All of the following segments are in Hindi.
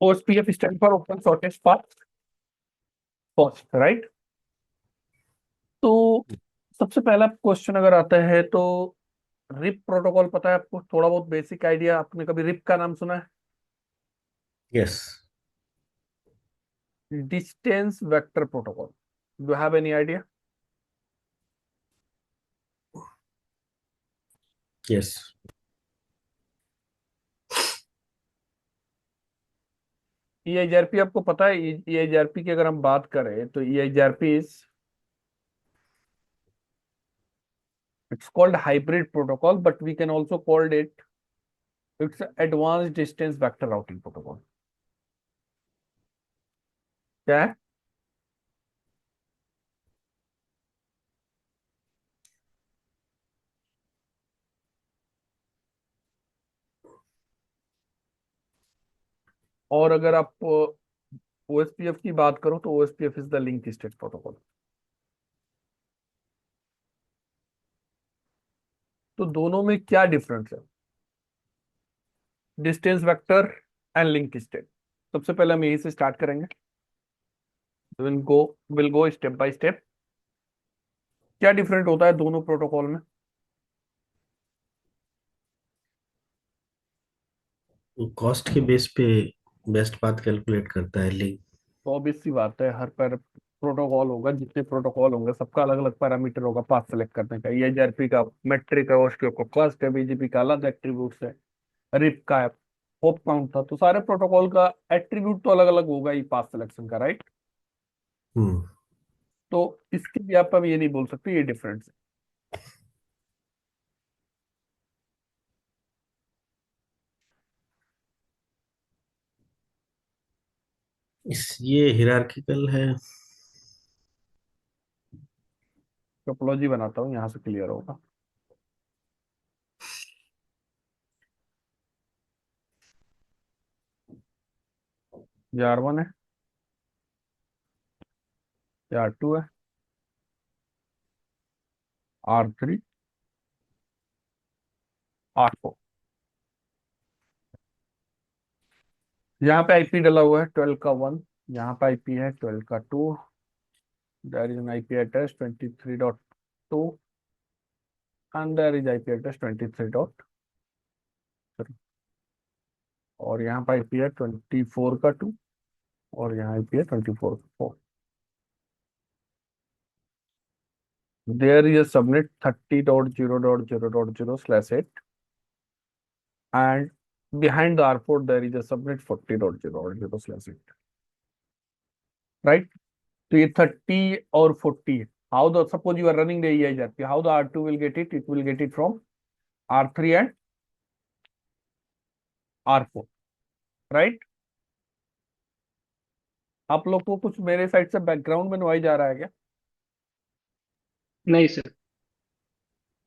OSPF stands for Open Shortest Path First, right. तो सबसे पहला क्वेश्चन अगर आता है तो रिप प्रोटोकॉल पता है आपको? थोड़ा बहुत बेसिक आइडिया, आपने कभी रिप का नाम सुना है? Yes. Distance vector protocol, do have any idea? Yes. EIGRP आपको पता है? EIGRP की अगर हम बात करें तो EIGRP is, it's called hybrid protocol, but we can also call it's advanced distance vector routing protocol। क्या है? और अगर आप OSPF की बात करो तो OSPF is the link state protocol. तो दोनों में क्या डिफरेंस है? Distance vector and link state. सबसे पहले हम यहीं से स्टार्ट करेंगे, will go step by step. क्या डिफरेंट होता है दोनों प्रोटोकॉल में? कॉस्ट के बेस पे बेस्ट पाथ कैलकुलेट करता है लिंक। तो ऑब्वियस सी बात है, हर पर प्रोटोकॉल होगा, जितने प्रोटोकॉल होंगे सबका अलग अलग पैरामीटर होगा पाथ सेलेक्ट करने का। EIGRP का मेट्रिक है, OSPF का कॉस्ट है, BGP का अलग एट्रीब्यूट्स है, रिप का है होप काउंट था। तो सारे प्रोटोकॉल का एट्रीब्यूट तो अलग अलग होगा ही पाथ सिलेक्शन का, राइट। हम्म। तो इसके लिए आप ये नहीं बोल सकते ये डिफरेंस है। ये हिरार्किकल है। टोपोलॉजी बनाता हूँ, यहाँ से क्लियर होगा। ये R1 है, ये R2 है, R3, R4। यहाँ पे IP डला हुआ है 12 का 1, यहाँ पे IP है 12 का 2, there is an IP address 23.2 and there is IP address 23.3, और यहाँ पे IP है 24 का 2 और यहाँ IP है 24 का 4। There is a subnet 30.0.0.0/8 and behind the R4 there is a subnet 40.0.0/8, right? तो ये 30 और 40 है। How the, suppose you are running the EIGRP, how the R2 will get it? It will get it from R3 and R4, right? आप लोग को कुछ मेरे साइड से बैकग्राउंड में नॉइज आ रहा है क्या? नहीं सर।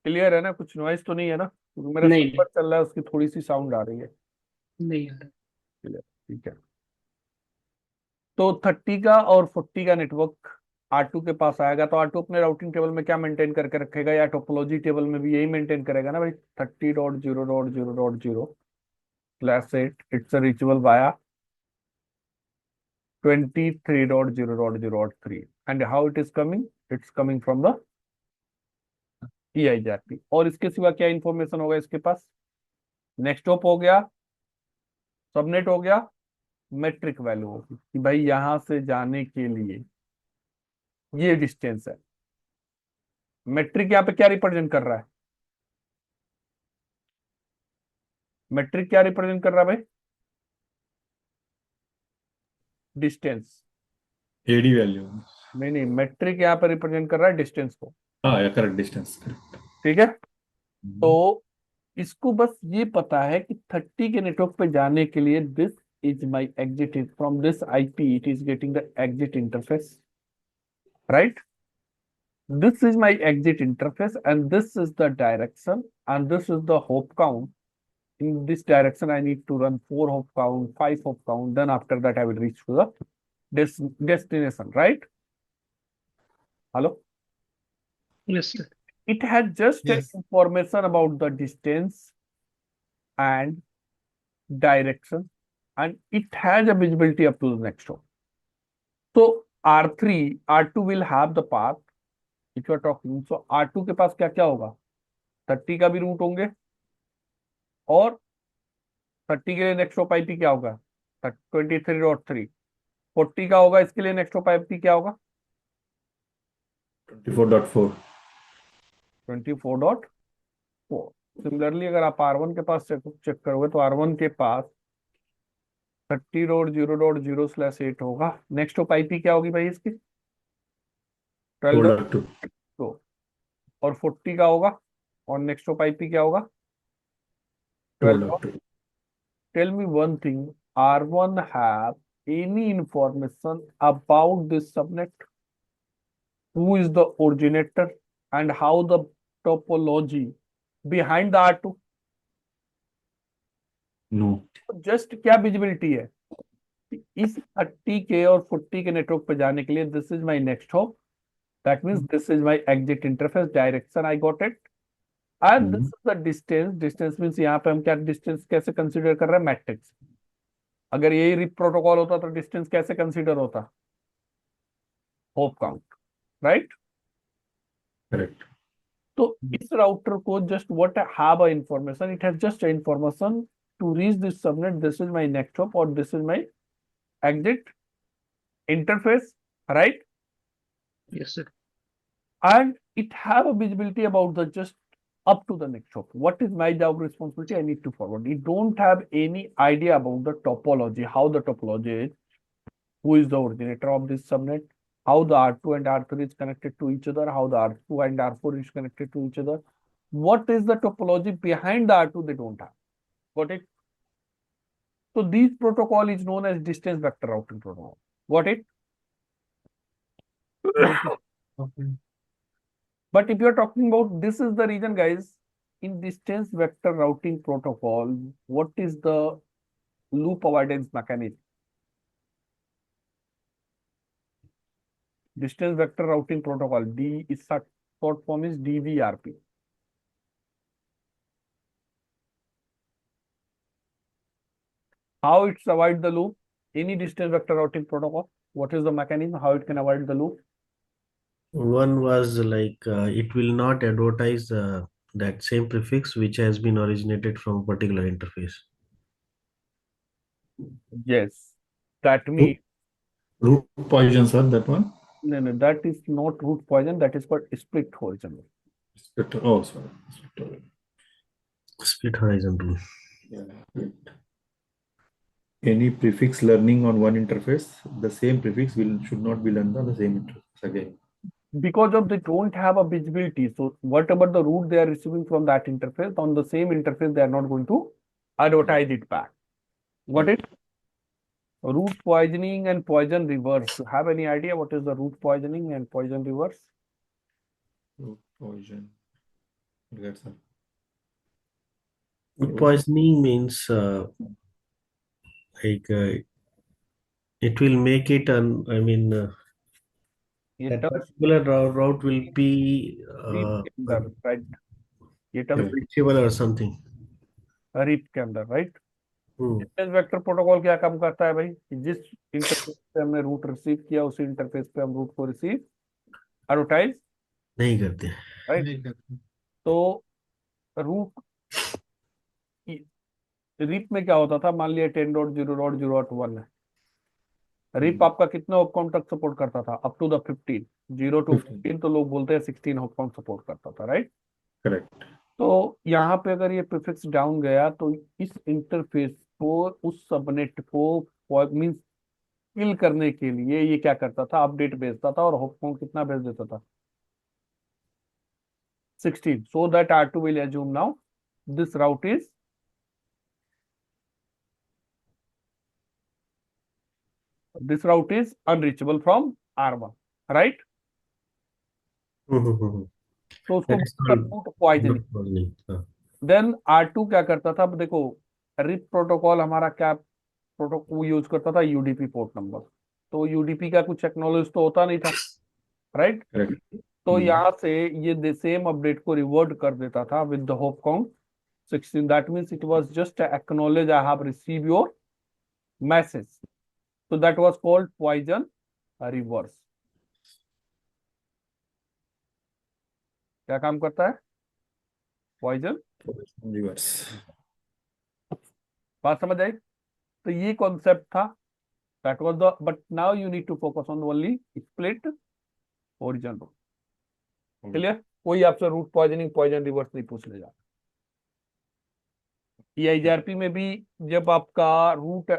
क्लियर है ना? कुछ नॉइज तो नहीं है ना? क्योंकि मेरा नहीं सर्वर चल रहा है, उसकी थोड़ी सी साउंड आ रही है। नहीं आ रहा। क्लियर, ठीक है। तो 30 का और 40 का नेटवर्क R2 के पास आएगा, तो R2 अपने राउटिंग टेबल में क्या मेंटेन करके रखेगा, या टोपोलॉजी टेबल में भी यही मेंटेन करेगा ना भाई? 30.0.0.0/8 it's a reachable via 23.0.0.3 and how it is coming? It's coming from the EIGRP। और इसके सिवा क्या इंफॉर्मेशन होगा इसके पास? नेक्स्ट हॉप हो गया, सबनेट हो गया, मेट्रिक वैल्यू होगी कि भाई यहां से जाने के लिए ये डिस्टेंस है। मेट्रिक यहाँ पे क्या रिप्रेजेंट कर रहा है? मेट्रिक क्या रिप्रेजेंट कर रहा है भाई? डिस्टेंस। AD value. नहीं नहीं, मेट्रिक यहाँ पे रिप्रेजेंट कर रहा है डिस्टेंस को, हाँ या करेक्ट डिस्टेंस करेक्ट। ठीक है। तो इसको बस ये पता है कि 30 के नेटवर्क पे जाने के लिए this is my exit, from this IP it is getting the exit interface, right. This is my exit interface and this is the direction and this is the hop count. In this direction, I need to run 4 hop count, 5 hop count. Then after that, I will reach to the destination, right? Hello? Yes sir. It has just Yes. information about the distance and direction and it has a visibility up to the next hop. So R3, R2 will have the path if you are talking. So R2 के पास क्या क्या होगा, 30 का भी रूट होंगे, और 30 के लिए नेक्स्ट हॉप आईपी क्या होगा, 23.3, 40 का होगा, इसके लिए नेक्स्ट हॉप आईपी क्या होगा, 24.4. 24.4. सिमिलरली अगर आप R1 के पास चेक करोगे तो R1 के पास 30.0.0/8 होगा। नेक्स्ट हॉप आईपी क्या होगी भाई इसकी, 12. 4.2. तो और 40 का होगा, और नेक्स्ट ऑफ आईपी क्या होगा, 12. 4.2. Tell me one thing, R1 have any information about this subnet? Who is the originator and how the topology behind the R2? No. Just क्या विजिबिलिटी है कि इस 30 के और 40 के नेटवर्क पे जाने के लिए this is my next hop, that means this is my exit interface direction, I got it, and this is the distance. Distance means यहाँ पे हम क्या डिस्टेंस कैसे कंसीडर कर रहे हैं, मैट्रिक्स। अगर यही रिप प्रोटोकॉल होता तो डिस्टेंस कैसे कंसीडर होता, होप काउंट, राइट। Correct. तो इस राउटर को just what have a information, it has just information to reach this subnet, this is my next hop और this is my exit interface, right? Yes, sir. And it have a visibility about the just up to the next hop. What is my job responsibility? I need to forward. You don't have any idea about the topology, how the topology is, who is the originator of this subnet, how the R2 and R3 is connected to each other, how the R2 and R4 is connected to each other. What is the topology behind the R2? They don't have. Got it? So this protocol is known as distance vector routing protocol. Got it? Okay. But if you are talking about, this is the reason, guys, in distance vector routing protocol, what is the loop avoidance mechanism? Distance vector routing protocol, D is short form is DVRP. How it avoid the loop? Any distance vector routing protocol, what is the mechanism? How it can avoid the loop? One was like it will not advertise that same prefix which has been originated from a particular interface. Yes, that means Root poison, sir, that one? no, that is not root poison. That is called split horizon. Oh, sorry. Split horizon rule. Yeah. Any prefix learning on one interface, the same prefix should not be learned on the same interface again. Because of they don't have a visibility, so whatever the route they are receiving from that interface, on the same interface they are not going to advertise it back. Got it? Route poisoning and poison reverse. Have any idea what is the route poisoning and poison reverse? Root poison. Forget, sir. Food poisoning means like it will make it I mean ये that term particular route will be RIP के अंदर, right? ये term reachable or something. RIP के अंदर, right? Hmm. Distance vector protocol क्या काम करता है भाई, कि जिस इंटरफेस पे हमने रूट रिसीव किया उसी इंटरफेस पे हम रूट को रिसीव एडवर्टाइज नहीं करते. राइट। तो रूट रिप में क्या होता था, मान लिया 10.0.0.1 है, रिप आपका कितने हॉप काउंट तक सपोर्ट करता था, अप टू द 15, 0 to 15, तो लोग बोलते हैं 16 हॉप काउंट सपोर्ट करता था, राइट। Correct. तो यहाँ पे अगर ये प्रीफिक्स डाउन गया तो इस इंटरफेस को, उस सबनेट को मींस किल करने के लिए ये क्या करता था, अपडेट भेजता था, और हॉप काउंट कितना भेज देता था, 16, so that R2 will assume now this route is unreachable from R1, right? तो उसको That is route called poisoning. root poisoning. Then R2 क्या करता था, अब देखो रिप प्रोटोकॉल हमारा क्या प्रोटोकॉल यूज करता था, यूडीपी पोर्ट नंबर। तो यूडीपी का कुछ एक्नॉलेज तो होता नहीं था, राइट। Correct. तो यहाँ से ये सेम अपडेट को रिवर्ट कर देता था with the hope count 16, that means it was just acknowledge I have receive your message. So that was called Poisson reverse. क्या काम करता है? Poisson reverse. बात समझ आई? तो ये कॉन्सेप्ट था. That was the, but now you need to focus on only split origin rule. Clear? कोई आपसे रूट पॉइजनिंग पॉइजन रिवर्स नहीं पूछ ले जा. EIGRP में भी जब आपका रूट,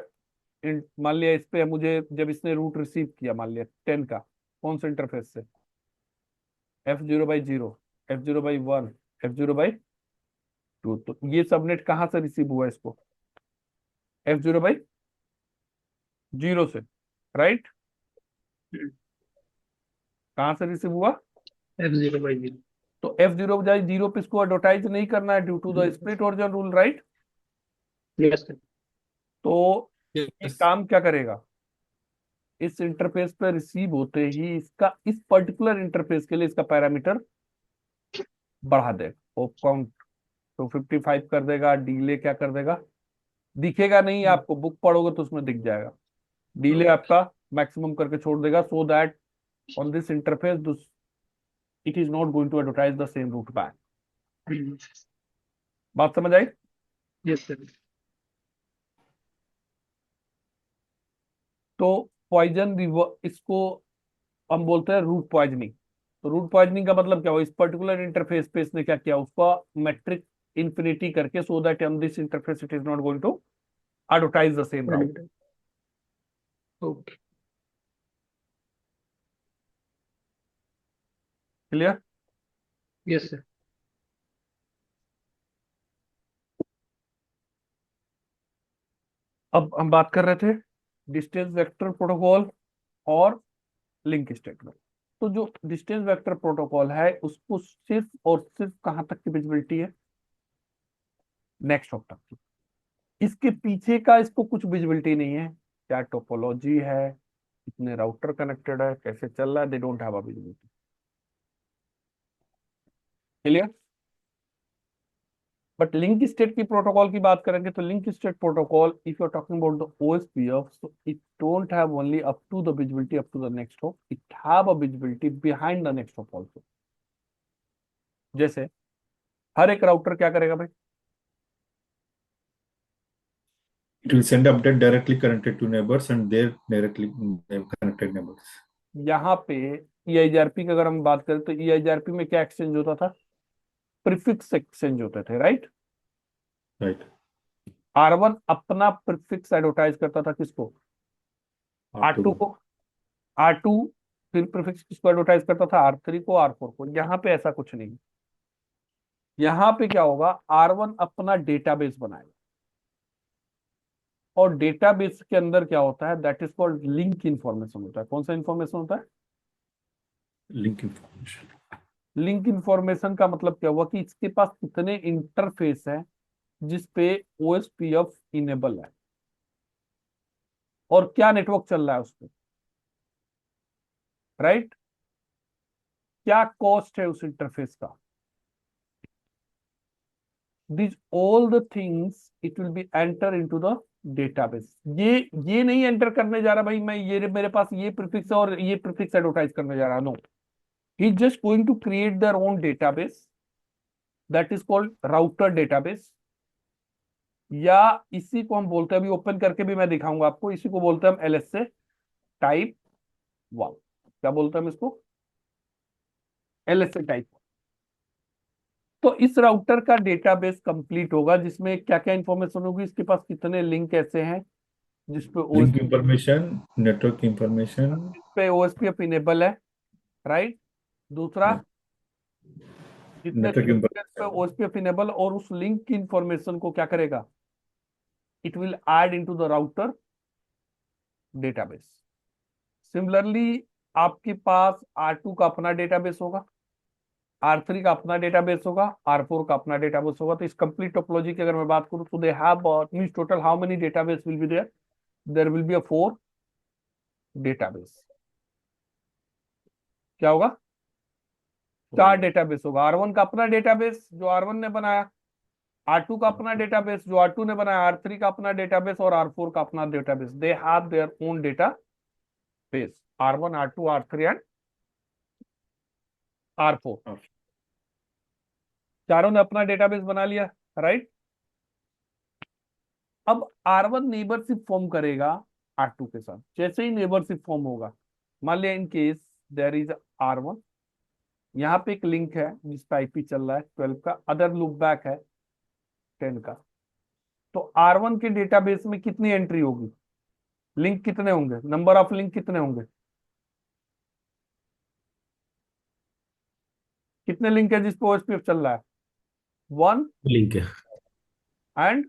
मान लिया इस पे मुझे, जब इसने रूट रिसीव किया मान लिया 10 का, कौन सा इंटरफेस से? F0/0, F0/1, F0/2. तो ये सबनेट कहां से रिसीव हुआ इसको? F0/0 से, राइट? कहां से रिसीव हुआ? F0/0. तो F0/0 पे इसको एडवर्टाइज नहीं करना है due to the split horizon rule, right? Yes, sir. तो ये Yes. काम क्या करेगा? इस इंटरफेस पे रिसीव होते ही इसका, इस पर्टिकुलर इंटरफेस के लिए इसका पैरामीटर बढ़ा देगा. होप काउंट 255 कर देगा. डिले क्या कर देगा? दिखेगा नहीं आपको, बुक पढ़ोगे तो उसमें दिख जाएगा. डिले आपका मैक्सिमम करके छोड़ देगा, so that on this interface it is not going to advertise the same route back. बात समझ आई? Yes, sir. तो पॉइजन रिवर, इसको हम बोलते हैं रूट पॉइजनिंग. तो रूट पॉइजनिंग का मतलब क्या हुआ? इस पर्टिकुलर इंटरफेस पे इसने क्या किया, उसका मैट्रिक इंफिनिटी करके, so that on this interface it is not going to advertise the same route. Okay. Clear? Yes, sir. अब हम बात कर रहे थे डिस्टेंस वेक्टर प्रोटोकॉल और लिंक स्टेटमेंट. तो जो डिस्टेंस वेक्टर प्रोटोकॉल है उसको सिर्फ और सिर्फ कहां तक की विजिबिलिटी है? नेक्स्ट हॉप तक की. इसके पीछे का इसको कुछ विजिबिलिटी नहीं है. क्या टोपोलॉजी है, कितने राउटर कनेक्टेड है, कैसे चल रहा है, they don't have a visibility. Clear? But link state की प्रोटोकॉल की बात करेंगे तो link state protocol, if you are talking about the OSPF, so it don't have only up to the visibility up to the next hop, it have a visibility behind the next hop also. जैसे हर एक राउटर क्या करेगा भाई? It will send update directly connected to neighbors and their directly connected neighbors. यहाँ पे EIGRP की अगर हम बात करें तो EIGRP में क्या एक्सचेंज होता था? प्रीफिक्स एक्सचेंज होते थे, राइट? Right. R1 अपना प्रीफिक्स एडवर्टाइज करता था किसको? R2 को. R2 फिर प्रीफिक्स किसको एडवर्टाइज करता था? R3 को, R4 को. यहाँ पे ऐसा कुछ नहीं. यहाँ पे क्या होगा? R1 अपना डेटाबेस बनाएगा और डेटाबेस के अंदर क्या होता है? That is called link information होता है. कौन सा इंफॉर्मेशन होता है? Link information. लिंक इंफॉर्मेशन का मतलब क्या हुआ कि इसके पास कितने इंटरफेस है जिसपे OSPF इनेबल है और क्या नेटवर्क चल रहा है उस पे, राइट? क्या कॉस्ट है उस इंटरफेस का. These all the things it will be enter into the database. ये नहीं एंटर करने जा रहा भाई, मैं ये मेरे पास ये प्रीफिक्स है और ये प्रीफिक्स एडवर्टाइज करने जा रहा. No, he is just going to create their own database that is called router database, या इसी को हम बोलते हैं, अभी ओपन करके भी मैं दिखाऊंगा आपको, इसी को बोलते हैं हम LSA टाइप 1. क्या बोलते हैं हम इसको? LSA type. तो इस राउटर का डेटाबेस कंप्लीट होगा जिसमें क्या क्या इंफॉर्मेशन होगी, इसके पास कितने लिंक ऐसे हैं जिसपे Link information, network information. OSPF enable है, राइट? दूसरा, जितने Network लिंक पे information. OSPF इनेबल, और उस लिंक की इंफॉर्मेशन को क्या करेगा? It will add into the router database. Similarly आपके पास R2 का अपना डेटाबेस होगा, R3 का अपना डेटाबेस होगा, R4 का अपना डेटाबेस होगा. तो इस कंप्लीट टोपोलॉजी की अगर मैं बात करूं तो they have means total how many database will be there? There will be a 4 database. क्या होगा? 4 डेटाबेस होगा. R1 का अपना डेटाबेस जो R1 ने बनाया, R2 का अपना डेटाबेस जो R2 ने बनाया, R3 का अपना डेटाबेस और R4 का अपना database, they have their own database, R1, R2, R3 and R4, चारों ने अपना डेटाबेस बना लिया, राइट। अब R1 नेबरशिप फॉर्म करेगा R2 के साथ। जैसे ही नेबरशिप फॉर्म होगा, मान लिया in case there is R1, यहाँ पे एक लिंक है जिस पे आईपी चल रहा है 12 का, अदर लूप बैक है 10 का, तो R1 के डेटाबेस में कितनी एंट्री होगी, लिंक कितने होंगे, नंबर ऑफ लिंक कितने होंगे, कितने लिंक है जिस पे ओएसपीएफ चल रहा है, 1 लिंक है। एंड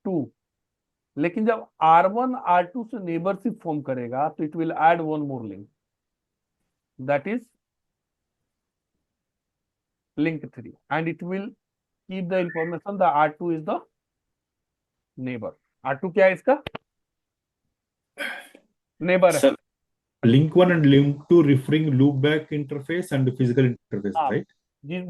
2। लेकिन जब R1 R2 से नेबरशिप फॉर्म करेगा तो it will add one more link, that is link 3, and it will keep the information the R2 is the neighbor। R2 क्या है इसका, नेबर है। Sir, link 1 and link 2 referring loop back interface and physical interface, हाँ, right?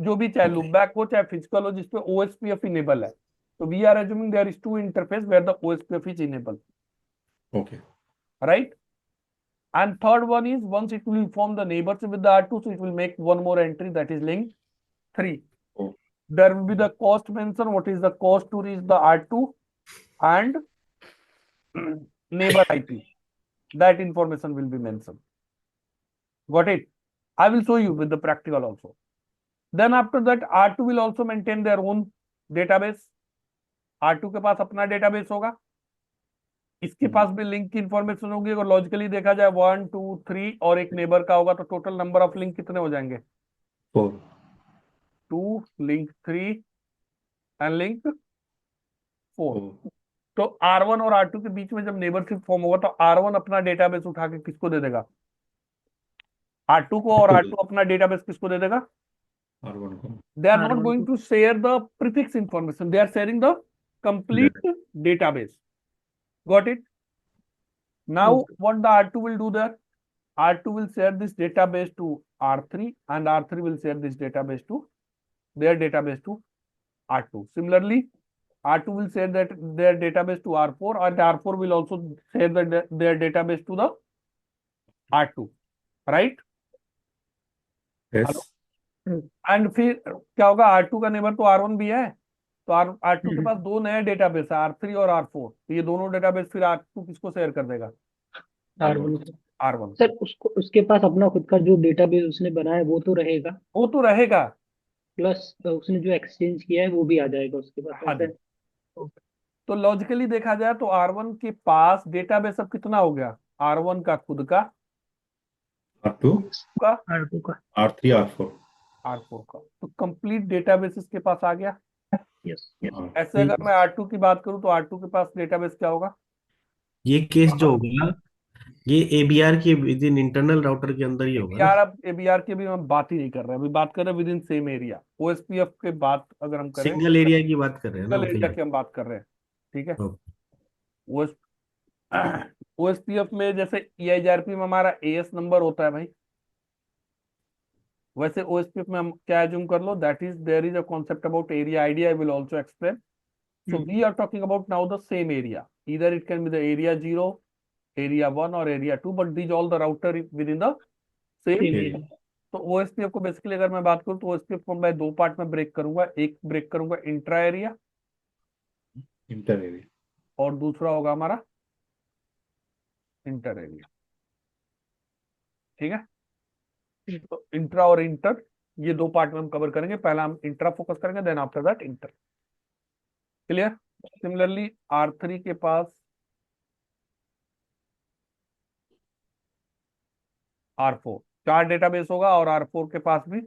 जो भी चाहे लूप Okay. बैक हो चाहे फिजिकल हो, जिसपे ओएसपीएफ इनेबल है, तो we are assuming there is two interface where the OSPF is enable, Okay. Right. And third one is once it will inform the neighbors with the R2, so it will make one more entry, that is link 3. Oh. There will be the cost mention, what is the cost to reach the R2 and neighbor IP. That information will be mentioned. Got it? I will show you with the practical also. Then after that R2 will also maintain their own database. R2 के पास अपना डेटाबेस होगा, इसके पास भी लिंक की इंफॉर्मेशन होगी। अगर लॉजिकली देखा जाए 1 2 3 और एक नेबर का होगा, तो टोटल नंबर ऑफ लिंक कितने हो जाएंगे, 4. 2, लिंक 3 एंड लिंक 4। Oh. तो R1 और R2 के बीच में जब नेबरशिप फॉर्म होगा तो R1 अपना डेटाबेस उठा के किसको दे देगा, R2 को, और R2 अपना डेटाबेस किसको दे देगा, R1 को. they are not R1 going to share the prefix information, they are sharing the complete database। Got it? Now Okay. what the R2 will do there, R2 will share this database to R3 and R3 will share this database to their database to R2. Similarly, R2 will share that their database to R4 and R4 will also share their database to the R2, right? Yes. And फिर क्या होगा, R2 का नेबर तो R1 भी है, तो R2 के पास दो नए डेटाबेस है, R3 और R4, तो ये दोनों डेटाबेस फिर R2 किसको शेयर कर देगा, R1 R1। सर, उसको उसके पास अपना खुद का जो डेटाबेस उसने बनाया है वो तो रहेगा, वो तो रहेगा, प्लस उसने जो एक्सचेंज किया है वो भी आ जाएगा उसके पास, हाँ ऐसा जी। है? तो लॉजिकली देखा जाए तो R1 के पास डेटाबेस अब कितना हो गया, R1 का खुद का, R2, का R2 का। R3, R4. R4 का, तो कंप्लीट डेटाबेस इसके पास आ गया। यस। हाँ. ऐसे अगर मैं R2 की बात करूं तो R2 के पास डेटाबेस क्या होगा, ये केस जो होगा ये एबीआर के विद इन इंटरनल राउटर के अंदर ही होगा ना। यार अब एबीआर की भी हम बात ही नहीं कर रहे, अभी बात कर रहे हैं with in same area. OSPF के बात अगर हम करें, सिंगल एरिया की बात कर रहे हैं ना सिंगल एरिया फिलहाल। की हम बात कर रहे हैं, ठीक है। ओके। ओएस ओएसपीएफ में जैसे ईआईजीआरपी में हमारा एएस नंबर होता है भाई, वैसे ओएसपीएफ में हम क्या एज्यूम कर लो, that is there is a concept about area ID, I will also explain. So we are talking about now the same area, either it can be the area 0, area 1 और area 2, but these all the router is within the same Same area। area। तो ओएसपीएफ को बेसिकली अगर मैं बात करूं तो ओएसपीएफ को मैं दो पार्ट में ब्रेक करूंगा, एक ब्रेक करूंगा इंट्रा एरिया Inter area. और दूसरा होगा हमारा इंटर एरिया, ठीक है। तो इंट्रा और इंटर ये दो पार्ट में हम कवर करेंगे, पहला हम इंट्रा फोकस करेंगे, then after that inter. Clear? Similarly R3 के पास R4 चार डेटाबेस होगा और R4 के पास भी,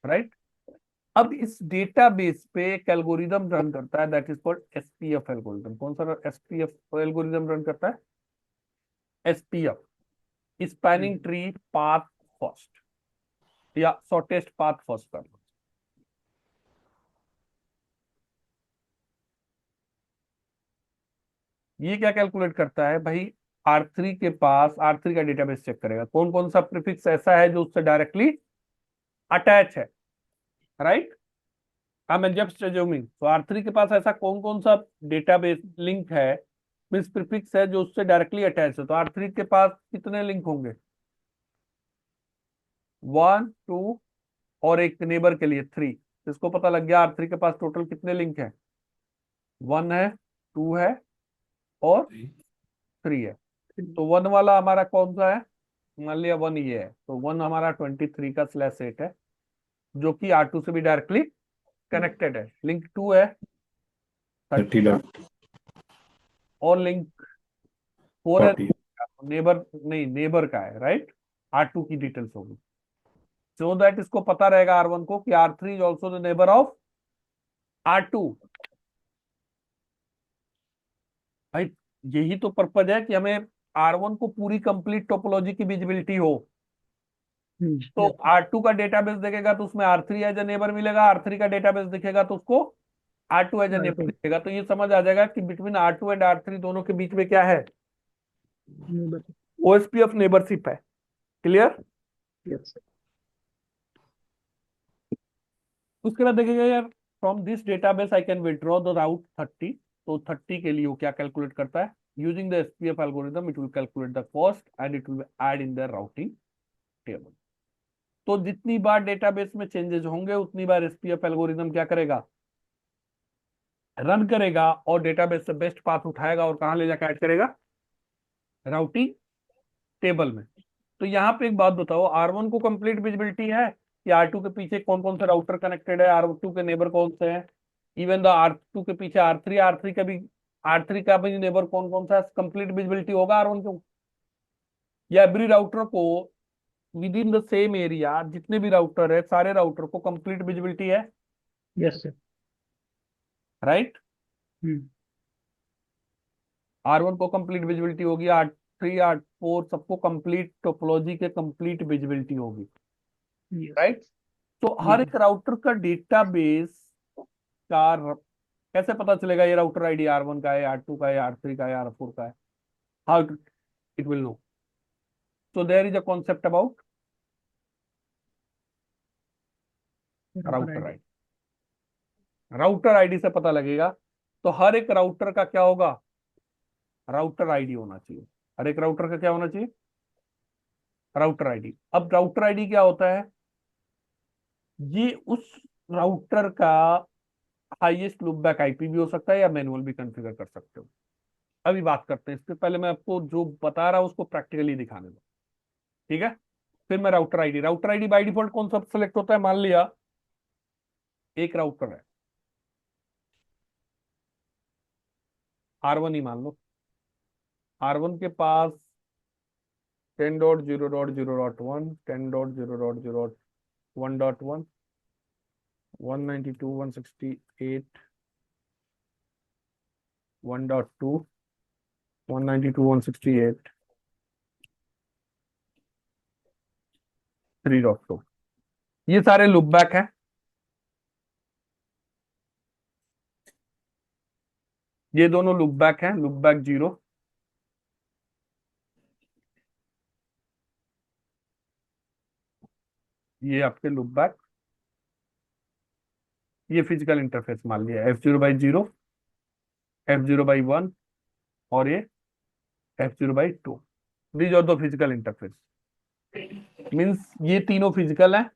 राइट। अब इस डेटाबेस पे एक एल्गोरिदम रन करता है, that is called SPF algorithm. कौन सा एसपीएफ एल्गोरिदम रन करता है, SPF, spanning tree path first या शॉर्टेस्ट पाथ फर्स्ट कर लो। ये क्या कैलकुलेट करता है भाई, R3 के पास, R3 का डेटाबेस चेक करेगा कौन कौन सा प्रीफिक्स ऐसा है जो उससे डायरेक्टली अटैच है, right. I am just assuming, तो R3 के पास ऐसा कौन कौन सा डेटाबेस लिंक है, मीन्स प्रीफिक्स है जो उससे डायरेक्टली अटैच है। तो R3 के पास कितने लिंक होंगे, 1 2 और एक नेबर के लिए 3। इसको पता लग गया R3 के पास टोटल कितने लिंक है, 1 है, 2 है और 3 है। तो 1 वाला हमारा कौन सा है, मान लिया 1 ये है, तो 1 हमारा 23 का /8 है जो कि R2 से भी डायरेक्टली कनेक्टेड है। लिंक 2 है 30 का, 30. और लिंक 4 है 40. नेबर, नहीं नेबर का है, राइट। R2 की डिटेल्स होगी, सो दैट इसको पता रहेगा R1 को कि R3 is also the neighbour of R2। भाई यही तो पर्पज है कि हमें R1 को पूरी कंप्लीट टोपोलॉजी की विजिबिलिटी हो। तो yes, R2 का डेटाबेस देखेगा तो उसमें R3 एज ए नेबर मिलेगा, R3 का डेटाबेस दिखेगा तो उसको R2 as a neighbour R2 दिखेगा। तो ये समझ आ जाएगा कि बिटवीन R2 एंड R3 दोनों के बीच में क्या है, neighbor, OSPF नेबरशिप है। क्लियर। yes, उसके बाद देखिएगा यार, from this database I can withdraw the route 30। तो 30 के लिए वो क्या कैलकुलेट करता है, using the SPF algorithm it will calculate the cost and it will add in the routing table. तो जितनी बार डेटाबेस में चेंजेस होंगे उतनी बार एसपीएफ एल्गोरिथम क्या करेगा, रन करेगा और डेटाबेस से बेस्ट पाथ उठाएगा और कहां ले जाकर ऐड करेगा, राउटिंग टेबल में। तो यहाँ पे एक बात बताओ, R1 को कंप्लीट विजिबिलिटी है कि R2 के पीछे कौन कौन से राउटर कनेक्टेड है, R2 के नेबर कौन से हैं, इवन द R2 के पीछे R3 का भी नेबर कौन कौन सा, कंप्लीट विजिबिलिटी होगा R1 को। या एवरी राउटर को with in the same area जितने भी राउटर है सारे राउटर को कंप्लीट विजिबिलिटी है, yes, sir. राइट। हम्म, R1 को कंप्लीट विजिबिलिटी होगी, R3 R4 सबको कंप्लीट टोपोलॉजी के कंप्लीट विजिबिलिटी होगी, yes, राइट। तो हर एक राउटर का डेटाबेस का कैसे पता चलेगा ये राउटर आईडी R1 का है, R2 का है, R3 का है, R4 का है, how it will know. So there is a concept about router router ID, ID. Router ID से पता लगेगा। तो हर एक राउटर का क्या होगा, राउटर आईडी होना चाहिए। हर एक राउटर का क्या होना चाहिए, राउटर आईडी। अब राउटर आईडी क्या होता है, ये उस राउटर का हाईएस्ट लूपबैक आईपी भी हो सकता है या मैनुअल भी कॉन्फ़िगर कर सकते हो। अभी बात करते हैं, इससे पहले मैं आपको जो बता रहा हूं उसको प्रैक्टिकली दिखाने दो, ठीक है। फिर मैं राउटर आईडी बाय डिफॉल्ट कौन सा सेलेक्ट होता है, मान लिया एक राउटर है R1 ही मान लो, R1 के पास 10.0.0.1, 10.0.0.1.1, 192 168 1.2, 192 168 3.2, ये सारे लूपबैक हैं। ये दोनों लूपबैक हैं, लूपबैक 0, ये आपके लूपबैक, ये फिजिकल इंटरफेस मान लिया F0/0, F0/1 और ये F0/2। These are the physical interface, means ये तीनों फिजिकल हैं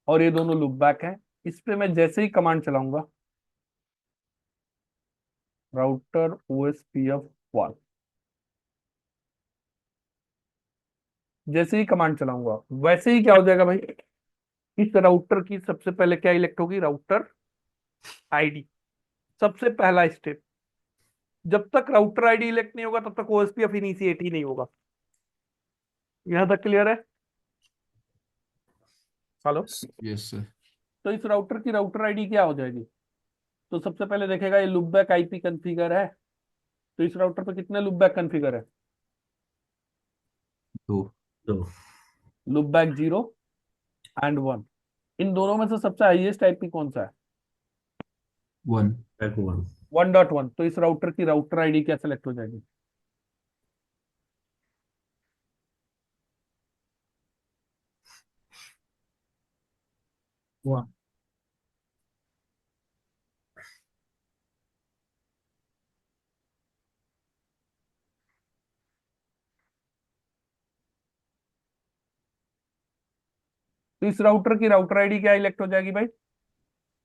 और ये दोनों लूपबैक हैं। इस पे मैं जैसे ही कमांड चलाऊंगा, राउटर OSPF1, जैसे ही कमांड चलाऊंगा वैसे ही क्या हो जाएगा भाई, इस राउटर की सबसे पहले क्या इलेक्ट होगी, राउटर आईडी। सबसे पहला स्टेप, जब तक राउटर आईडी इलेक्ट नहीं होगा तब तक OSPF इनिशिएट ही नहीं होगा। यहां तक क्लियर है, हेलो। Yes sir. तो इस राउटर की राउटर आईडी क्या हो जाएगी, तो सबसे पहले देखेगा ये लूपबैक आईपी कॉन्फ़िगर है, तो इस राउटर पे कितने लूपबैक कॉन्फ़िगर है, दो। तो लूपबैक 0 एंड 1। इन दोनों में से सबसे हाईएस्ट आईपी कौन सा है, 1। back one. 1.1। तो इस राउटर की राउटर आईडी क्या सेलेक्ट हो जाएगी, वाह। तो इस राउटर की राउटर आईडी क्या इलेक्ट हो जाएगी भाई?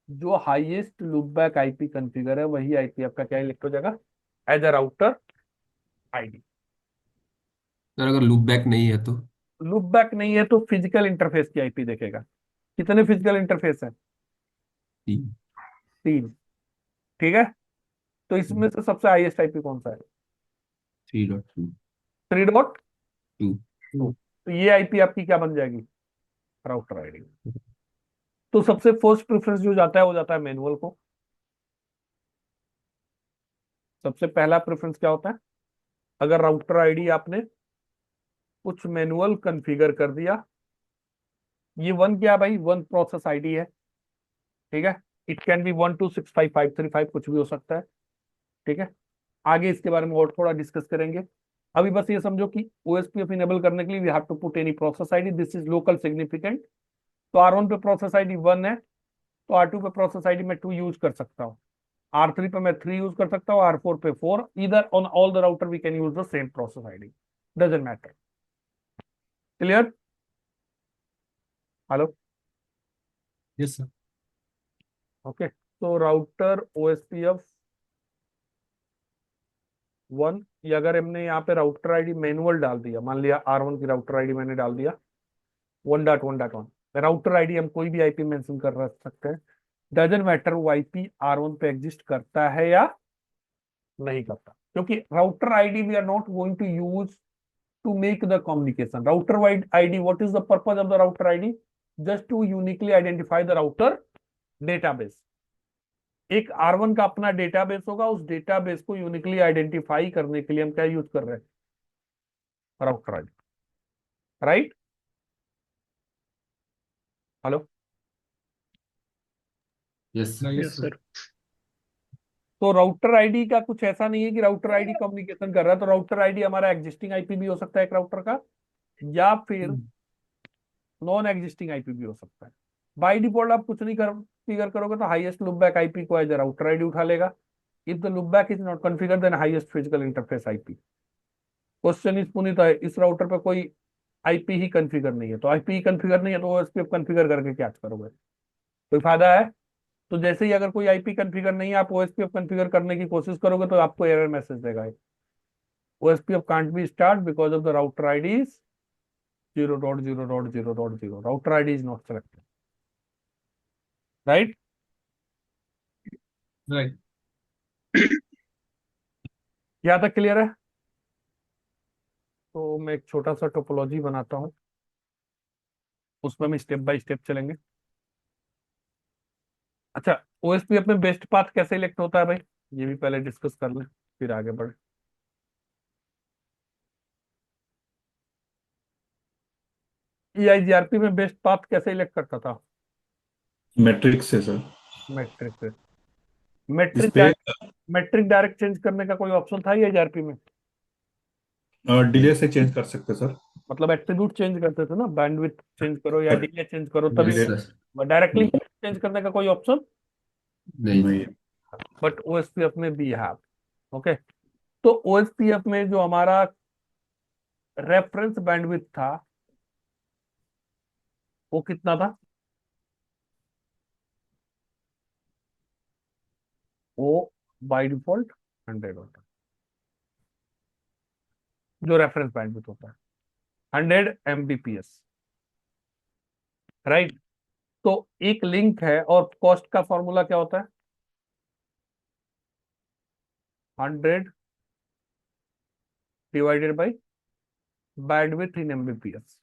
जो हाईएस्ट लूपबैक आईपी कॉन्फ़िगर है वही आईपी आपका क्या इलेक्ट हो जाएगा as a router ID. Sir अगर लूप बैक नहीं है तो? लूपबैक नहीं है तो फिजिकल इंटरफेस की आईपी देखेगा। कितने फिजिकल इंटरफेस है? 3। 3। ठीक है। तो इसमें से सबसे हाईएस्ट आईपी कौन सा है? 3.2। 3.2। तो ये आईपी आपकी क्या बन जाएगी? Router ID. तो सबसे फर्स्ट प्रेफरेंस जो जाता है वो जाता है मैनुअल को। सबसे पहला प्रेफरेंस क्या होता है? अगर राउटर आईडी आपने कुछ मैनुअल कॉन्फ़िगर कर दिया, ये वन क्या है भाई? वन प्रोसेस आईडी है। ठीक है। इट कैन बी 1265535 कुछ भी हो सकता है। ठीक है। आगे इसके बारे में और थोड़ा डिस्कस करेंगे। अभी बस ये समझो कि ओएसपीएफ इनेबल करने के लिए we have to put any process ID, this is local significant. तो R1 पे प्रोसेस आईडी 1 है, तो R2 पे प्रोसेस आईडी मैं 2 यूज कर सकता हूँ, R3 पे मैं 3 यूज कर सकता हूँ, R4 पे 4। इधर on all the router we can use the same process ID, doesn't matter. Clear? Hello? Yes sir. Okay. तो राउटर ओएसपीएफ 1, ये अगर हमने यहाँ पे राउटर आईडी मैनुअल डाल दिया, मान लिया R1 की राउटर आईडी मैंने डाल दिया 1.1.1, राउटर आईडी हम कोई भी आईपी मेंशन कर रख सकते हैं, डजेंट मैटर वो आईपी R1 पे एग्जिस्ट करता है या नहीं करता, क्योंकि router ID we are not going to use to make the communication. Router wide ID, what is the purpose of the router ID? Just to uniquely identify the router database. एक R1 का अपना डेटाबेस होगा, उस डेटाबेस को यूनिकली आइडेंटिफाई करने के लिए हम क्या यूज कर रहे हैं? Router ID. Right? Hello? Yes sir. Yes sir. तो राउटर आईडी का कुछ ऐसा नहीं है कि राउटर आईडी कम्युनिकेशन कर रहा है, तो राउटर आईडी हमारा एग्जिस्टिंग आईपी भी हो सकता है एक राउटर का, या फिर नॉन एग्जिस्टिंग आईपी भी हो सकता है। बाय डिफॉल्ट आप कुछ नहीं कॉन्फ़िगर करोगे तो हाईएस्ट लूपबैक आईपी को एज राउटर आईडी उठा लेगा। If the loopback is not configure then highest physical interface IP. Question is Puneet है, इस राउटर पे कोई आईपी ही कॉन्फ़िगर नहीं है, तो आईपी ही कॉन्फ़िगर नहीं है तो ओएसपीएफ कॉन्फ़िगर करके क्या करोगे? कोई फायदा है? तो जैसे ही अगर कोई आईपी कॉन्फ़िगर नहीं है, आप ओएसपीएफ कॉन्फ़िगर करने की कोशिश करोगे तो आपको एरर मैसेज देगा, OSPF can't be start because of the router ID is 0.0.0.0। Router ID is not selected. Right? Right. यहाँ तक क्लियर है? तो मैं एक छोटा सा टोपोलॉजी बनाता हूँ, उसमें हम स्टेप बाय स्टेप चलेंगे। अच्छा, ओएसपीएफ में बेस्ट पाथ कैसे इलेक्ट होता है भाई, ये भी पहले डिस्कस कर लें फिर आगे बढ़े। EIGRP में बेस्ट पाथ कैसे इलेक्ट करता था? मैट्रिक्स है सर। मैट्रिक से। इस मैट्रिक पे मैट्रिक डायरेक्ट चेंज करने का कोई ऑप्शन था EIGRP में? डिले से चेंज कर सकते सर। मतलब एट्रीब्यूट चेंज करते थे ना, बैंडविड्थ चेंज करो या डिले चेंज करो तभी। Yes sir. डायरेक्टली चेंज करने का कोई ऑप्शन नहीं। नहीं। बट ओएसपीएफ में भी है। ओके। तो ओएसपीएफ में जो हमारा रेफरेंस बैंडविड्थ था वो कितना था? वो बाय डिफॉल्ट 100 होता है, जो रेफरेंस बैंडविड्थ होता है 100 Mbps। राइट? तो एक लिंक है और कॉस्ट का फॉर्मूला क्या होता है? 100 divided by bandwidth in Mbps।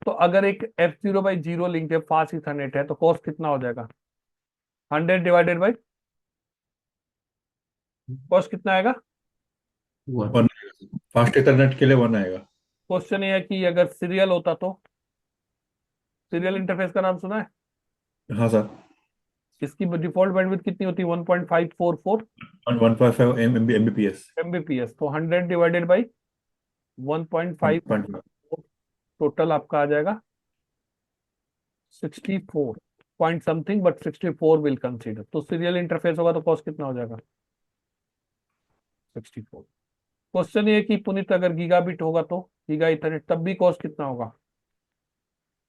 तो अगर एक F0/0 लिंक है, फास्ट इथरनेट है, तो कॉस्ट कितना हो जाएगा? 100 डिवाइडेड बाय कॉस्ट कितना आएगा? 1 फास्ट इंटरनेट के लिए 1 आएगा। क्वेश्चन ये है कि अगर सीरियल होता तो, सीरियल इंटरफेस का नाम सुना है? हाँ सर। इसकी डिफॉल्ट बैंडविड्थ कितनी होती है? 1.544 1.5 Mbps। Mbps। तो 100 डिवाइडेड बाई 1.5, 1.5। टोटल आपका आ जाएगा 64 point something, but 64 will consider. तो सीरियल इंटरफेस होगा तो कॉस्ट कितना हो जाएगा? 64। क्वेश्चन ये कि पुनीत अगर गीगाबिट होगा तो गीगा इथरनेट, तब भी कॉस्ट कितना होगा?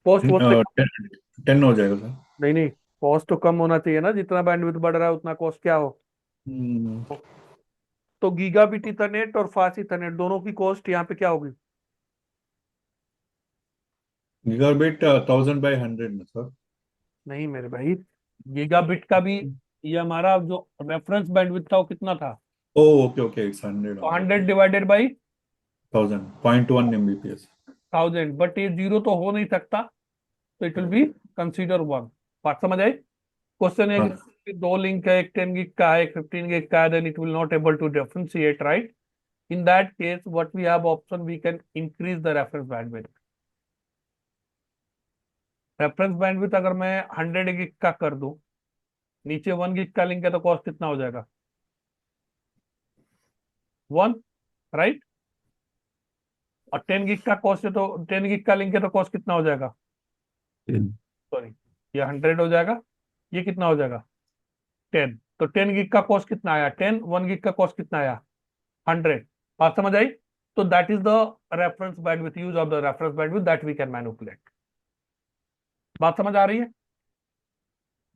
कॉस्ट वो 10 हो जाएगा सर। नहीं नहीं, कॉस्ट तो कम होना चाहिए ना, जितना बैंडविड्थ बढ़ रहा है उतना कॉस्ट क्या हो। हम्म, तो गीगाबिट इथरनेट और फास्ट इथरनेट दोनों की कॉस्ट यहाँ पे क्या होगी? गीगाबिट 1000/100 ना सर। नहीं मेरे भाई, गीगाबिट का भी, ये हमारा जो रेफरेंस बैंडविड्थ था वो कितना था? ओ ओके ओके, इट्स 100 तो only. 100 divided by 1000, 0.1 Mbps. 1000, but ये जीरो तो हो नहीं सकता, तो it will be consider one. बात समझ आई? क्वेश्चन है हाँ कि दो लिंक है, एक 10 गिग का है, एक 15 गिग का है, then it will not able to differentiate, right? In that case what we have option, we can increase the reference bandwidth. Reference bandwidth अगर मैं 100 गिग का कर दूं, नीचे 1 गिग का लिंक है तो कॉस्ट कितना हो जाएगा? 1, राइट? और 10 गिग का कॉस्ट है तो 10 गिग का लिंक है तो कॉस्ट कितना हो जाएगा? 10. सॉरी, ये 100 हो जाएगा, ये कितना हो जाएगा? 10। तो 10 गिग का कॉस्ट कितना आया? 10। 1 गिग का कॉस्ट कितना आया? 100। बात समझ आई? तो that is the reference bandwidth, use of the reference bandwidth that we can manipulate. बात समझ आ रही है?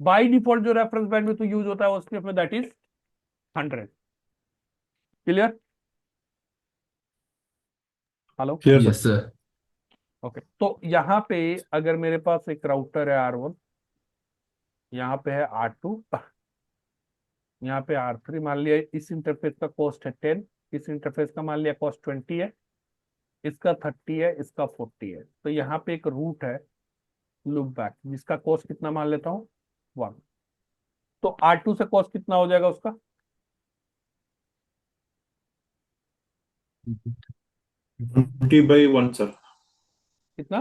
बाय डिफॉल्ट जो रेफरेंस बैंडविड्थ यूज होता है उसमें that is 100। Clear? Hello? Clear Yes, sir. sir. Okay, तो यहाँ पे अगर मेरे पास एक राउटर है R1, यहाँ पे है R2, यहाँ पे R3, मान लिया इस इंटरफेस का कॉस्ट है 10, इस इंटरफेस का मान लिया कॉस्ट 20 है, इसका 30 है, इसका 40 है। तो यहाँ पे एक रूट है लुक बैक, जिसका कॉस्ट कितना मान लेता हूँ? 1। तो R2 से कॉस्ट कितना हो जाएगा उसका? 20/1 सर। कितना?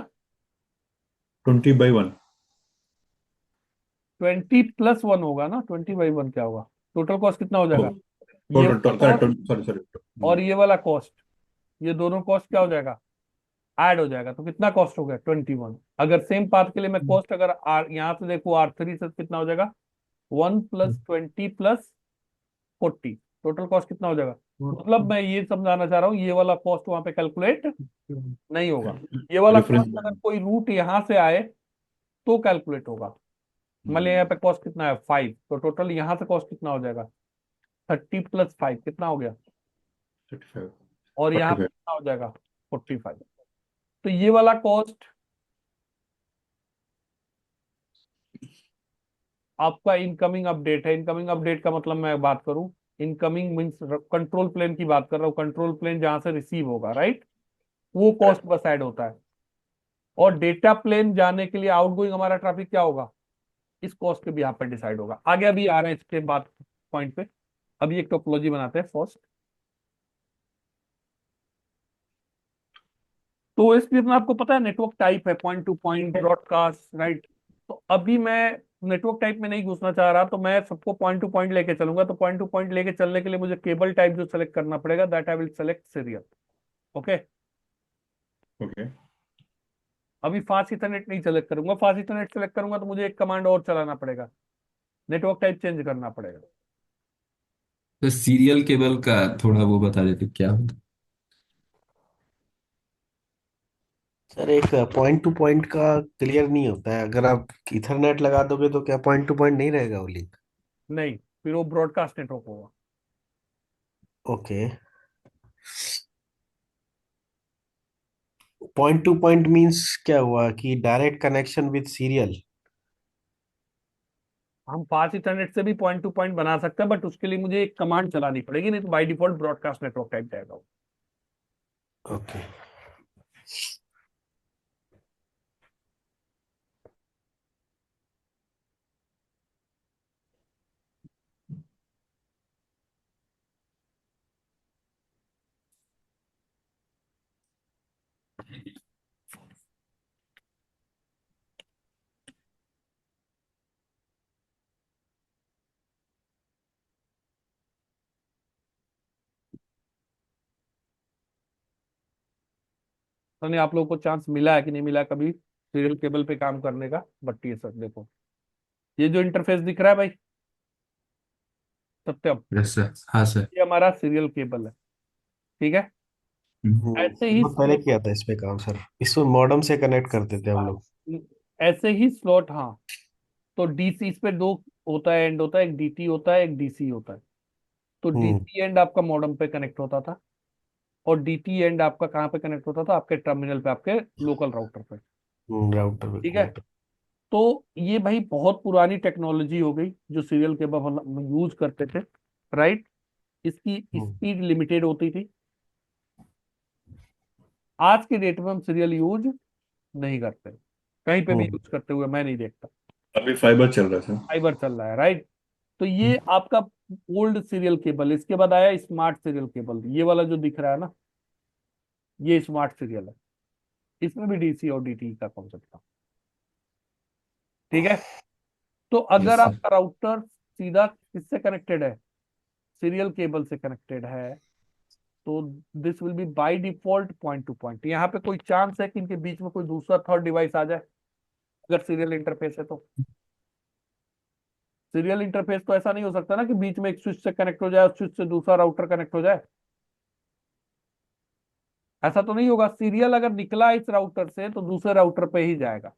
20/1। 20+1 होगा ना, 20/1 क्या होगा? टोटल कॉस्ट कितना हो जाएगा? ये वाला करेक्ट, कॉस्ट सॉरी सॉरी। और ये वाला कॉस्ट, ये दोनों कॉस्ट क्या हो जाएगा? ऐड हो जाएगा। तो कितना कॉस्ट हो गया? 21। अगर सेम पाथ के लिए मैं कॉस्ट अगर आर यहाँ से देखो, R3 से कितना हो जाएगा? 1+20+40, टोटल कॉस्ट कितना हो जाएगा? मतलब मैं ये समझाना चाह रहा हूँ, ये वाला कॉस्ट वहां पे कैलकुलेट नहीं होगा। ये वाला रेफरेंस। कॉस्ट अगर कोई रूट यहाँ से आए तो कैलकुलेट होगा। मान लिया यहाँ पे कॉस्ट कितना है? 5, तो टोटल यहाँ से कॉस्ट कितना हो जाएगा? 30+5 कितना हो गया? 35। और यहाँ पे 45। कितना हो जाएगा? 45। तो ये वाला कॉस्ट आपका इनकमिंग अपडेट है। इनकमिंग अपडेट का मतलब मैं बात करूं, इनकमिंग मीन्स कंट्रोल प्लेन की बात कर रहा हूँ, कंट्रोल प्लेन जहां से रिसीव होगा, राइट? वो कॉस्ट बस ऐड होता है। और डेटा प्लेन जाने के लिए आउटगोइंग हमारा ट्रैफिक क्या होगा, इस कॉस्ट पे भी यहाँ पर डिसाइड होगा। आगे अभी आ रहे हैं इसके बाद पॉइंट पे। अभी एक टोपोलॉजी बनाते हैं फर्स्ट। तो इसमें अपना आपको पता है नेटवर्क टाइप है point to point, broadcast, right? तो अभी मैं नेटवर्क टाइप में नहीं घुसना चाह रहा, तो मैं सबको पॉइंट टू पॉइंट लेके चलूंगा। तो पॉइंट टू पॉइंट लेके चलने के लिए मुझे केबल टाइप जो सेलेक्ट करना पड़ेगा, that I will select serial. Okay, okay. अभी फास्ट इथरनेट नहीं सेलेक्ट करूंगा। फास्ट इथरनेट सेलेक्ट करूंगा तो मुझे एक कमांड और चलाना पड़ेगा, नेटवर्क टाइप चेंज करना पड़ेगा। तो सीरियल केबल का थोड़ा वो बता देते क्या होता सर एक पॉइंट टू पॉइंट का क्लियर नहीं होता है, अगर आप इथरनेट लगा दोगे तो क्या पॉइंट टू पॉइंट नहीं रहेगा वो लिंक? नहीं, फिर वो ब्रॉडकास्ट नेटवर्क होगा। Okay, point to point means क्या हुआ कि डायरेक्ट कनेक्शन विद सीरियल? हम फास्ट इथरनेट से भी पॉइंट टू पॉइंट बना सकते हैं, बट उसके लिए मुझे एक कमांड चलानी पड़ेगी, नहीं तो by default broadcast network type जाएगा वो। ओके, तो नहीं, आप लोगों को चांस मिला है कि नहीं मिला कभी सीरियल केबल पे काम करने का। बट ये सर देखो, ये जो इंटरफेस दिख रहा है भाई सत्यम, यस सर, हाँ सर। ये हमारा सीरियल केबल है, ठीक है। ऐसे ही बहुत पहले किया था इस पे काम सर, इसको मॉडेम से कनेक्ट करते थे हम लोग। ऐसे ही स्लॉट, हाँ। तो डीसी इस पे दो होता है, एंड होता है, एक डीटी होता है, एक डीसी होता है। तो हम्म डीसी एंड आपका मॉडेम पे कनेक्ट होता था, और डीटी एंड आपका कहाँ पे कनेक्ट होता था? आपके टर्मिनल पे, आपके लोकल राउटर पे, राउटर पे ठीक है। कनेक्ट। तो ये भाई बहुत पुरानी टेक्नोलॉजी हो गई जो सीरियल केबल हम यूज करते थे, राइट। इसकी हम्म स्पीड लिमिटेड होती थी। आज के डेट में हम सीरियल यूज नहीं करते, कहीं पे भी हम्म यूज करते हुए मैं नहीं देखता। अभी फाइबर चल रहा है सर। फाइबर चल रहा है, राइट। तो ये आपका ओल्ड सीरियल केबल। इसके बाद आया स्मार्ट सीरियल केबल, ये वाला जो दिख रहा है ना, ये स्मार्ट सीरियल है। इसमें भी डीसी और डीटी का कॉन्सेप्ट था, ठीक है। तो अगर यस सर। आपका राउटर सीधा किससे कनेक्टेड है? सीरियल केबल से कनेक्टेड है, तो this will be by default point to point. यहाँ पे कोई चांस है कि इनके बीच में कोई दूसरा थर्ड डिवाइस आ जाए अगर सीरियल इंटरफेस है तो? सीरियल इंटरफेस तो ऐसा नहीं हो सकता ना कि बीच में एक स्विच से कनेक्ट हो जाए, स्विच से दूसरा राउटर कनेक्ट हो जाए। ऐसा तो नहीं होगा। सीरियल अगर निकला इस राउटर से तो दूसरे राउटर पे ही जाएगा,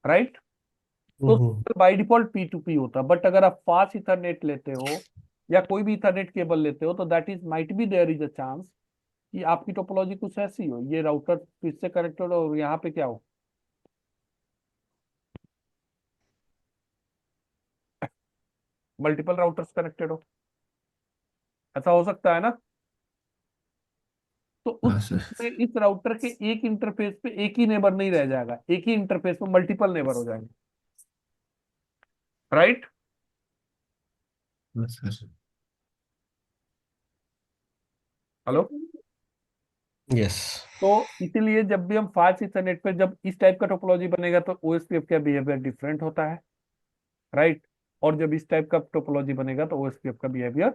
राइट। तो hmm by default P to P होता है। बट अगर आप फास्ट इथरनेट लेते हो या कोई भी इथरनेट केबल लेते हो, तो that is might be there is a chance कि आपकी टोपोलॉजी कुछ ऐसी हो, ये राउटर स्विच से कनेक्टेड हो और यहाँ पे क्या हो, मल्टीपल राउटर्स कनेक्टेड हो। ऐसा हो सकता है ना। तो उस हाँ सर। में इस राउटर के एक इंटरफेस पे एक ही नेबर नहीं रह जाएगा, एक ही इंटरफेस पे मल्टीपल नेबर हो जाएंगे, right. Yes sir. Hello. Yes. तो इसीलिए जब भी हम फास्ट इथरनेट पे जब इस टाइप का टोपोलॉजी बनेगा तो ओएसपीएफ का बिहेवियर डिफरेंट होता है, राइट। और जब इस टाइप का टोपोलॉजी बनेगा तो ओएसपीएफ का बिहेवियर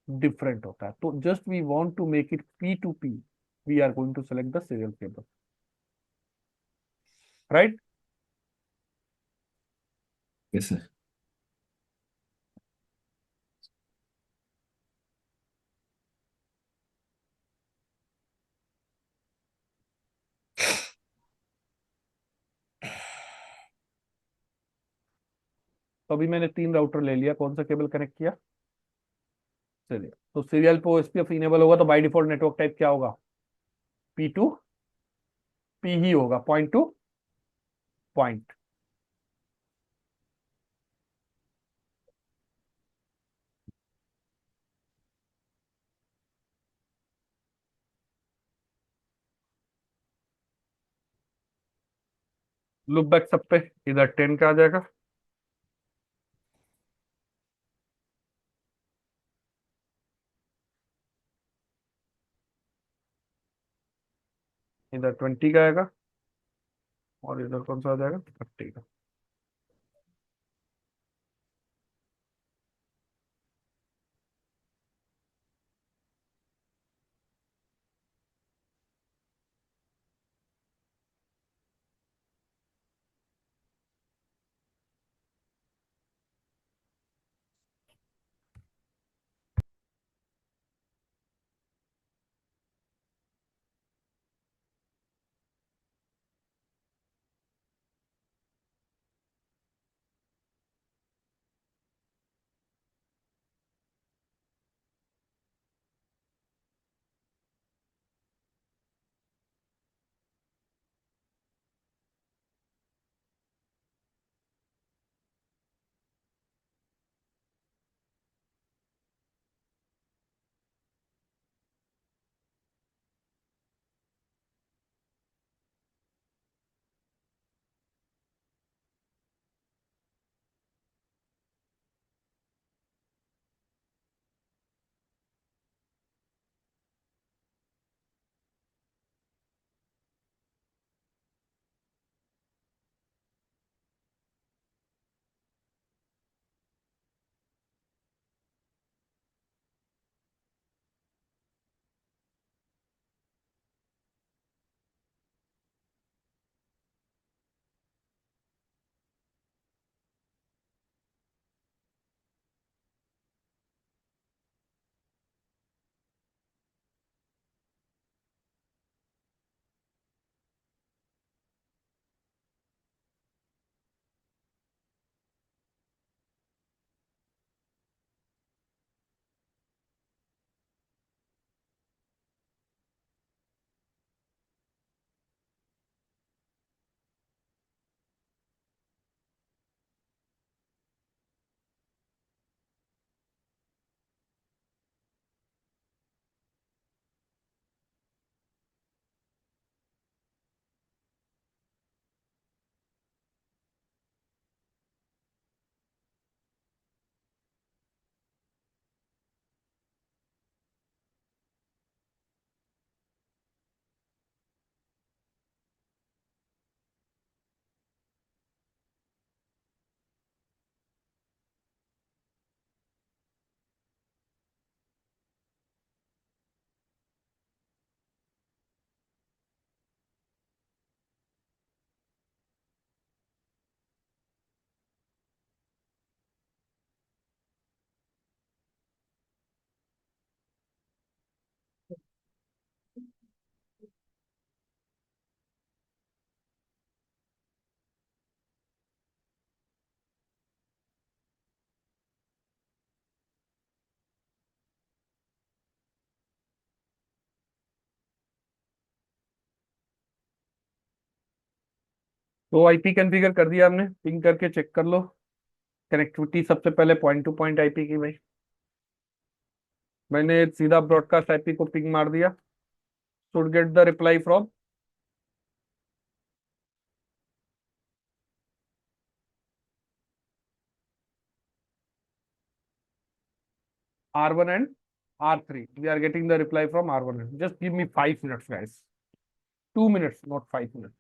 डिफरेंट होता है। तो just we want to make it P to P, we are going to select the serial cable, right. Yes sir. तो अभी मैंने 3 राउटर ले लिया, कौन सा केबल कनेक्ट किया? चलिए, तो सीरियल पे ओएसपीएफ इनेबल होगा तो बाय डिफॉल्ट नेटवर्क टाइप क्या होगा? पी टू पी ही होगा, point to point. Loop back सब पे इधर 10 का आ जाएगा, इधर 20 का आएगा, और इधर कौन सा आ जाएगा? 30 का। तो आईपी कॉन्फ़िगर कर दिया हमने, पिंग करके चेक कर लो कनेक्टिविटी। सबसे पहले पॉइंट टू पॉइंट आईपी की भाई, मैंने सीधा ब्रॉडकास्ट आईपी को पिंग मार दिया। Should get the reply from R1 and R3. We are getting the reply from R1 and just give me 5 minutes, guys. 2 minutes, not 5 minutes.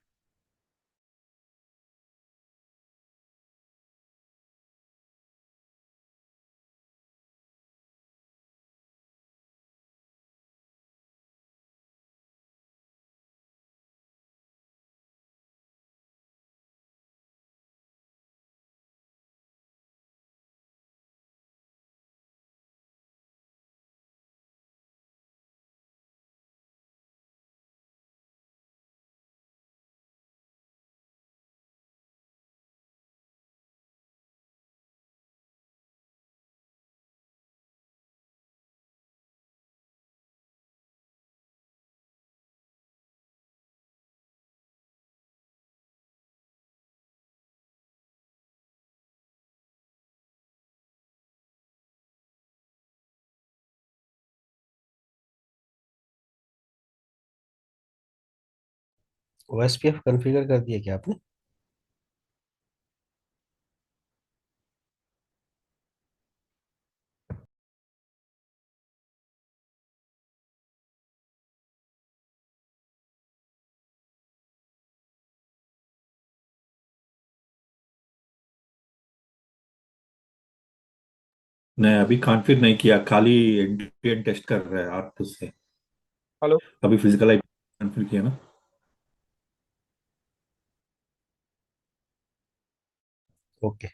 OSPF configure कर दिया क्या आपने? नहीं, अभी कॉन्फ़िगर नहीं किया, खाली एंड टेस्ट कर रहा है आर2 से। हेलो, अभी फिजिकल आईपी कॉन्फ़िगर किया ना। ओके।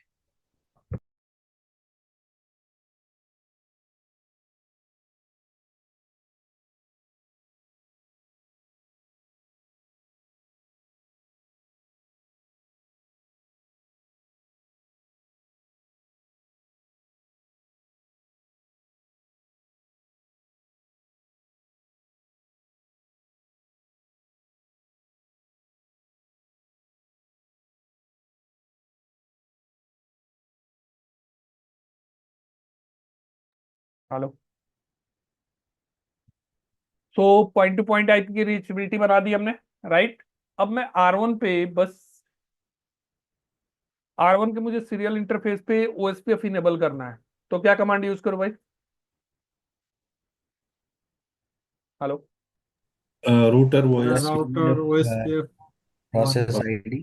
हेलो। तो पॉइंट टू पॉइंट आईपी की रीचेबिलिटी बना दी हमने, राइट। अब मैं R1 पे बस, R1 के मुझे सीरियल इंटरफेस पे ओएसपीएफ इनेबल करना है, तो क्या कमांड यूज करो भाई? हेलो। रूटर वो The है। router OSPF one. Process ID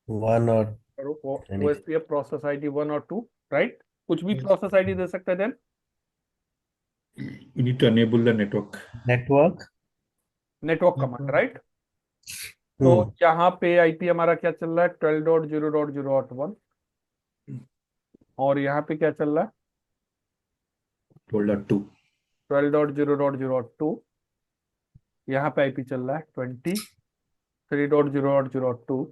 1 और करो anything. ओएसपीएफ प्रोसेस आईडी 1 और 2, राइट। कुछ भी Yes. प्रोसेस आईडी दे सकते हैं then. You need to enable the network. Network. Network command, right. तो हम्म। यहाँ पे आईपी हमारा क्या चल रहा है? 12.0.0.1। और यहाँ पे क्या चल रहा है? Folder 2. 12.0.0.2। यहाँ पे आईपी चल रहा है 23.0.0.2।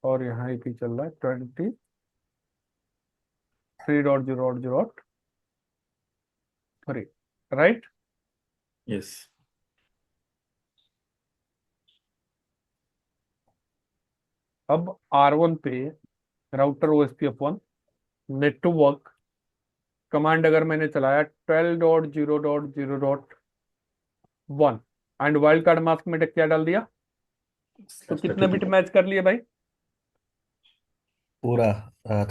और यहाँ आईपी चल रहा है 23.0.0.3, राइट। Yes. अब R1 पे राउटर OSPF1 नेटवर्क कमांड अगर मैंने चलाया 12.0.0.1 एंड वाइल्ड कार्ड मास्क में क्या डाल दिया, तो कितने बिट मैच कर लिए भाई? पूरा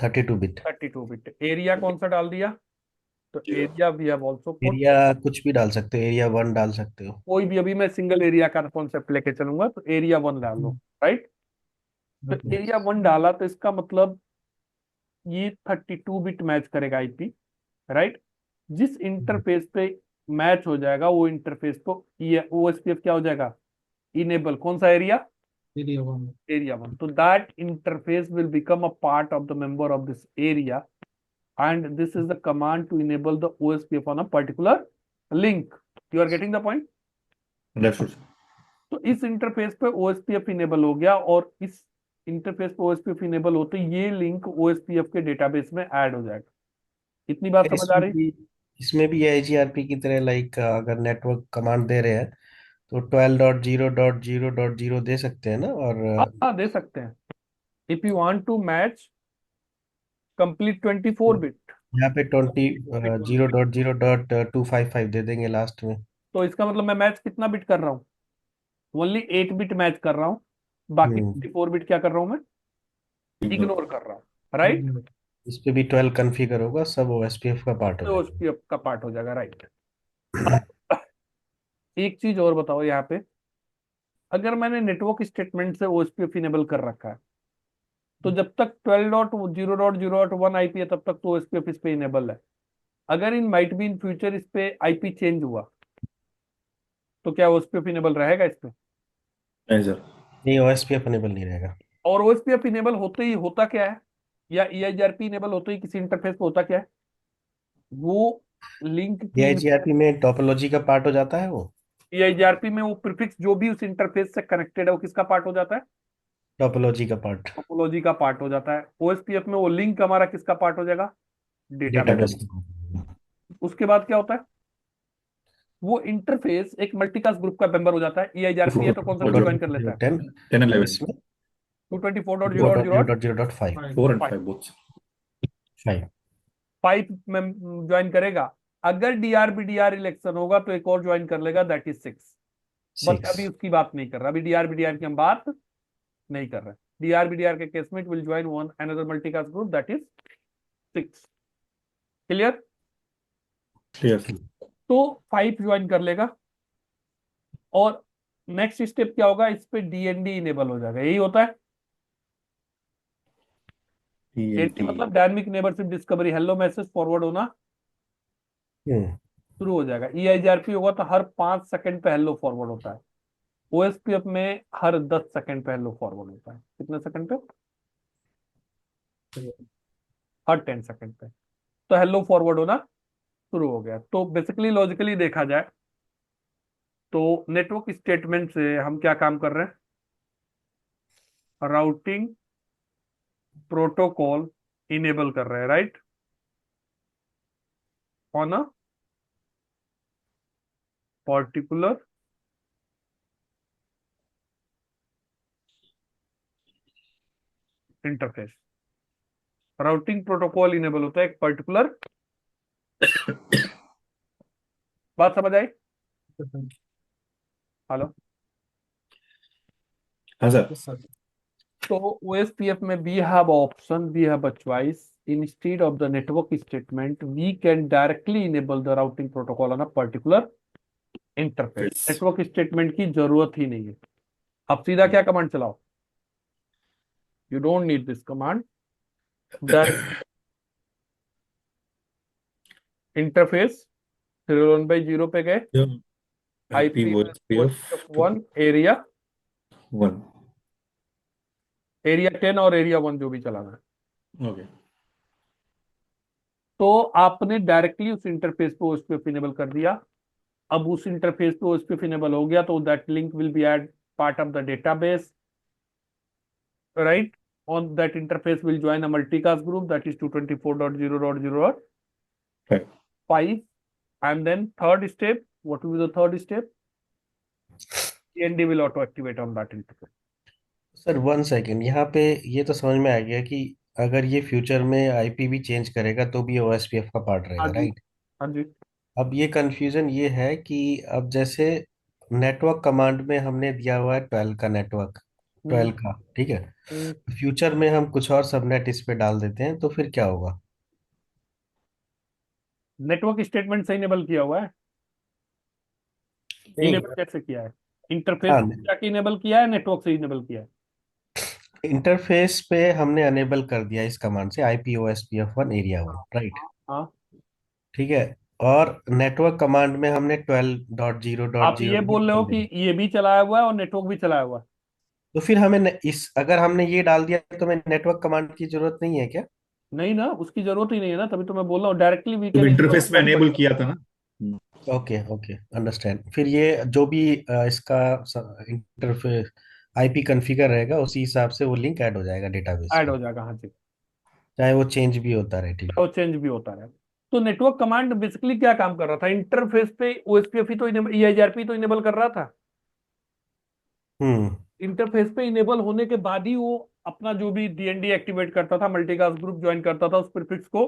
32 बिट। 32 बिट। एरिया कौन सा डाल दिया? तो area we have also put, area कुछ भी डाल सकते हो, एरिया 1 डाल सकते हो। कोई भी, अभी मैं सिंगल एरिया का कॉन्सेप्ट लेके चलूंगा, तो एरिया 1 डाल लो, राइट। तो एरिया 1 डाला तो इसका मतलब ये 32 बिट मैच करेगा आईपी, राइट। जिस इंटरफेस पे मैच हो जाएगा वो इंटरफेस को ये ओएसपीएफ क्या हो जाएगा? इनेबल। कौन सा area? Area one. Area 1. So that interface will become a part of the member of this area, and this is the command to enable the OSPF on a particular link. You are getting the point? Understood. तो इस इंटरफेस पे OSPF इनेबल हो गया, और इस इंटरफेस पे OSPF इनेबल होते ये लिंक OSPF के डेटाबेस में ऐड हो जाएगा। इतनी बात समझ आ इसमें रही? भी इसमें भी आईजीआरपी की तरह, लाइक अगर नेटवर्क कमांड दे रहे हैं तो 12.0.0.0 दे सकते हैं ना, और हाँ दे सकते हैं। If you want to match complete 24 bit, यहाँ पे 0.0.255 दे देंगे लास्ट में। तो इसका मतलब मैं मैच कितना बिट कर रहा हूँ? ओनली 8 बिट मैच कर रहा हूँ, बाकी हम्म 24 बिट क्या कर रहा हूँ मैं? इग्नोर कर रहा हूँ, राइट? इस पे भी 12 कॉन्फ़िगर होगा, सब ओएसपीएफ का पार्ट हो तो जाएगा। उसकी का पार्ट हो जाएगा, राइट? एक चीज और बताओ यहाँ पे, अगर मैंने नेटवर्क स्टेटमेंट से ओएसपीएफ इनेबल कर रखा है, तो जब तक 12.0.0.1 आईपी है तब तक तो ओएसपीएफ इस पे इनेबल है। अगर इन माइट बी इन फ्यूचर इस पे आईपी चेंज हुआ, तो क्या ओएसपीएफ इनेबल रहेगा इस पे? नहीं सर। नहीं, ओएसपीएफ अनेबल नहीं रहेगा। और ओएसपीएफ इनेबल होते ही होता क्या है, या ईआईजीआरपी इनेबल होते ही किसी इंटरफेस पे होता क्या है? वो लिंक की एआईजीआरपी में टोपोलॉजी का पार्ट हो जाता है वो। ईआईजीआरपी में वो प्रीफिक्स जो भी उस इंटरफेस से कनेक्टेड है वो किसका पार्ट हो जाता है? टोपोलॉजी का पार्ट। टोपोलॉजी का पार्ट हो जाता है। ओएसपीएफ में वो लिंक हमारा किसका पार्ट हो जाएगा? डेटाबेस। डेटाबेस का। उसके बाद क्या होता है? वो इंटरफेस एक मल्टीकास्ट ग्रुप का मेंबर हो जाता है। ईआईजीआरपी है तो कौन सा ग्रुप ज्वाइन कर लेता है? 10 10 and 11, इसमें 224.0.0.5 4.0.5 4 and 5 both. में ज्वाइन करेगा। अगर डीआरबीडीआर इलेक्शन होगा तो एक और ज्वाइन कर लेगा, दैट इज 6। बट अभी 6। उसकी बात नहीं कर रहा, अभी डीआरबीडीआर की हम बात नहीं कर रहे। डीआरबीडीआर के केस में it will join one another multicast group, that is 6। Clear? Clear sir. तो 5 ज्वाइन कर लेगा, और नेक्स्ट स्टेप क्या होगा? इस पे डीएनडी इनेबल हो जाएगा। यही होता है डीएनडी, DND. मतलब dynamic neighbourship discovery. Hello message forward होना हम्म शुरू हो जाएगा। ईआईजीआरपी होगा तो हर 5 सेकंड पे हेलो फॉरवर्ड होता है। ओएसपीएफ में हर 10 सेकंड पे हेलो फॉरवर्ड होता है। कितने सेकंड पे? हर 10 सेकंड पे। तो हेलो फॉरवर्ड होना शुरू हो गया। तो बेसिकली लॉजिकली देखा जाए तो नेटवर्क स्टेटमेंट से हम क्या काम कर रहे हैं? राउटिंग प्रोटोकॉल इनेबल कर रहे हैं, right? On a particular interface. Routing protocol enable होता है एक पर्टिकुलर। बात समझ आई? हेलो? हाँ सर। Yes, sir. तो OSPF में we have option, we have a choice. Instead of the network statement, we can directly enable the routing protocol on a particular interface. Yes. Network statement की जरूरत ही नहीं है। अब सीधा क्या कमांड चलाओ? You don't need this command. Direct interface 0 पे गए, Yeah. IP IP OSPF 1 area, 1. Area 10 और एरिया 1 जो भी चलाना है। Okay. तो आपने डायरेक्टली उस इंटरफेस पे OSPF इनेबल कर दिया। अब उस इंटरफेस पे OSPF इनेबल हो गया तो that link will be add part of the database, right? On that interface will join a multicast group, that is 224.0.0.5. Right. And then third step, what will be the third step? DND will auto activate on that interface. Sir 1 second, यहाँ पे ये तो समझ में आ गया कि अगर ये फ्यूचर में आईपी भी चेंज करेगा तो भी ओएसपीएफ का पार्ट हाँ रहेगा, जी, राइट? हाँ जी। अब ये कंफ्यूजन ये है कि अब जैसे नेटवर्क कमांड में हमने दिया हुआ है 12 का नेटवर्क, 12 का, ठीक है। फ्यूचर में हम कुछ और सबनेट इस पे डाल देते हैं तो फिर क्या होगा? नेटवर्क स्टेटमेंट से इनेबल किया हुआ है। नहीं। इनेबल कैसे किया है? इंटरफेस हाँ, जाके इनेबल किया है, नेटवर्क से इनेबल किया है? इंटरफेस पे हमने अनेबल कर दिया इस कमांड से IPOSPF1 एरिया 1, राइट? हाँ। ठीक है। और नेटवर्क कमांड में हमने 12 डॉट जीरो डॉट आप जीरो ये बोल रहे हो कि ये भी चलाया हुआ है और नेटवर्क भी चलाया हुआ है? तो फिर हमें इस अगर हमने ये डाल दिया तो हमें नेटवर्क कमांड की जरूरत नहीं है क्या? नहीं ना, उसकी जरूरत ही नहीं है ना, तभी तो मैं बोल रहा हूँ डायरेक्टली वी तो कैन इंटरफेस में एनेबल किया था ना। Okay okay, understand. फिर ये जो भी इसका इंटरफेस आईपी कॉन्फ़िगर रहेगा उसी हिसाब से वो लिंक ऐड हो जाएगा डेटाबेस ऐड में, हो जाएगा, हाँ जी। चाहे वो चेंज भी होता रहे, ठीक है। और चेंज भी होता रहे। तो नेटवर्क कमांड बेसिकली क्या काम कर रहा था? इंटरफेस पे ओएसपीएफ ही तो ईआईजीआरपी तो इनेबल कर रहा था। हम्म। इंटरफेस पे इनेबल होने के बाद ही वो अपना जो भी डीएनडी एक्टिवेट करता था, मल्टीकास्ट ग्रुप ज्वाइन करता था, उस प्रीफिक्स को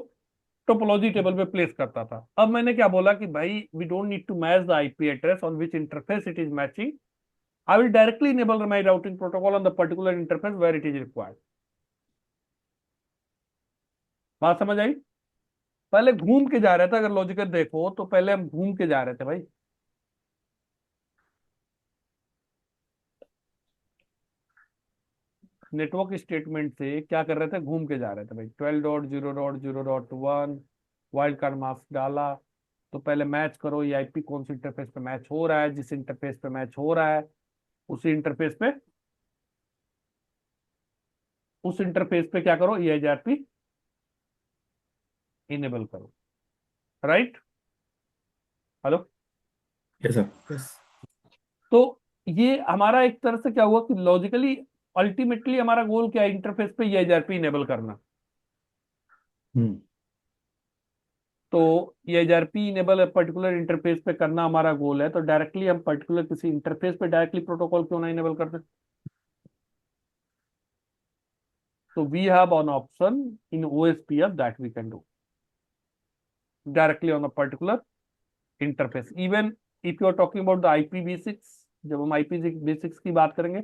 टोपोलॉजी टेबल पे प्लेस करता था। अब मैंने क्या बोला कि भाई we don't need to match the IP address on which interface it is matching, I will directly enable my routing protocol on the particular interface where it is required. बात समझ आई? पहले घूम के जा रहे थे, अगर लॉजिकल देखो तो पहले हम घूम के जा रहे थे भाई। नेटवर्क स्टेटमेंट से क्या कर रहे थे, घूम के जा रहे थे भाई। 12.0.0.1 वाइल्ड कार्ड मास्क डाला, तो पहले मैच करो ये आईपी कौन सी इंटरफेस पे मैच हो रहा है, जिस इंटरफेस पे मैच हो रहा है उसी इंटरफेस पे, उस इंटरफेस पे क्या करो, EIGRP इनेबल करो। Right? Hello? Yes, sir. Yes. तो ये हमारा एक तरह से क्या हुआ कि लॉजिकली अल्टीमेटली हमारा गोल क्या है, इंटरफेस पे EIGRP इनेबल करना। Hmm. तो EIGRP इनेबल पर्टिकुलर इंटरफेस पे करना हमारा गोल है, तो डायरेक्टली हम पर्टिकुलर किसी इंटरफेस पे डायरेक्टली प्रोटोकॉल क्यों ना इनेबल कर दें। तो we have an option in OSPF that we can do directly on a particular interface. Even if you are talking about the IPv6, जब हम IPv6 की बात करेंगे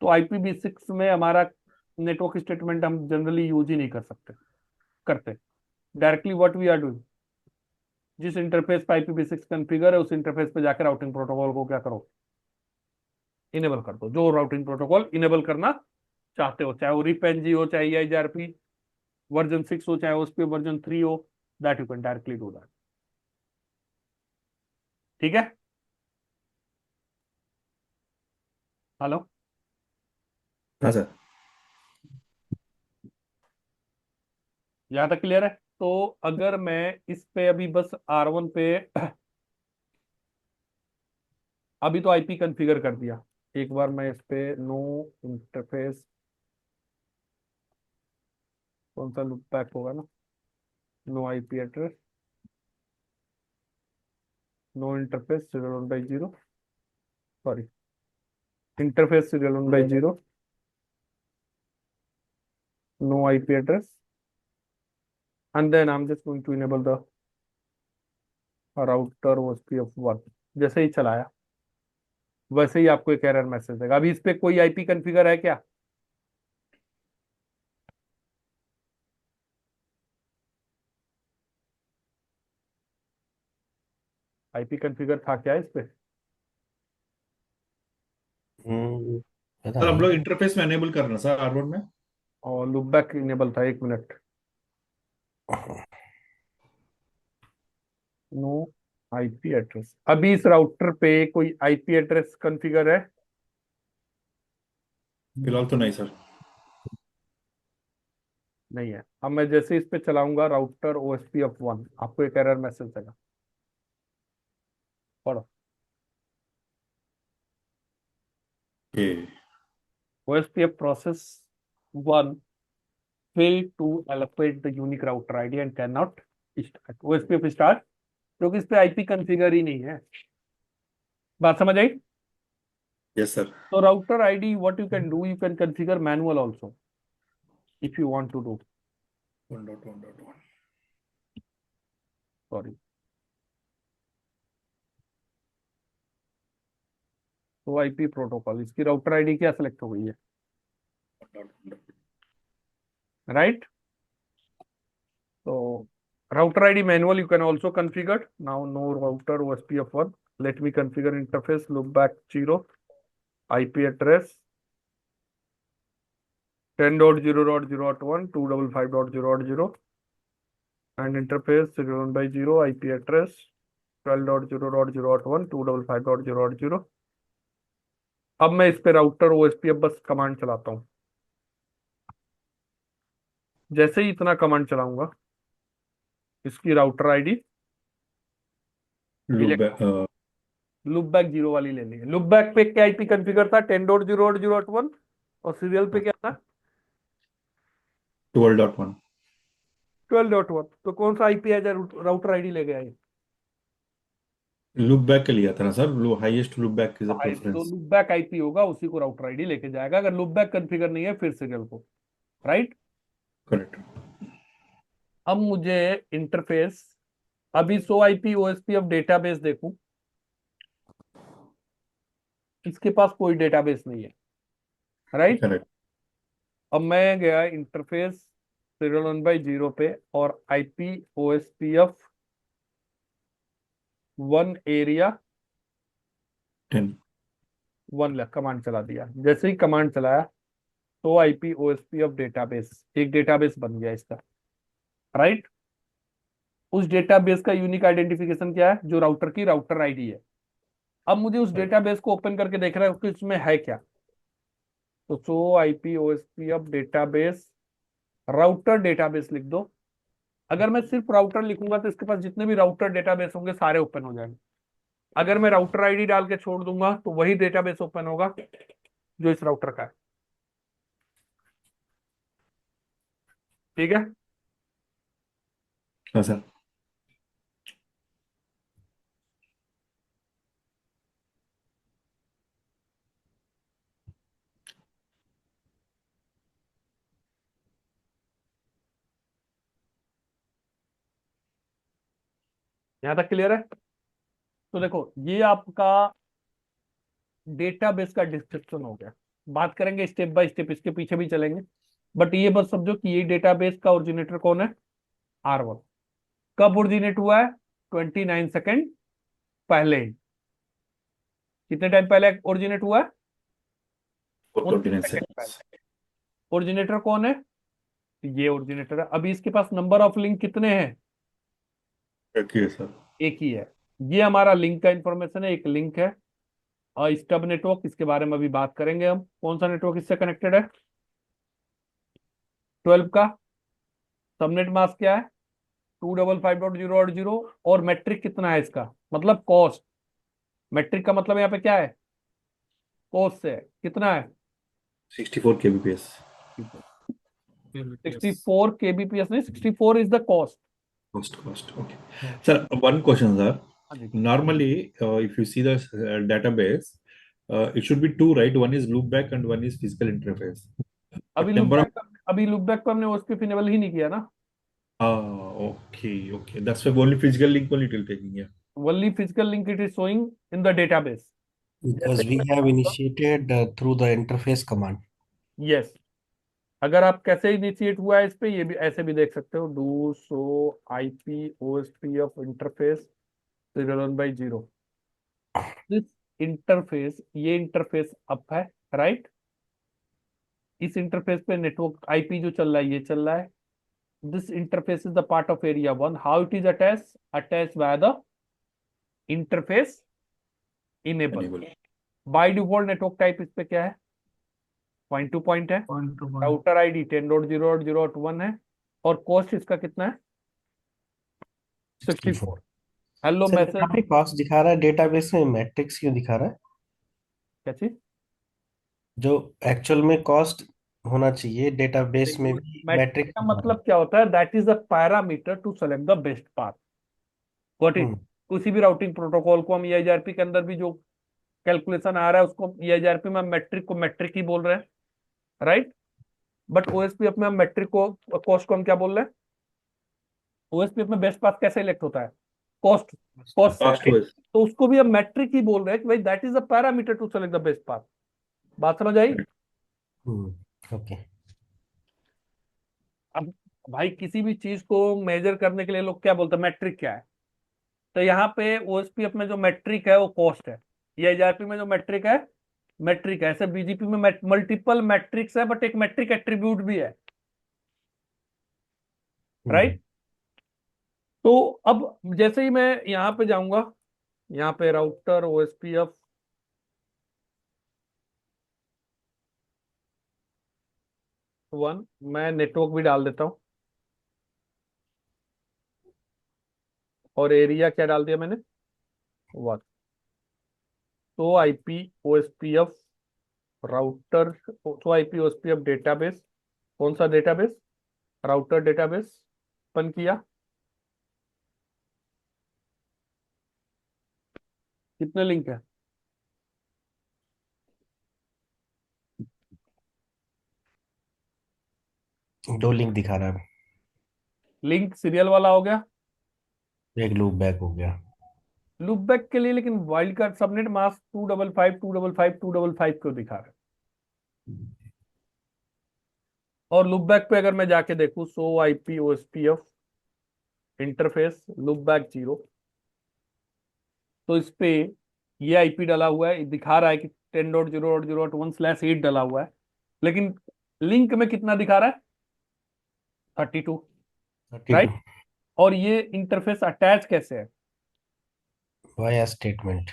तो IPv6 में हमारा नेटवर्क स्टेटमेंट हम जनरली यूज ही नहीं कर सकते, करते directly what we are doing, जिस इंटरफेस पे IPv6 कॉन्फ़िगर है उस इंटरफेस पे जाकर राउटिंग प्रोटोकॉल को क्या करो, इनेबल कर दो। जो राउटिंग प्रोटोकॉल इनेबल करना चाहते हो, चाहे वो रिप-एनजी हो, चाहे EIGRP वर्जन 6 हो, चाहे उस पे वर्जन 3 हो, that you can directly do that. ठीक है? हेलो? हाँ सर। यहां तक क्लियर है? तो अगर मैं इस पे अभी बस R1 पे अभी तो आईपी कॉन्फ़िगर कर दिया, एक बार मैं इस पे नो इंटरफेस, कौन सा लूप बैक होगा ना, no IP address, no interface serial 1/0, sorry, interface serial 1/0, no IP address, and then I'm just going to enable the router OSPF1। जैसे ही चलाया वैसे ही आपको एक एरर मैसेज देगा। अभी इस पे कोई आईपी कॉन्फ़िगर है क्या? आईपी कॉन्फ़िगर था क्या इस पे? पता सर हम नहीं। लोग इंटरफेस में एनेबल करना सर R1 में। और लूप बैक इनेबल था, 1 मिनट। नो आईपी एड्रेस, अभी इस राउटर पे कोई आईपी एड्रेस कॉन्फ़िगर है? फिलहाल तो नहीं सर। नहीं है। अब मैं जैसे इस पे चलाऊंगा राउटर OSPF1, आपको एक एरर मैसेज देगा, पढ़ो। ये OSPF process 1 failed to allocate the unique router ID and cannot start OSPF start, क्योंकि इस पे आईपी कॉन्फ़िगर ही नहीं है। बात समझ आई? Yes sir. तो router ID what you can do, you can configure manual also if you want to do, 1.1.1 sorry. तो आईपी प्रोटोकॉल, इसकी राउटर आईडी क्या सेलेक्ट हो गई है, राइट? तो router ID manual you can also configure. Now no router OSPF1. Let me configure interface loopback 0, IP address 10.0.0.1 255.0.0, and interface serial 1/0, IP address 12.0.0.1 255.0.0। अब मैं इस पे राउटर OSPF बस कमांड चलाता हूँ। जैसे ही इतना कमांड चलाऊंगा इसकी राउटर आईडी लूप बैक 0 वाली लेनी है। लूप बैक पे क्या आईपी कॉन्फ़िगर था, 10.0.0.1, और सीरियल पे क्या था, 12.1 12.1। तो कौन सा आईपी है जो राउटर आईडी ले गया है? लूप बैक के लिया था ना sir, low highest loop back is a जो प्रेफरेंस। लूप बैक आईपी होगा उसी को राउटर आईडी लेके जाएगा, अगर लूप बैक कॉन्फ़िगर नहीं है फिर सीरियल को, राइट। करेक्ट। अब मुझे इंटरफेस, अभी सो आईपी ओएसपी ऑफ डेटाबेस देखूं, इसके पास कोई डेटाबेस नहीं है, राइट। करेक्ट। अब मैं गया इंटरफेस सीरियल 1/0 पे और IP OSP of 1 area 10। 1 command चला दिया। जैसे ही कमांड चलाया तो आईपी ओएसपी ऑफ डेटाबेस, एक डेटाबेस बन गया इसका, राइट। उस डेटाबेस का यूनिक आइडेंटिफिकेशन क्या है, जो राउटर की राउटर आईडी है। अब मुझे उस डेटाबेस को ओपन करके देख रहा है कि इसमें है क्या, तो सो IP OSP of database router database लिख दो। अगर मैं सिर्फ राउटर लिखूंगा तो इसके पास जितने भी राउटर डेटाबेस होंगे सारे ओपन हो जाएंगे। अगर मैं राउटर आईडी डाल के छोड़ दूंगा तो वही डेटाबेस ओपन होगा जो इस राउटर का है, ठीक है। हाँ सर। यहां तक क्लियर है। तो देखो ये आपका डेटाबेस का डिस्क्रिप्शन हो गया। बात करेंगे स्टेप बाय स्टेप, इसके पीछे भी चलेंगे, बट ये बस समझो कि ये डेटाबेस का ओरिजिनेटर कौन है, R1। कब ओरिजिनेट हुआ है, 29 सेकेंड पहले ही। कितने टाइम पहले ओरिजिनेट हुआ है, 29 29 सेकेंड seconds। पहले। ओरिजिनेटर कौन है, ये ओरिजिनेटर है। अभी इसके पास नंबर ऑफ लिंक कितने हैं, ओके सर। एक ही है। ये हमारा लिंक का इंफॉर्मेशन है, एक लिंक है। और स्टब नेटवर्क, इसके बारे में अभी बात करेंगे हम, कौन सा नेटवर्क इससे कनेक्टेड है, 12 का। सबनेट मास्क क्या है, 255.0.0। और मैट्रिक कितना है इसका, मतलब कॉस्ट। मैट्रिक का मतलब यहाँ पे क्या है, कॉस्ट से है। कितना है, 64 kbps। 64 kbps नहीं, 64 is the cost. Cost. Okay. Sir, one question, sir. हाँ जी। Normally, if you see the database, it should be two, right? One is loopback and one is physical interface. अभी But loop number of back, अभी लूप बैक को हमने ओएसपी इनेबल ही नहीं किया ना। okay. That's why only physical link only it will taking, yeah. Only physical link it is showing in the database. Because we have initiated through the interface command. Yes, अगर आप कैसे इनिशिएट हुआ है इस पे, ये भी ऐसे भी देख सकते हो, do so IP OSP of interface serial 1/0। This interface, ये इंटरफेस अप है, राइट। इस इंटरफेस पे नेटवर्क आईपी जो चल रहा है ये चल रहा है। This interface is the part of area 1। How it is attach by the interface enable. Enable. By default network type इस पे क्या है, पॉइंट टू पॉइंट है। Point to point. Router ID 10.0.0.1 है। और कॉस्ट इसका कितना है, 64। हेलो सर यहाँ मैसेज, पे कॉस्ट दिखा रहा है, डेटाबेस में मैट्रिक्स क्यों दिखा रहा है? क्या चीज, जो एक्चुअल में कॉस्ट होना चाहिए डेटाबेस में भी मैट्रिक मैट्रिक्स का दिखा रहा मतलब क्या होता है, that is a parameter to select the best path. What है। इज, किसी भी राउटिंग प्रोटोकॉल को हम EIGRP के अंदर भी जो कैलकुलेशन आ रहा है उसको EIGRP में हम मैट्रिक को मैट्रिक ही बोल रहे हैं, राइट। बट OSPF में हम मैट्रिक को, कॉस्ट को हम क्या बोल रहे हैं। OSPF में बेस्ट पाथ कैसे इलेक्ट होता है, कॉस्ट, कॉस्ट से, Cost right? wise. तो उसको भी हम मैट्रिक ही बोल रहे हैं कि भाई that is a parameter to select the best path. बात समझ आई। ओके। अब भाई किसी भी चीज को मेजर करने के लिए लोग क्या बोलते हैं, मैट्रिक क्या है। तो यहाँ पे OSPF में जो मैट्रिक है वो कॉस्ट है, EIGRP में जो मैट्रिक है मैट्रिक है। ऐसे BGP में मल्टीपल मैट्रिक्स है, बट एक मैट्रिक एट्रीब्यूट भी है, राइट। तो अब जैसे ही मैं यहाँ पे जाऊंगा, यहाँ पे राउटर OSPF 1, मैं नेटवर्क भी डाल देता हूँ। और एरिया क्या डाल दिया मैंने, 1। तो आईपी OSPF राउटर, तो आईपी OSPF डेटाबेस, कौन सा डेटाबेस, राउटर डेटाबेस ओपन किया। कितने लिंक है? दो लिंक दिखा रहा है, लिंक सीरियल वाला हो गया, एक लूप बैक हो गया। लूप बैक के लिए, लेकिन वाइल्ड कार्ड सबनेट मास्क 255 255 255 क्यों दिखा रहा है? और लूप बैक पे अगर मैं जाके देखूं, सो IP OSPF interface loop back 0, तो इस पे ये आईपी डाला हुआ है, दिखा रहा है कि 10.0.0.1/8 डाला हुआ है, लेकिन लिंक में कितना दिखा रहा है? 32, 32 राइट। और ये इंटरफेस अटैच कैसे है? Via statement.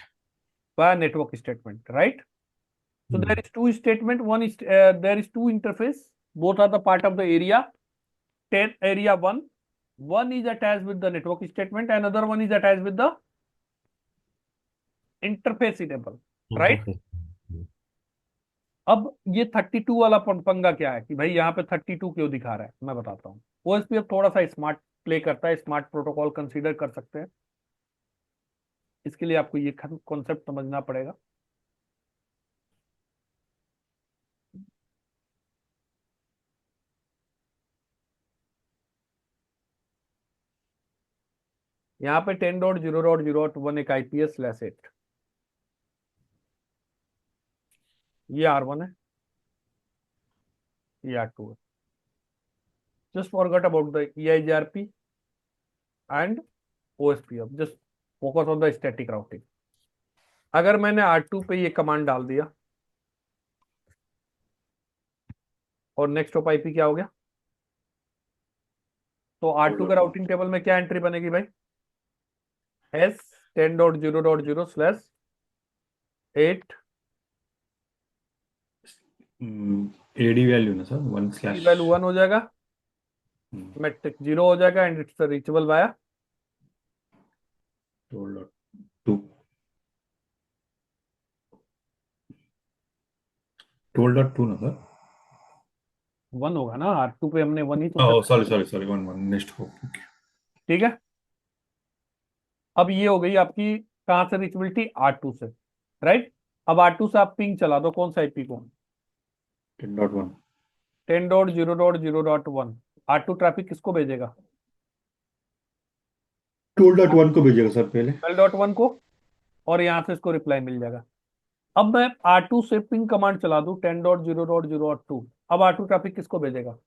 By network statement, right. So there is two statement. One is there is two interface. Both are the part of the area. 10 area one. One is attached with the network statement. Another one is attached with the interface enable. Right? अब ये 32 वाला पंगा क्या है कि भाई यहाँ पे 32 क्यों दिखा रहा है, मैं बताता हूँ। ओएसपीएफ थोड़ा सा स्मार्ट प्ले करता है, स्मार्ट प्रोटोकॉल कंसीडर कर सकते हैं। इसके लिए आपको ये कॉन्सेप्ट समझना पड़ेगा। यहाँ पे 10.0.0.1 एक IPS/8, ये R1 है, ये R2 है। Just forget about the EIGRP and OSPF. Just focus on the static routing. अगर मैंने R2 पे ये कमांड डाल दिया और नेक्स्ट ऑफ आईपी क्या हो गया, तो R2 का राउटिंग टेबल में क्या एंट्री बनेगी भाई? S 10.0.0/8 AD वैल्यू ना सर, 1/ वैल्यू 1 हो जाएगा, मैट्रिक 0 हो जाएगा, एंड इट्स रीचेबल वाया 12.2 12.2 ना सर। 1 होगा ना, R2 पे हमने 1 ही तो ओह set सॉरी 1 नेक्स्ट हो। ठीक है। अब ये हो गई आपकी कहां से रीचेबिलिटी? R2 से, राइट। अब R2 से आप पिंग चला दो, कौन सा आईपी को? 10.1 10.0.0.1। R2 ट्रैफिक किसको भेजेगा? 12.1 को भेजेगा सर पहले। 12.1 को, और यहां से इसको रिप्लाई मिल जाएगा। अब मैं R2 से पिंग कमांड चला दूं 10.0.0.2, अब R2 ट्रैफिक किसको भेजेगा?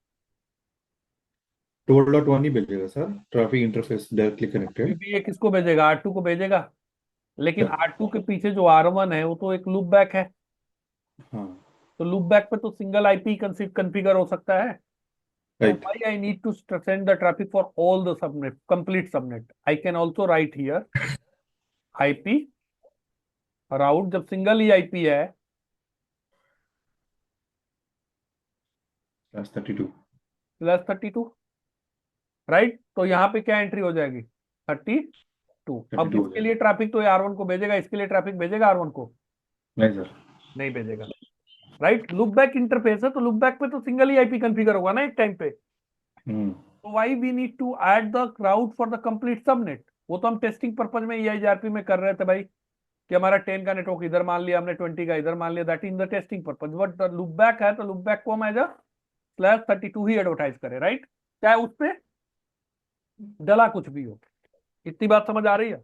12.1 ही भेजेगा sir, traffic interface directly connected. ये किसको भेजेगा? R2 को भेजेगा, लेकिन R2 के पीछे जो R1 है वो तो एक लूप बैक है, हाँ तो लूप बैक पे तो सिंगल आईपी कॉन्फ़िगर हो सकता है। So right. why I need to send the traffic for all the subnet, complete subnet? I can also write here IP route, जब सिंगल ही आईपी है +32 +32, राइट। तो यहाँ पे क्या एंट्री हो जाएगी? 32। अब 32 हो इसके लिए ट्रैफिक तो R1 को भेजेगा, इसके लिए ट्रैफिक भेजेगा R1 को? नहीं सर। नहीं भेजेगा, राइट। लूप बैक इंटरफेस है, तो लूप बैक पे तो सिंगल ही आईपी कॉन्फ़िगर होगा ना एक टाइम पे। तो why we need to add the route for the complete subnet? वो तो हम टेस्टिंग पर्पज में EIGRP में कर रहे थे भाई, कि हमारा 10 का नेटवर्क इधर मान लिया हमने, 20 का इधर मान लिया, that in the testing purpose. But the loop back है, तो लूप बैक को हम एज /32 ही एडवर्टाइज करें, राइट। चाहे उस पे डला कुछ भी हो। इतनी बात समझ आ रही है?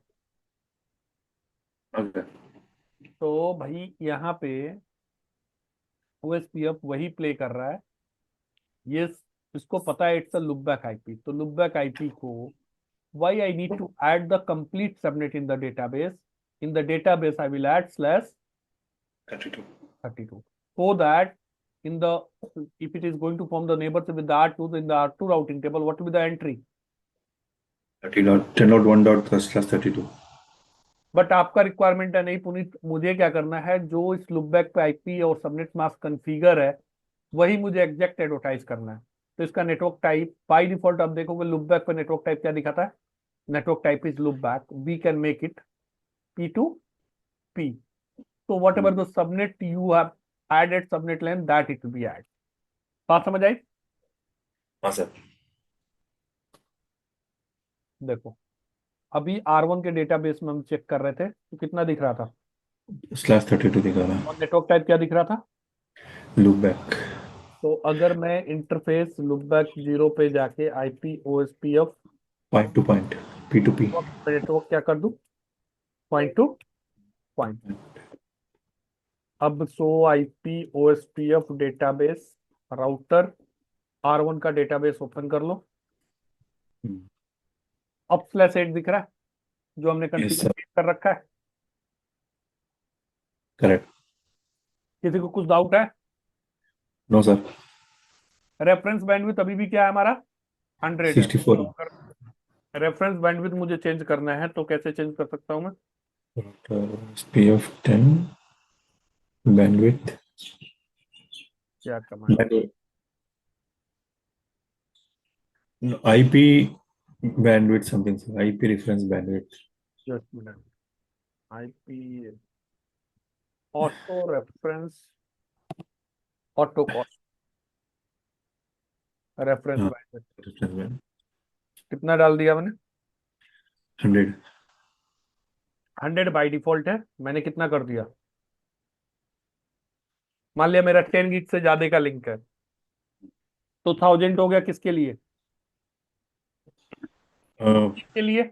ओके। तो भाई यहाँ पे OSPF वही प्ले कर रहा है, ये इसको पता है it's a loop back IP, तो लूप बैक आईपी को why I need to add the complete subnet in the database? In the database, I will add /32, 32 so that in the, if it is going to form the neighbors with the R2, in the R2 routing table, what will be the entry? 10.1.+32। But आपका रिक्वायरमेंट है नहीं पुनीत, मुझे क्या करना है, जो इस लूप बैक पे आईपी और सबनेट मास्क कॉन्फ़िगर है वही मुझे एग्जैक्ट एडवर्टाइज करना है। तो इसका नेटवर्क टाइप बाय डिफॉल्ट आप देखोगे लूप बैक पे नेटवर्क टाइप क्या दिखाता है? Network type is loop back, we can make it P2P. So whatever the subnet you have added subnet length, that it will be add. बात समझ आई? हाँ सर। देखो अभी R1 के डेटाबेस में हम चेक कर रहे थे तो कितना दिख रहा था, /32 दिखा रहा और नेटवर्क टाइप क्या दिख रहा था। लूप बैक तो अगर मैं इंटरफेस लुपबैक 0 पे जाके IP OSPF point to point P2P network क्या कर दूं, पॉइंट टू पॉइंट। अब सो IP OSPF database router R1 का डेटाबेस ओपन कर लो। अब /8 दिख रहा है जो हमने यस कॉन्फ़िगर सर कर रखा है। करेक्ट किसी को कुछ डाउट है। नो सर रेफरेंस बैंडविड्थ अभी भी क्या है हमारा 100 है। 64 तो अगर रेफरेंस बैंडविड्थ मुझे चेंज करना है तो कैसे चेंज कर सकता हूँ मैं। SPF 10 bandwidth क्या command, IP bandwidth something sir. IP reference bandwidth just minute, IP auto reference auto cost reference हाँ बैंडविड्थ reference band कितना डाल दिया मैंने, 100 100 बाई डिफॉल्ट है। मैंने कितना कर दिया, मान लिया मेरा 10 गीग से ज्यादा का लिंक है तो 1000 हो गया किसके लिए, के लिए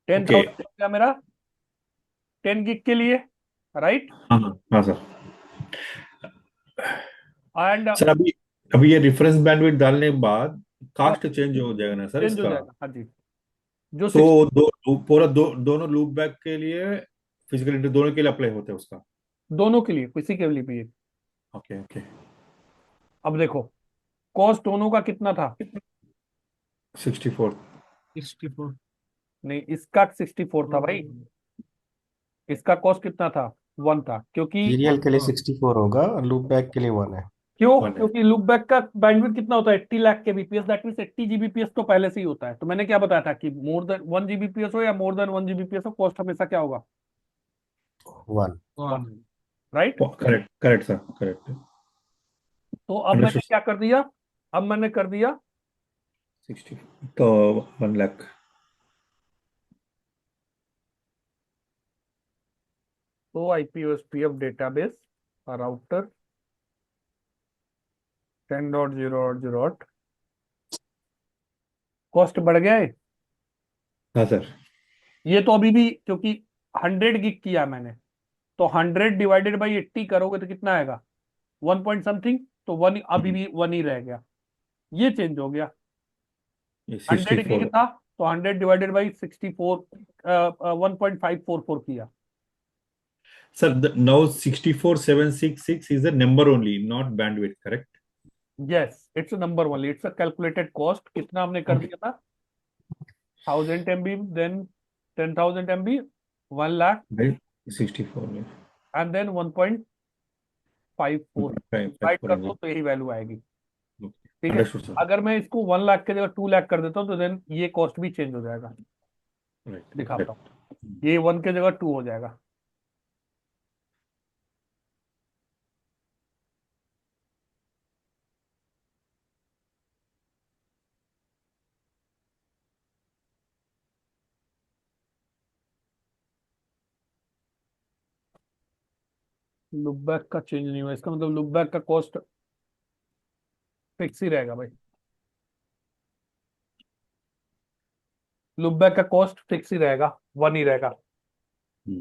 10,000 ओके हो गया मेरा 10 गीग के लिए, राइट। हाँ हाँ सर एंड सर अभी अभी ये रेफरेंस बैंडविड्थ डालने के बाद कास्ट चेंज हो जाएगा ना सर चेंज हो इसका जाएगा, हाँ जी। जो तो 60 पूरा दोनों लूप बैक के लिए फिजिकलिटी दोनों के लिए अप्लाई होता है उसका दोनों के लिए, किसी के लिए भी। ओके ओके अब देखो कॉस्ट दोनों का कितना था, 64 64 नहीं इसका 64 था भाई, इसका कॉस्ट कितना था 1 था, क्योंकि सीरियल के लिए हाँ 64 होगा और लूप बैक के लिए 1 है। क्यों, वन है क्योंकि लूप बैक का बैंडविड्थ कितना होता है 80 लाख के बीपीएस, दैट मींस 80 जीबीपीएस तो पहले से ही होता है। तो मैंने क्या बताया था कि मोर देन 1 जीबीपीएस हो या मोर देन 1 जीबीपीएस हो, कॉस्ट हमेशा क्या होगा 1 1, 1 right. Correct correct sir correct तो अब मैंने अंडरस्टूड क्या कर दिया, अब मैंने कर दिया 60 तो 1 लाख तो IP OSPF database router 10.0.0 cost बढ़ गया है। हाँ सर ये तो अभी भी क्योंकि 100 गिग किया मैंने, तो 100 डिवाइडेड बाई 80 करोगे तो कितना आएगा 1 पॉइंट समथिंग, तो 1 अभी भी 1 ही रह गया। ये चेंज हो गया, ये 100 गिग 64 था तो 100 डिवाइडेड बाई 64 1.544 किया। sir now 64766 is the number only not bandwidth correct yes it's number only, it's a calculated cost. कितना हमने कर दिया था 1000 MB, देन 10,000 MB 1 लाख, right 64 में एंड देन 1.54 डिवाइड कर दो तो यही वैल्यू आएगी। ठीक है, अंडरस्टूड सर अगर मैं इसको 1 लाख के जगह 2 लाख कर देता हूँ तो देन ये कॉस्ट भी चेंज हो जाएगा। राइट दिखाता हूँ, ये 1 के जगह 2 हो जाएगा। लुकबैक का चेंज नहीं हुआ, इसका मतलब लुकबैक का कॉस्ट फिक्स ही रहेगा भाई, लुकबैक का कॉस्ट फिक्स ही रहेगा, 1 ही रहेगा।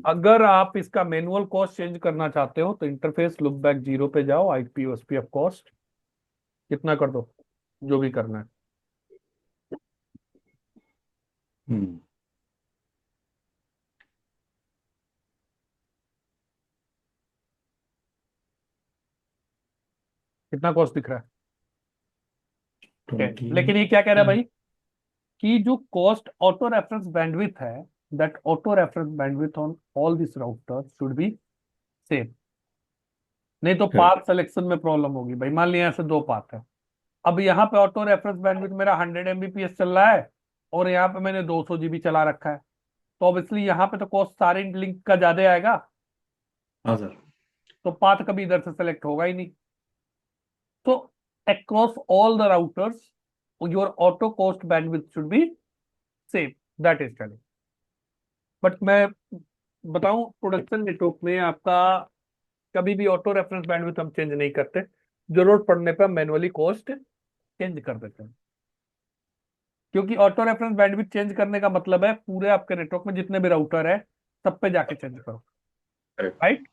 अगर आप इसका मैनुअल कॉस्ट चेंज करना चाहते हो तो इंटरफेस लुकबैक 0 पे जाओ, IP OSPF कॉस्ट कितना कर दो जो भी करना है। हम्म कितना कॉस्ट दिख रहा है 10। 20 लेकिन ये क्या कह रहा है भाई कि जो कॉस्ट ऑटो रेफरेंस बैंडविड्थ है, that auto reference bandwidth on all this router should be same. नहीं तो correct पाथ सिलेक्शन में प्रॉब्लम होगी भाई। मान लिया ऐसे 2 पाथ है, अब यहाँ पे ऑटो रेफरेंस बैंडविड्थ मेरा 100 MBPS चल रहा है और यहाँ पे मैंने 200 GB चला रखा है, तो ऑब्वियसली यहाँ पे तो कॉस्ट सारे लिंक का ज्यादा आएगा, हाँ सर तो पाथ कभी इधर से सेलेक्ट होगा ही नहीं। तो across all the routers your auto cost bandwidth should be same। That is telling. But मैं बताऊं, प्रोडक्शन नेटवर्क में आपका कभी भी ऑटो रेफरेंस बैंडविड्थ हम चेंज नहीं करते, जरूरत पड़ने पर मैनुअली कॉस्ट चेंज कर देते हैं। क्योंकि ऑटो रेफरेंस बैंडविड्थ चेंज करने का मतलब है पूरे आपके नेटवर्क में जितने भी राउटर है सब पे जाके चेंज करो, Correct. राइट।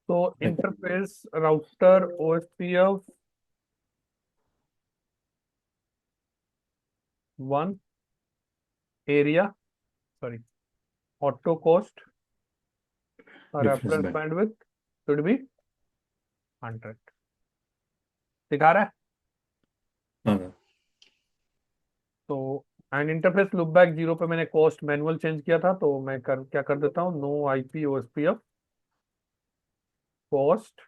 तो interface router OSPF 1 area, sorry, auto cost Difference reference band. Bandwidth should be 100। दिखा रहा है। हाँ सर। तो एंड इंटरफेस लुपबैक 0 पे मैंने कॉस्ट मैनुअल चेंज किया था, तो मैं क्या कर देता हूँ, no IP OSPF cost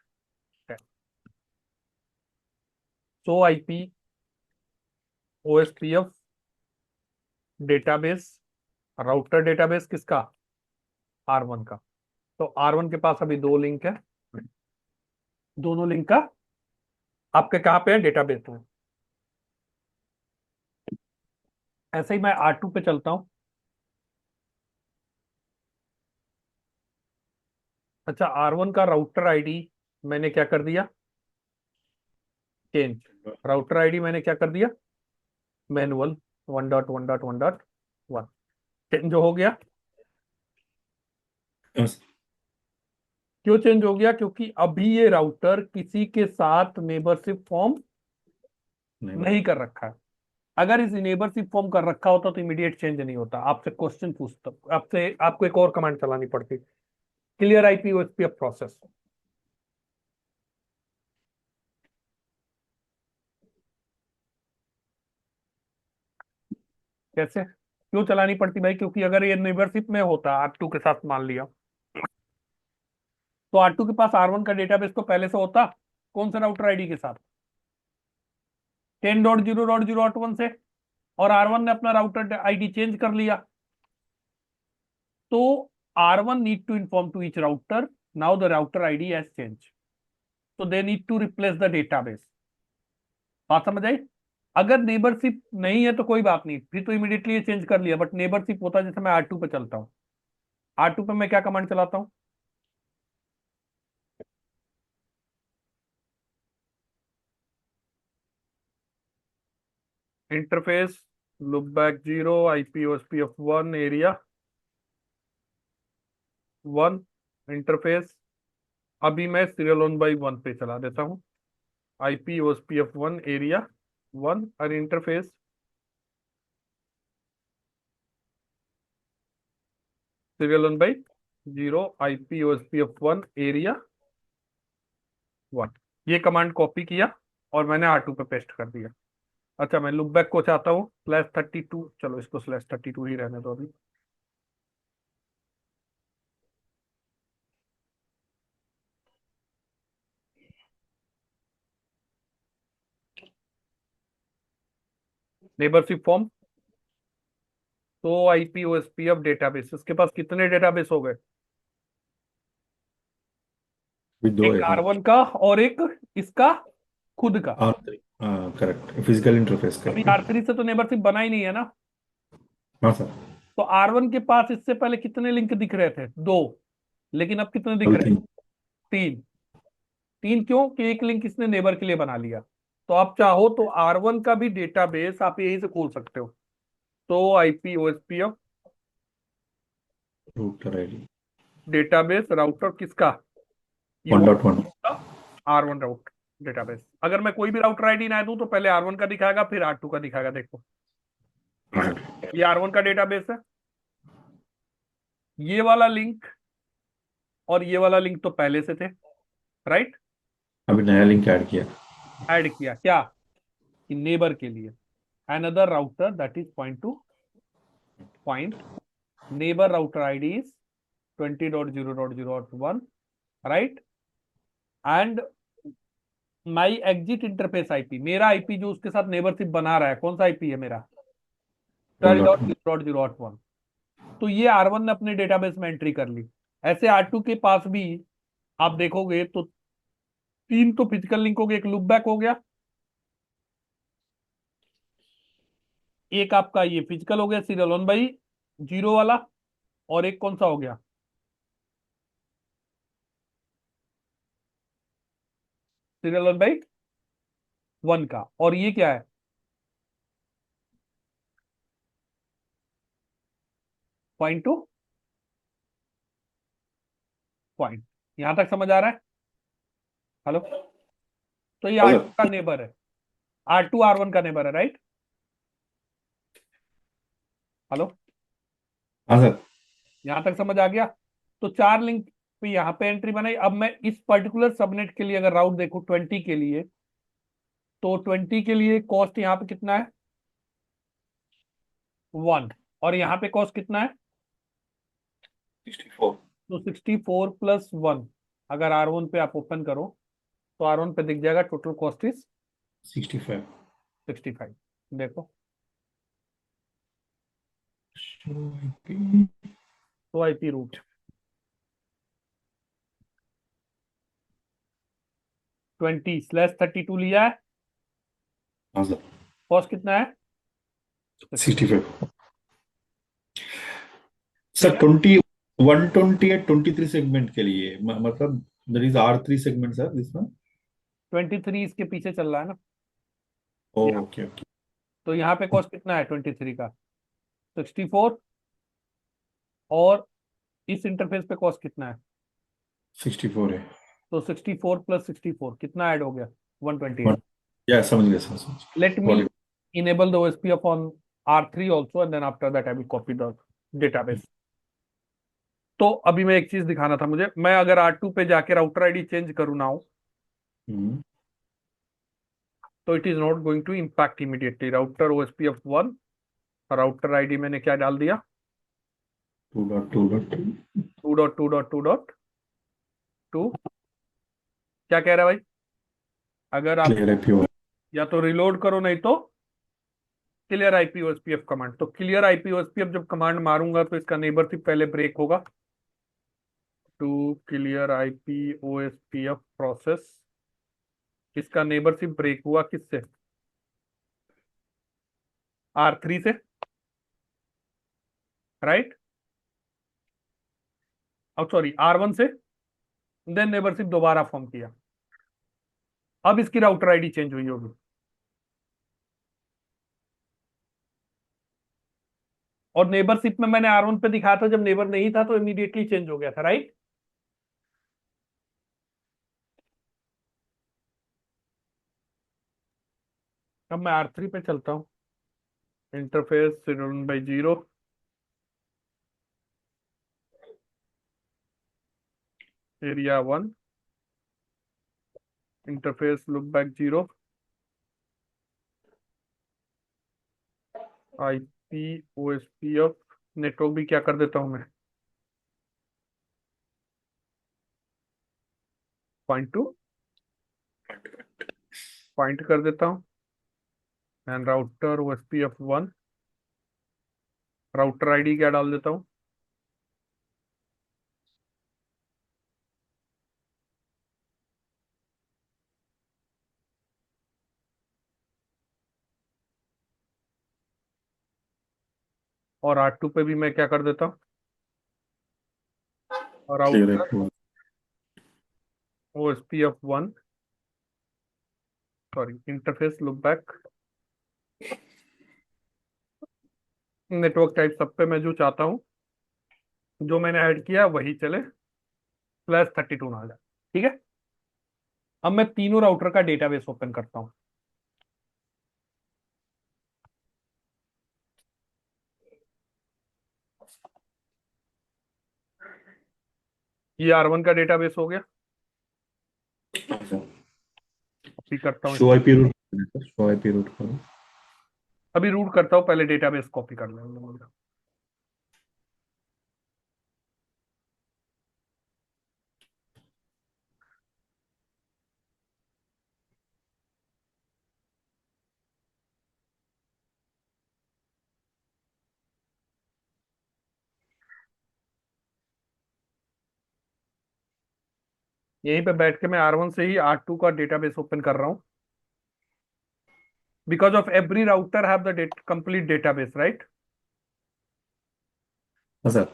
so IP OSPF database, router database किसका, R1 का। तो R1 के पास अभी 2 लिंक है, दोनों लिंक का आपके कहाँ पे है, डेटाबेस में। ऐसे ही मैं R2 पे चलता हूँ। अच्छा, R1 का राउटर आईडी मैंने क्या कर दिया, चेंज। राउटर आईडी मैंने क्या कर दिया, मैनुअल 1.1.1.1 चेंज हो गया। हाँ सर। क्यों चेंज हो गया, क्योंकि अभी ये राउटर किसी के साथ नेबरशिप फॉर्म नहीं कर रखा है। अगर इस नेबरशिप फॉर्म कर रखा होता तो इमीडिएट चेंज नहीं होता, आपसे क्वेश्चन पूछता, आपसे आपको एक और कमांड चलानी पड़ती, क्लियर आईपी ओएसपीएफ प्रोसेस। कैसे, क्यों चलानी पड़ती भाई, क्योंकि अगर ये नेबरशिप में होता R2 के साथ मान लिया, तो R2 के पास R1 का डेटाबेस तो पहले से होता, कौन से राउटर आईडी के साथ, 10.0.0.1 से, और R1 ने अपना राउटर आईडी चेंज कर लिया। तो R1 need to inform to each router, now the router ID has changed, so they need to replace the database। बात समझ आई। अगर नेबरशिप नहीं है तो कोई बात नहीं, फिर तो इमीडिएटली ये चेंज कर लिया, बट नेबरशिप होता है, जैसे मैं R2 पे चलता हूँ, R2 पे मैं क्या कमांड चलाता हूँ, interface loopback 0 IP OSPF 1 area 1 interface. अभी मैं सीरियल 1 by 1 पे चला देता हूँ, आईपी ओएसपीएफ 1 एरिया 1 और interface serial 1/0 IP OSPF 1 area 1। ये कमांड कॉपी किया और मैंने R2 पे पेस्ट कर दिया। अच्छा, मैं लुपबैक को चाहता हूँ /32, चलो इसको /32 ही रहने दो अभी। नेबरशिप फॉर्म तो आईपी ओएसपीएफ डेटाबेस, इसके पास कितने डेटाबेस हो गए, भी 2 एक है सर। R1 का और एक इसका खुद का। R3, हाँ करेक्ट, फिजिकल इंटरफेस अभी का। R3 से तो नेबरशिप बना ही नहीं है ना। हाँ सर। तो R1 के पास इससे पहले कितने लिंक दिख रहे थे, 2, लेकिन अब कितने दिख रहे हैं, Everything. 3। 3 क्यों, कि एक लिंक इसने नेबर के लिए बना लिया। तो आप चाहो तो R1 का भी डेटाबेस आप यहीं से खोल सकते हो। तो IP OSPF Router ID. Database router किसका, 1.1. R1 router database. अगर मैं कोई भी राउटर आईडी ना दूं तो पहले R1 का दिखाएगा फिर R2 का दिखाएगा। देखो हाँ सर। ये R1 का डेटाबेस है, ये वाला लिंक और ये वाला लिंक तो पहले से थे, राइट। अभी नया लिंक ऐड किया। ऐड किया क्या, कि नेबर के लिए another router that is point neighbor router ID is 20.0.0.1, right, and my exit interface IP, मेरा आईपी जो उसके साथ नेबरशिप बना रहा है, कौन सा आईपी है मेरा, 12.0.0.1। तो ये R1 ने अपने डेटाबेस में एंट्री कर ली। ऐसे R2 के पास भी आप देखोगे तो 3 तो फिजिकल लिंक हो गए, एक लूप बैक हो गया, एक आपका ये फिजिकल हो गया सीरियल 1/0 वाला, और एक कौन सा हो गया, सीरियल 1/1 का, और ये क्या है, पॉइंट टू पॉइंट। यहां तक समझ आ रहा है? हेलो? तो ये हाँ R2 सर। का नेबर है, R2 R1 का नेबर है, राइट? हेलो? हाँ सर। यहां तक समझ आ गया? तो 4 लिंक पे यहाँ पे एंट्री बनाई। अब मैं इस पर्टिकुलर सबनेट के लिए अगर राउट देखूं 20 के लिए, तो 20 के लिए कॉस्ट यहाँ पे कितना है, 1, और यहाँ पे कॉस्ट कितना है, 64। तो 64 प्लस 1, अगर R1 पे आप ओपन करो तो R1 पे दिख जाएगा टोटल कॉस्ट इज 65। 65। देखो, Show IP। तो आईपी रूट 20/32 लिया है, हाँ सर। कॉस्ट कितना है, 65। सर ठीक है। 120 सेगमेंट के लिए मतलब there is R3 segment sir this one। 23 इसके पीछे चल रहा है ना, ओके ओके। तो यहाँ पे कॉस्ट कितना है 23 का, 64, और इस इंटरफेस पे कॉस्ट कितना है, 64 है। तो 64 प्लस 64 कितना ऐड हो गया, 128। One- या समझ गया सर, समझ Let Got me it। enable the OSPF on R3 also, and then after that I will copy the database. तो अभी मैं एक चीज दिखाना था मुझे, मैं अगर R2 पे जाके राउटर आईडी चेंज करूँ नाउ, हम्म। तो it is not going to impact immediately. Router OSPF1, router ID मैंने क्या डाल दिया, 2.2.2। 2.2.2.2। क्या कह रहा है भाई, अगर आप क्लियर है। या तो रिलोड करो, नहीं तो क्लियर आईपी ओएसपीएफ कमांड। तो क्लियर आईपी ओएसपीएफ जब कमांड मारूंगा तो इसका नेबरशिप पहले ब्रेक होगा, to clear IP OSPF process. इसका नेबरशिप ब्रेक हुआ किससे, R3 से, राइट, अब सॉरी R1 से, देन नेबरशिप दोबारा फॉर्म किया। अब इसकी राउटर आईडी चेंज हुई होगी, और नेबरशिप में मैंने R1 पे दिखाया था, जब नेबर नहीं था तो इमीडिएटली चेंज हो गया था, राइट? अब मैं R3 पे चलता हूँ, interface 0/0, area 1, interface look back 0, IP OSPF network भी क्या कर देता हूं मैं, पॉइंट टू पॉइंट कर देता हूं, and router OSPF1, router ID क्या डाल देता हूं, और R2 पे भी मैं क्या कर देता हूं, और क्लियर है। Router OSPF1, sorry, interface look back, network type सब पे मैं जो चाहता हूं, जो मैंने ऐड किया वही चले, +32 ना आ जाए, ठीक है। अब मैं तीनों राउटर का डेटाबेस ओपन करता हूं। ये R1 का डेटाबेस हो गया, कॉपी करता हूँ शो इसको। IP root show IP root करो। अभी रूट करता हूँ, पहले डेटाबेस कॉपी कर लेंगे। यहीं पे बैठ के मैं R1 से ही R2 का डेटाबेस ओपन कर रहा हूँ। because of every router have the complete database, right? हाँ सर.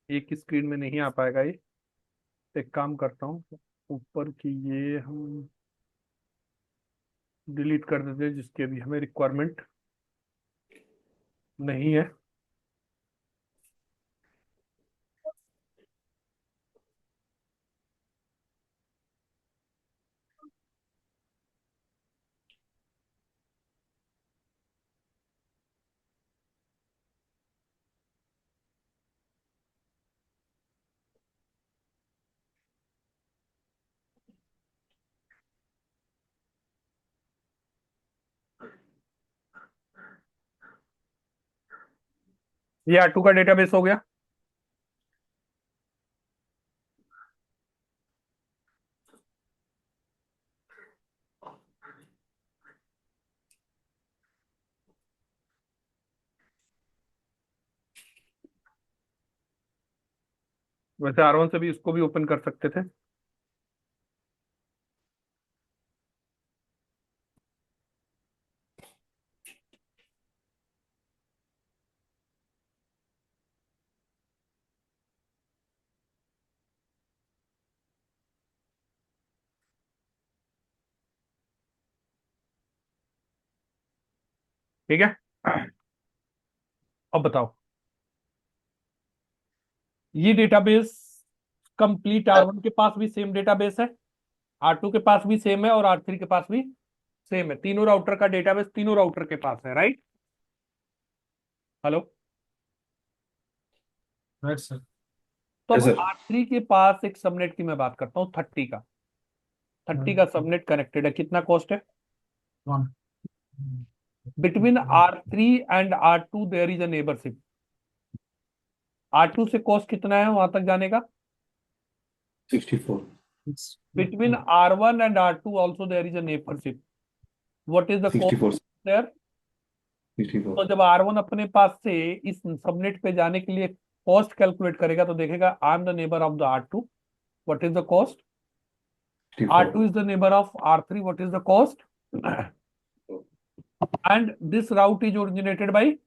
एक स्क्रीन में नहीं आ पाएगा ये, एक काम करता हूँ, ऊपर की ये हम डिलीट कर देते हैं जिसकी अभी हमें रिक्वायरमेंट नहीं है। ये R2 का डेटाबेस हो गया। वैसे R1 से भी इसको भी ओपन कर सकते थे। ठीक है, अब बताओ, ये डेटाबेस कंप्लीट R1 के पास भी सेम डेटाबेस है, R2 के पास भी सेम है और R3 के पास भी सेम है। तीनों राउटर का डेटाबेस तीनों राउटर के पास है, राइट? हेलो। Right, sir. तो Yes, अब sir. R3 के पास एक सबनेट की मैं बात करता हूँ, 30 का। 30 का सबनेट कनेक्टेड है, कितना कॉस्ट है? 1. Between R3 and R2 there is a neighbourship. R2 से कॉस्ट कितना है वहां तक जाने का? 64. It's between R1 and R2 also there is a neighbourship. What is the 64. Cost there? 64. तो जब R1 अपने पास से इस सबनेट पे जाने के लिए कॉस्ट कैलकुलेट करेगा तो देखेगा I am the neighbour of the R2, what is the cost? 64. R2 is the neighbor of R3, what is the cost? And this route is originated by R3,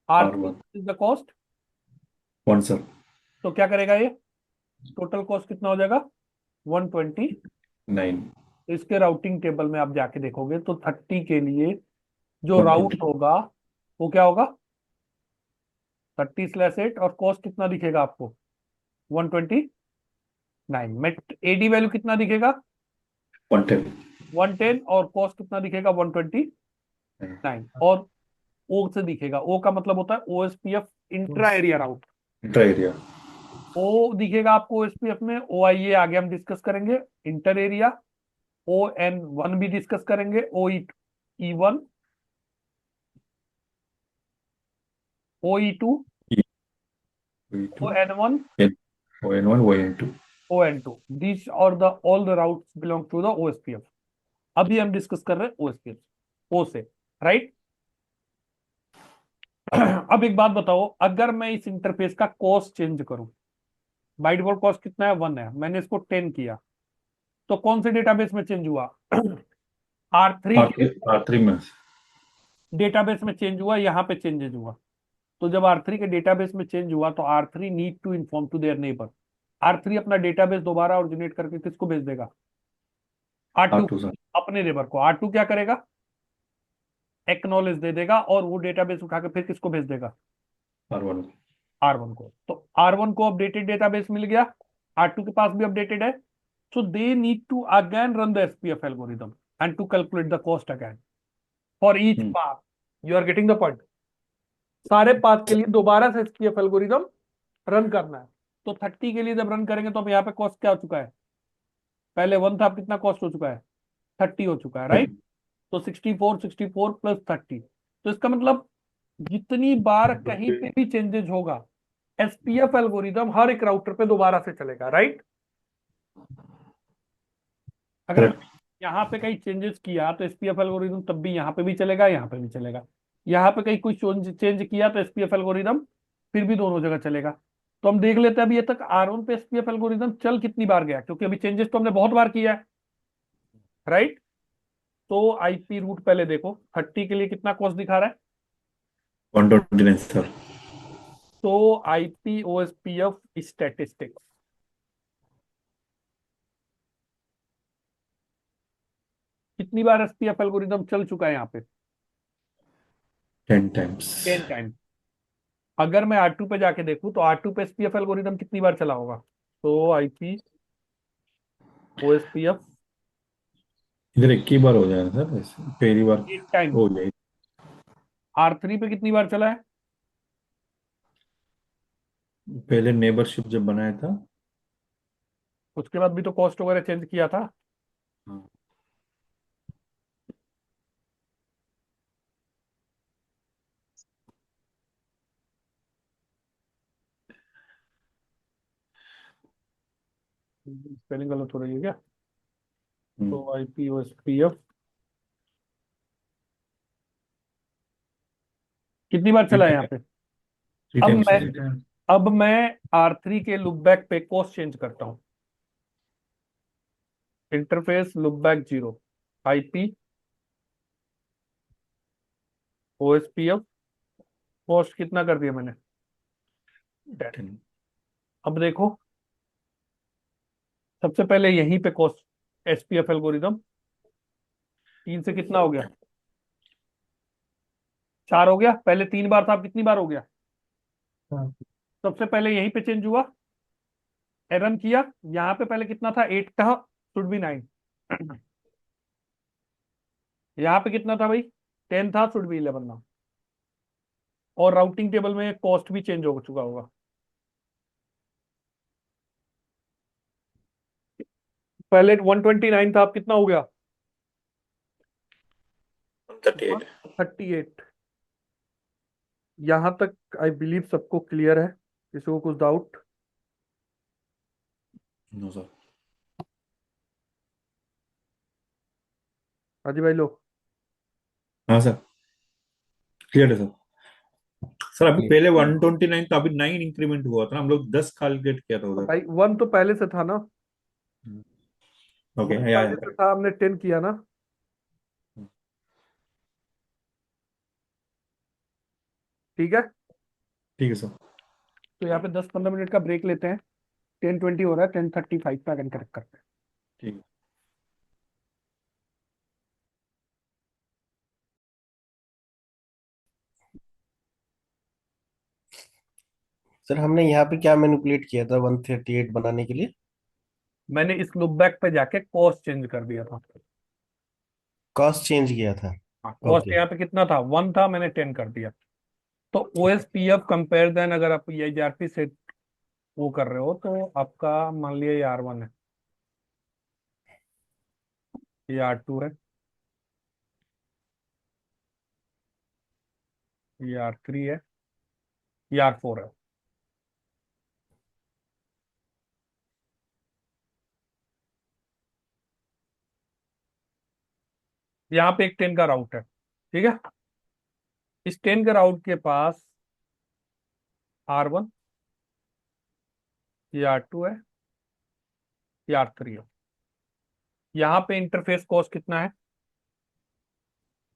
R1. what is the cost? 1, sir. तो क्या करेगा ये? टोटल कॉस्ट कितना हो जाएगा? 120। 9. इसके राउटिंग टेबल में आप जाके देखोगे तो 30 के लिए जो 120. राउट होगा वो क्या होगा? 30/8 और कॉस्ट कितना दिखेगा आपको? 129 में एडी वैल्यू कितना दिखेगा? 110. 110 और कॉस्ट कितना दिखेगा? 129 और ओ से दिखेगा। ओ का मतलब होता है OSPF इंट्रा एरिया राउट। Intra area. ओ दिखेगा आपको OSPF में। OIA आगे हम डिस्कस करेंगे। इंटर एरिया ON1 भी डिस्कस करेंगे। OE1 OE2 OE2. ON1 ON1, ON2. ON2 these are the all the routes belong to the OSPF। अभी हम डिस्कस कर रहे हैं OSPF ओ से, राइट? अब एक बात बताओ, अगर मैं इस इंटरफेस का कॉस्ट चेंज करूं, बाय डिफॉल्ट कॉस्ट कितना है? 1 है, मैंने इसको 10 किया, तो कौन से डेटाबेस में चेंज हुआ? R3 R3 में. डेटाबेस में चेंज हुआ, यहाँ पे चेंजेज हुआ। तो जब R3 के डेटाबेस में चेंज हुआ तो R3 need to inform to their neighbour. R3 अपना डेटाबेस दोबारा ओरिजिनेट करके किसको भेज देगा? R2 R2, sir. अपने नेबर को। R2 क्या करेगा? एक्नॉलेज दे देगा और वो डेटाबेस उठा के फिर किसको भेज देगा? R1. R1 को। तो R1 को अपडेटेड डेटाबेस मिल गया, R2 के पास भी अपडेटेड है। So they need to again run the SPF algorithm and to calculate the cost again for each path. You are getting the point? सारे पाथ के लिए दोबारा से SPF algorithm रन करना है। तो 30 के लिए जब रन करेंगे तो अब यहाँ पे कॉस्ट क्या हो चुका है? पहले 1 था, अब कितना कॉस्ट हो चुका है? 30 हो चुका है, राइट? तो 64 प्लस 30, तो इसका मतलब जितनी बार कहीं पे भी चेंजेस होगा, एसपीएफ एल्गोरिदम हर एक राउटर पे दोबारा से चलेगा, राइट? अगर Correct. यहाँ पे कहीं चेंजेस किया तो एसपीएफ एल्गोरिदम तब भी यहाँ पे भी चलेगा, यहाँ पे भी चलेगा। यहाँ पे कहीं कुछ चेंज किया तो एसपीएफ एल्गोरिदम फिर भी दोनों जगह चलेगा। तो हम देख लेते हैं अभी ये तक R1 पे एसपीएफ एल्गोरिदम चल कितनी बार गया, क्योंकि अभी चेंजेस तो हमने बहुत बार किया है, राइट? तो आईपी रूट पहले देखो, 30 के लिए कितना कॉस्ट दिखा रहा है? 129 सर। तो आईपी ओएसपीएफ स्टैटिस्टिक्स, कितनी बार एसपीएफ एल्गोरिदम चल चुका है यहाँ पे? 10 times। 10 टाइम। अगर मैं R2 पे जाके देखूं तो R2 पे एसपीएफ एल्गोरिदम कितनी बार चला होगा? तो आईपी ओएसपीएफ इधर एक ही बार हो जाएगा सर, ऐसे पहली बार 8 टाइम। हो जाएगी। R3 पे कितनी बार चला है? पहले नेबरशिप जब बनाया था। उसके बाद भी तो कॉस्ट वगैरह चेंज किया था। हाँ। स्पेलिंग गलत हो रही है क्या? हम्म। तो आईपी ओएसपीएफ कितनी बार चला है यहाँ पे? 3 अब times मैं सर। 3 times. अब मैं R3 के लुकबैक पे कॉस्ट चेंज करता हूँ। इंटरफेस लुकबैक 0, आईपी ओएसपीएफ कॉस्ट कितना कर दिया मैंने? 10। अब देखो, सबसे पहले यहीं पे कॉस्ट एसपीएफ एल्गोरिदम 3 से कितना हो गया? 4 हो गया। पहले 3 बार था, अब कितनी बार हो गया? हाँ. सबसे पहले यहीं पे चेंज हुआ, रन किया, यहाँ पे पहले कितना था? 8 था, शुड बी 9। यहाँ पे कितना था भाई? 10 था, शुड बी 11 ना। और राउटिंग टेबल में कॉस्ट भी चेंज हो चुका होगा। पहले 129 था, अब कितना हो गया? 38। 38। यहां तक आई बिलीव सबको क्लियर है, किसी को कुछ डाउट? No sir. हाजी भाई लो। हाँ सर, क्लियर है सर। सर अभी पहले 129 था, अभी 9 इंक्रीमेंट हुआ था ना, हम लोग 10 कैलकुलेट किया था उधर। भाई 1 तो पहले से था ना, ओके, 1 या पहले से था, हमने 10 किया ना। ठीक है, ठीक है सर। तो यहाँ पे 10-15 मिनट का ब्रेक लेते हैं। 10:20 हो रहा है, 10:35 पे अगेन करेक्ट करते हैं। ठीक है। सर हमने यहाँ पे क्या मैनिपुलेट किया था 138 बनाने के लिए? मैंने इस लुकबैक पे जाके कॉस्ट चेंज कर दिया था। कॉस्ट चेंज किया था। Cost okay. यहाँ पे कितना था? 1 था, मैंने 10 कर दिया। तो ओएसपीएफ कंपेयर देन, अगर आप ये ERP से वो कर रहे हो तो आपका मान लिया ये R1 है, ये R2 है, ये R3 है, ये R4 है। यहाँ पे एक 10 का राउट है, ठीक है? इस 10 के राउट के पास R1, ये R2 है, ये R3 है। यहाँ पे इंटरफेस कॉस्ट कितना है?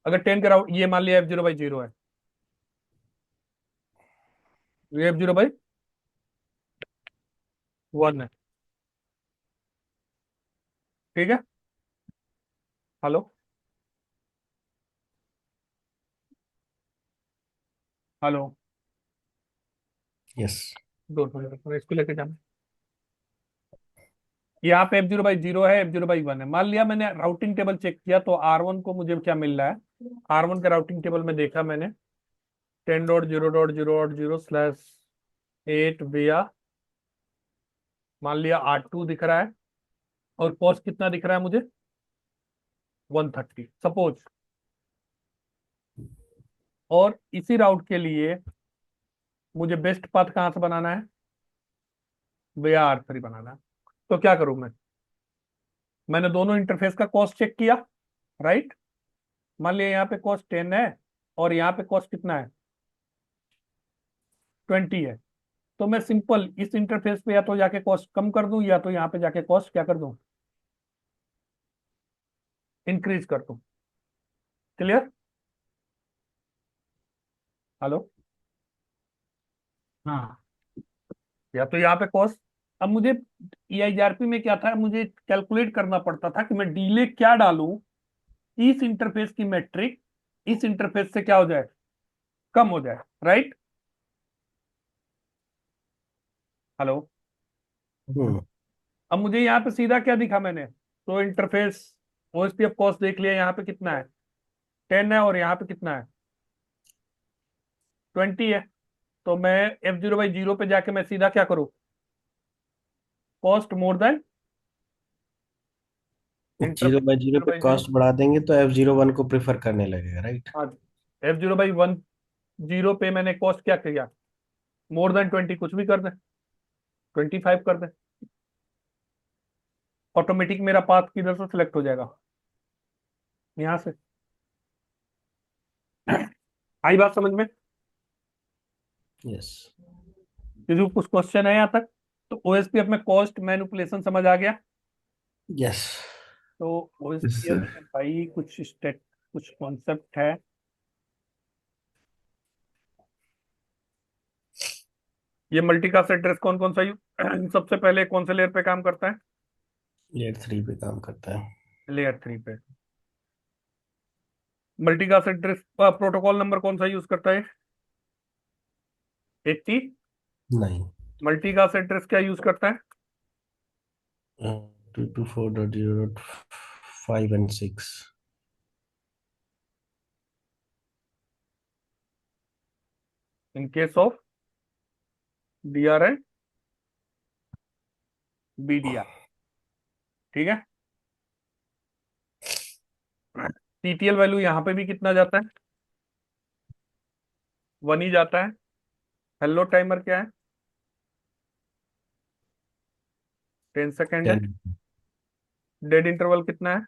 अगर 10 के राउट, ये मान लिया F0/0 है, ये F0/1 है, ठीक है? Hello hello, yes. दो मिनट इसको लेके जाना। यहाँ पे F0/0 है, F0/1 है। मान लिया मैंने राउटिंग टेबल चेक किया तो R1 को मुझे क्या मिल रहा है? R1 के राउटिंग टेबल में देखा मैंने 10.0.0.0/8 via, मान लिया R2 दिख रहा है, और कॉस्ट कितना दिख रहा है मुझे, 130 सपोज। और इसी राउट के लिए मुझे बेस्ट पाथ कहाँ से बनाना है, भैया R3 बनाना है। तो क्या करूं मैं, मैंने दोनों इंटरफेस का कॉस्ट चेक किया, राइट। मान लिया यहाँ पे कॉस्ट 10 है और यहाँ पे कॉस्ट कितना है, 20 है। तो मैं सिंपल इस इंटरफेस पे या तो जाके कॉस्ट कम कर दूं, या तो यहाँ पे जाके कॉस्ट क्या कर दूं, इंक्रीज कर दूं। Clear, hello. हाँ या तो यहाँ पे कॉस्ट, अब मुझे EIRP में क्या था, मुझे कैलकुलेट करना पड़ता था कि मैं डीले क्या डालूं, इस इंटरफेस की मैट्रिक इस इंटरफेस से क्या हो जाए, कम हो जाए, राइट। हेलो। हम्म अब मुझे यहाँ पे सीधा क्या दिखा मैंने, तो इंटरफेस OSPF कॉस्ट देख लिया, यहाँ पे कितना है, 10 है, और यहाँ पे कितना है, 20 है। तो मैं F0/0 पे जाके मैं सीधा क्या करूँ, कॉस्ट मोर देन 0/0 पे इंटरफेस। कॉस्ट बढ़ा देंगे तो F01 को प्रेफर करने लगेगा, राइट। हाँ, F0/10 पे मैंने कॉस्ट क्या किया, मोर देन 20 कुछ भी कर दें, 25 कर दें, ऑटोमेटिक मेरा पाथ किधर से सिलेक्ट हो जाएगा, यहाँ से। आई बात समझ में, यस। किसी को कुछ क्वेश्चन है यहाँ तक। तो OSPF में कॉस्ट मैनिपुलेशन समझ आ गया। यस। तो Yes, OSPF sir. में भाई कुछ कॉन्सेप्ट है। ये मल्टीकास्ट एड्रेस कौन कौन सा सबसे पहले कौन से लेयर पे काम करता है, लेयर 3 पे काम करता है। लेयर 3 पे। मल्टीकास्ट एड्रेस प्रोटोकॉल नंबर कौन सा यूज करता है, 80। नहीं। मल्टीकास्ट एड्रेस क्या यूज करता है, 224.0.5 and 6। In case of DR and BDR, ठीक है। TTL वैल्यू यहाँ पे भी कितना जाता है, 1 ही जाता है। हेलो टाइमर क्या है, 10 सेकेंड है। 10। डेड इंटरवल कितना है,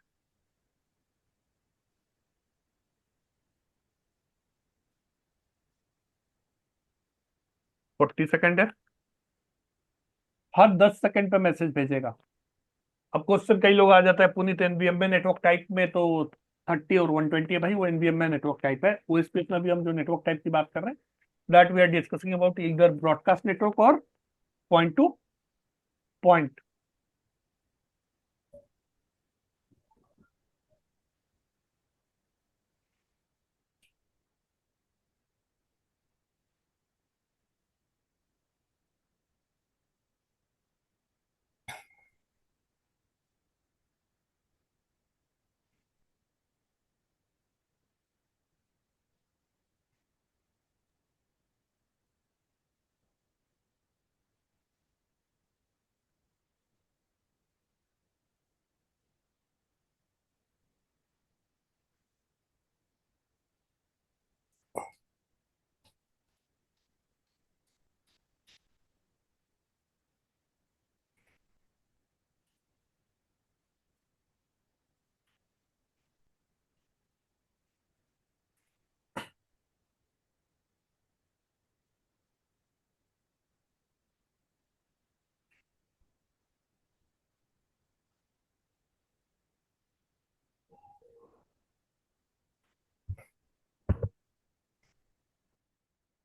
40 सेकेंड है। हर 10 सेकेंड पे मैसेज भेजेगा। अब क्वेश्चन कई लोग आ जाता है, पुनीत NVM में नेटवर्क टाइप में तो 30 और 120 है, भाई वो NVM में नेटवर्क टाइप है। OSPF में भी हम जो नेटवर्क टाइप की बात कर रहे हैं, that we are discussing about इधर ब्रॉडकास्ट नेटवर्क और point to point.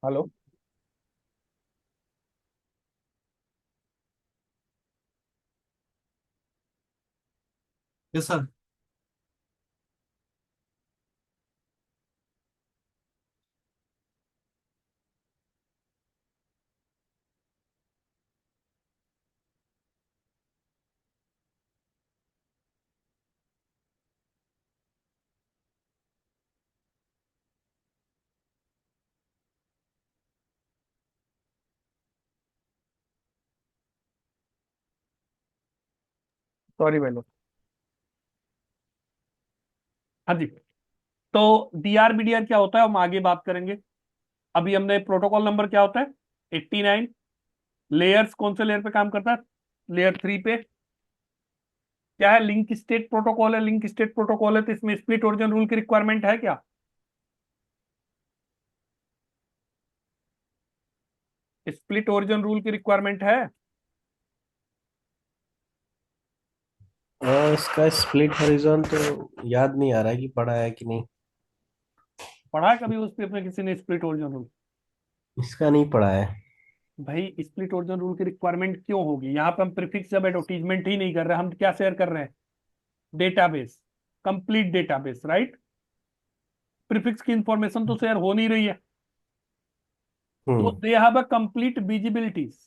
Hello. Yes sir. Sorry भाई लोग। हाँ जी, तो DRBDR क्या होता है हम आगे बात करेंगे। अभी हमने प्रोटोकॉल नंबर क्या होता है 89। लेयर्स कौन से लेयर पे काम करता है, लेयर 3 पे। क्या है, लिंक स्टेट प्रोटोकॉल है। लिंक स्टेट प्रोटोकॉल है तो इसमें स्प्लिट ओरिजिन रूल की रिक्वायरमेंट है क्या? स्प्लिट ओरिजिन रूल की रिक्वायरमेंट है? इसका स्प्लिट हॉरिजॉन तो याद नहीं आ रहा है कि पढ़ा है कि नहीं। पढ़ा है कभी उस पे अपने किसी ने स्प्लिट ओरिजिन रूल? इसका नहीं पढ़ा है। भाई स्प्लिट ओरिजिन रूल की रिक्वायरमेंट क्यों होगी? यहाँ पे हम प्रीफिक्स जब एडवर्टीजमेंट ही नहीं कर रहे, हम क्या शेयर कर रहे हैं, database, complete database, right. Prefix की इंफॉर्मेशन तो शेयर हो नहीं रही है, तो हम्म। They have a complete visibilities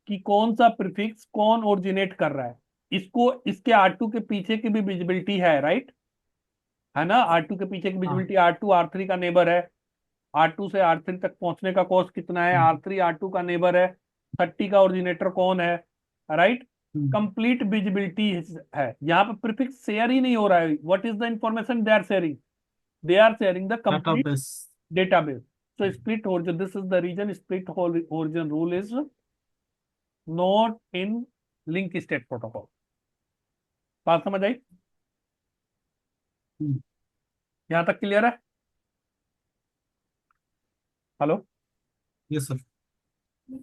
कि कौन सा प्रीफिक्स कौन ओरिजिनेट कर रहा है। इसको इसके R2 के पीछे की भी विजिबिलिटी है, राइट, है ना। R2 के पीछे की हाँ। विजिबिलिटी, R2 R3 का नेबर है, R2 से R3 तक पहुंचने का कॉस्ट कितना है, हम्म, R3 R2 का नेबर है, 30 का ओरिजिनेटर कौन है, राइट। हम्म। कंप्लीट विजिबिलिटी है। यहाँ पे प्रीफिक्स शेयर ही नहीं हो रहा है। What is the information they are sharing? They are sharing the complete database. database. So split origin, this is the reason split origin rule is not in link state protocol. बात समझ आई? यहां तक क्लियर है? हेलो। Yes sir.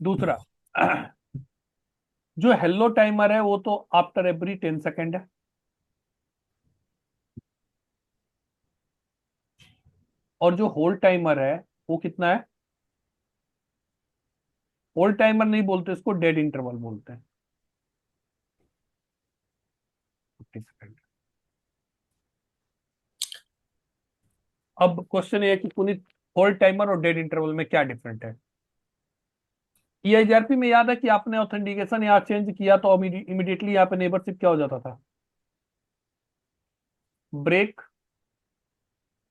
दूसरा, जो हेलो टाइमर है वो तो आफ्टर एवरी 10 सेकेंड है, और जो होल्ड टाइमर है वो कितना है? होल्ड टाइमर नहीं बोलते इसको, डेड इंटरवल बोलते हैं, 50 सेकेंड। अब क्वेश्चन ये है कि पुनीत, होल्ड टाइमर और डेड इंटरवल में क्या डिफरेंट है? EIGRP में याद है कि आपने ऑथेंटिकेशन यहाँ चेंज किया तो इमीडिएटली यहाँ पे नेबरशिप क्या हो जाता था, ब्रेक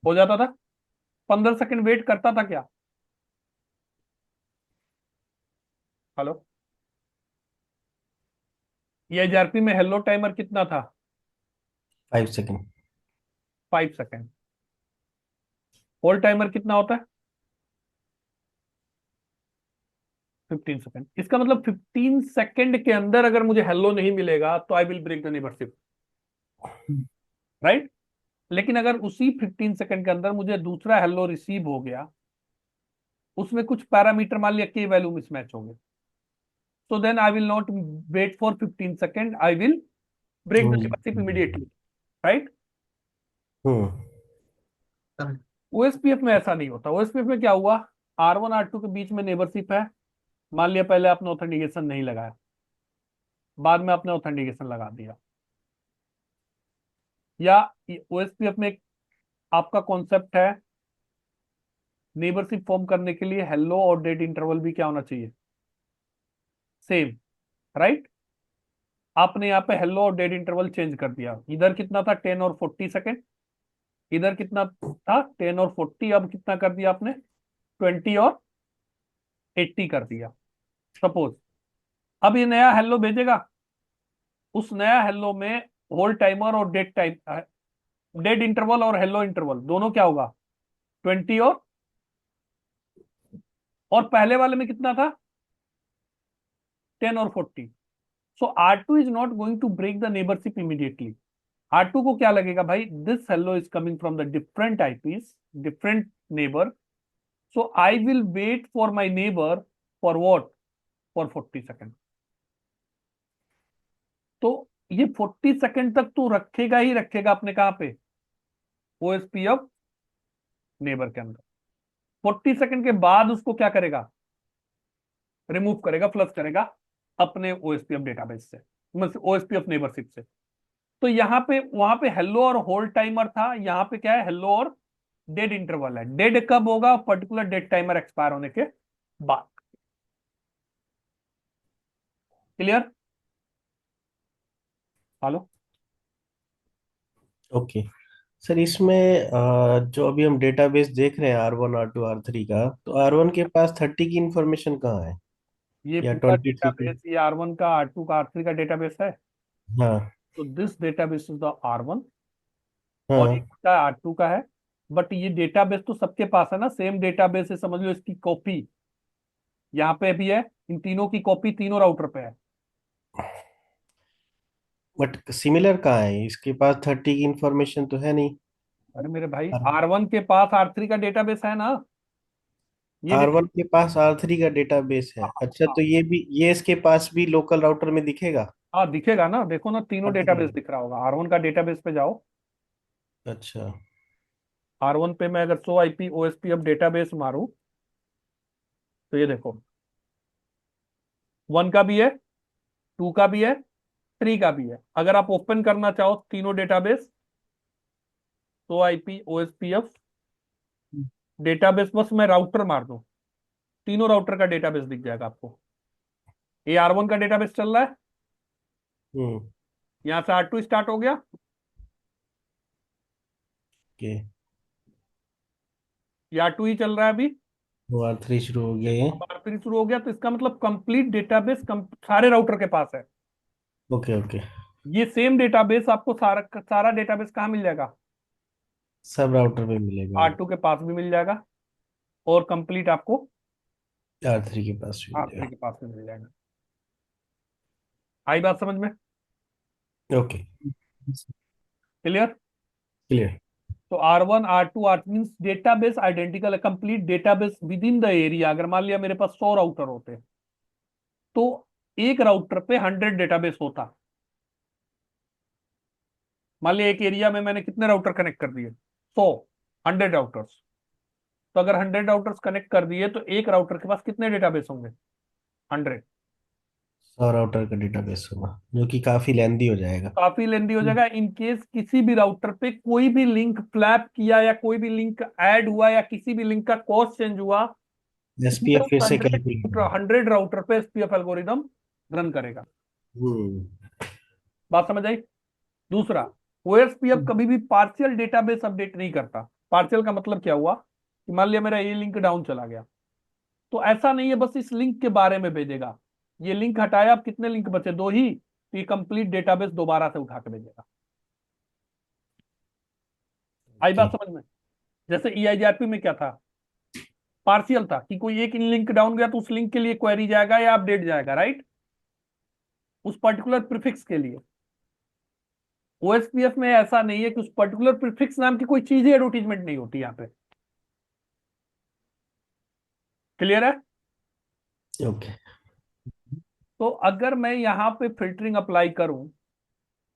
हो जाता था। 15 सेकंड वेट करता था क्या? हेलो। EIGRP में हेलो टाइमर कितना था? 5 सेकेंड। 5 सेकंड। होल्ड टाइमर कितना होता है? 15 सेकंड। इसका मतलब 15 सेकंड के अंदर अगर मुझे हेलो नहीं मिलेगा तो I will break the neighbourship, right. लेकिन अगर उसी 15 सेकंड के अंदर मुझे दूसरा हेलो रिसीव हो गया, उसमें कुछ पैरामीटर मान लिया के वैल्यू मिसमैच हो गए, so then I will not wait for 15 second, I will break the nebership immediately, right? Hmm. Correct. OSPF में ऐसा नहीं होता। OSPF में क्या हुआ, R1 R2 के बीच में नेबरशिप है, मान लिया पहले आपने ऑथेंटिकेशन नहीं लगाया, बाद में आपने ऑथेंटिकेशन लगा दिया, या OSPF में आपका कॉन्सेप्ट है नेबरशिप फॉर्म करने के लिए हेलो और डेड इंटरवल भी क्या होना चाहिए, सेम, राइट। आपने यहाँ पे हेलो और डेड इंटरवल चेंज कर दिया, इधर कितना था 10 और 40 सेकेंड, इधर कितना था 10 और 40, अब कितना कर दिया आपने 20 और 80 कर दिया, सपोज। अब ये नया हेलो भेजेगा, उस नया हेलो में होल्ड टाइमर और डेड इंटरवल और हेलो इंटरवल दोनों क्या होगा 20 और पहले वाले में कितना था 10 और 40। So R2 is not going to break the neighbourship immediately. R2 को क्या लगेगा, भाई this hello is coming from the different IPs, different neighbour, so I will wait for my neighbor for what, for 40 second. तो ये 40 सेकेंड तक तो रखेगा ही रखेगा अपने कहां पे, OSPF नेबर के अंदर। 40 सेकेंड के बाद उसको क्या करेगा, रिमूव करेगा, फ्लश करेगा अपने OSPF डेटाबेस से, मतलब OSPF नेबरशिप से। तो यहाँ पे वहां पे हेलो और होल्ड टाइमर था, यहाँ पे क्या है हेलो और डेड इंटरवल है। डेड कब होगा, पर्टिकुलर डेड टाइमर एक्सपायर होने के बाद। क्लियर? हेलो। ओके सर, इसमें जो अभी हम डेटाबेस देख रहे हैं R1 R2 R3 का, तो R1 के पास 30 की इंफॉर्मेशन कहाँ है ये या पूरा 23 की? डेटाबेस, ये R1 का R2 का R3 का डेटाबेस है। हाँ तो this database is the R1 और एक हाँ। का R2 का है। बट ये डेटाबेस तो सबके पास है ना, सेम डेटाबेस है, समझ लो इसकी कॉपी यहाँ पे भी है, इन तीनों की कॉपी तीनों राउटर पे है। बट सिमिलर कहाँ है, इसके पास 30 की इंफॉर्मेशन तो है नहीं। अरे मेरे भाई, R1 के पास R3 का डेटाबेस है ना, ये R1 के पास R3 का डेटाबेस है, अच्छा तो ये भी, ये इसके पास भी लोकल राउटर में दिखेगा। हाँ दिखेगा ना, देखो ना तीनों R3। डेटाबेस दिख रहा होगा। R1 का डेटाबेस पे जाओ, अच्छा। R1 पे मैं अगर शो आईपी ओएसपी अब डेटाबेस मारूं तो ये देखो, 1 का भी है, 2 का भी है, 3 का भी है। अगर आप ओपन करना चाहो तीनों database, show IP OSPF database, बस मैं राउटर मार दूं, तीनों राउटर का डेटाबेस दिख जाएगा आपको। ये R1 का डेटाबेस चल रहा है, हम्म। यहां से R2 स्टार्ट हो गया, ओके। ये R2 ही चल रहा है अभी, वो R3 शुरू हो गया ये। अब R3 शुरू हो गया। तो इसका मतलब कंप्लीट डेटाबेस सारे राउटर के पास है। Okay okay. ये सेम डेटाबेस आपको सारा सारा डेटाबेस कहाँ मिल जाएगा? सब राउटर पे मिलेगा वो। R2 के पास भी मिल जाएगा और कंप्लीट आपको R3 के पास भी R3 मिलेगा। के पास भी मिल जाएगा। आई बात समझ में? ओके। क्लियर? क्लियर। तो R1 R2 R means database identical है, complete database within the area. अगर मान लिया मेरे पास 100 राउटर होते तो एक राउटर पे 100 डेटाबेस होता। मान लिया एक एरिया में मैंने कितने राउटर कनेक्ट कर दिए? 100, 100 राउटर्स। तो अगर 100 राउटर्स कनेक्ट कर दिए तो एक राउटर के पास कितने डेटाबेस होंगे? 100। 100 राउटर का डेटाबेस होगा जो कि काफी लेंदी हो जाएगा। काफी लेंदी हो जाएगा। इन केस किसी भी राउटर पे कोई भी लिंक फ्लैप किया या कोई भी लिंक ऐड हुआ या किसी भी लिंक का कॉस्ट चेंज हुआ, ये एसपीएफ फिर से 100 कैलकुलेट होगा। 100 राउटर पे एसपीएफ एल्गोरिदम रन करेगा। हम्म। बात समझ आई? दूसरा, ओएसपीएफ कभी भी पार्शियल डेटाबेस अपडेट नहीं करता। पार्शियल का मतलब क्या हुआ कि मान लिया मेरा ये लिंक डाउन चला गया, तो ऐसा नहीं है बस इस लिंक के बारे में भेजेगा। ये लिंक हटाया, अब कितने लिंक बचे? 2 ही, तो ये कंप्लीट डेटाबेस दोबारा से उठा के भेजेगा। आई ओके। बात समझ में? जैसे ईआईजीआरपी में क्या था, पार्शियल था कि कोई एक लिंक डाउन गया तो उस लिंक के लिए क्वेरी जाएगा या अपडेट जाएगा, राइट, उस पर्टिकुलर प्रीफिक्स के लिए। ओएसपीएफ में ऐसा नहीं है कि उस पर्टिकुलर प्रीफिक्स नाम की कोई चीज ही एडवर्टीजमेंट नहीं होती यहाँ पे। क्लियर है? ओके। तो अगर मैं यहाँ पे फिल्टरिंग अप्लाई करूं,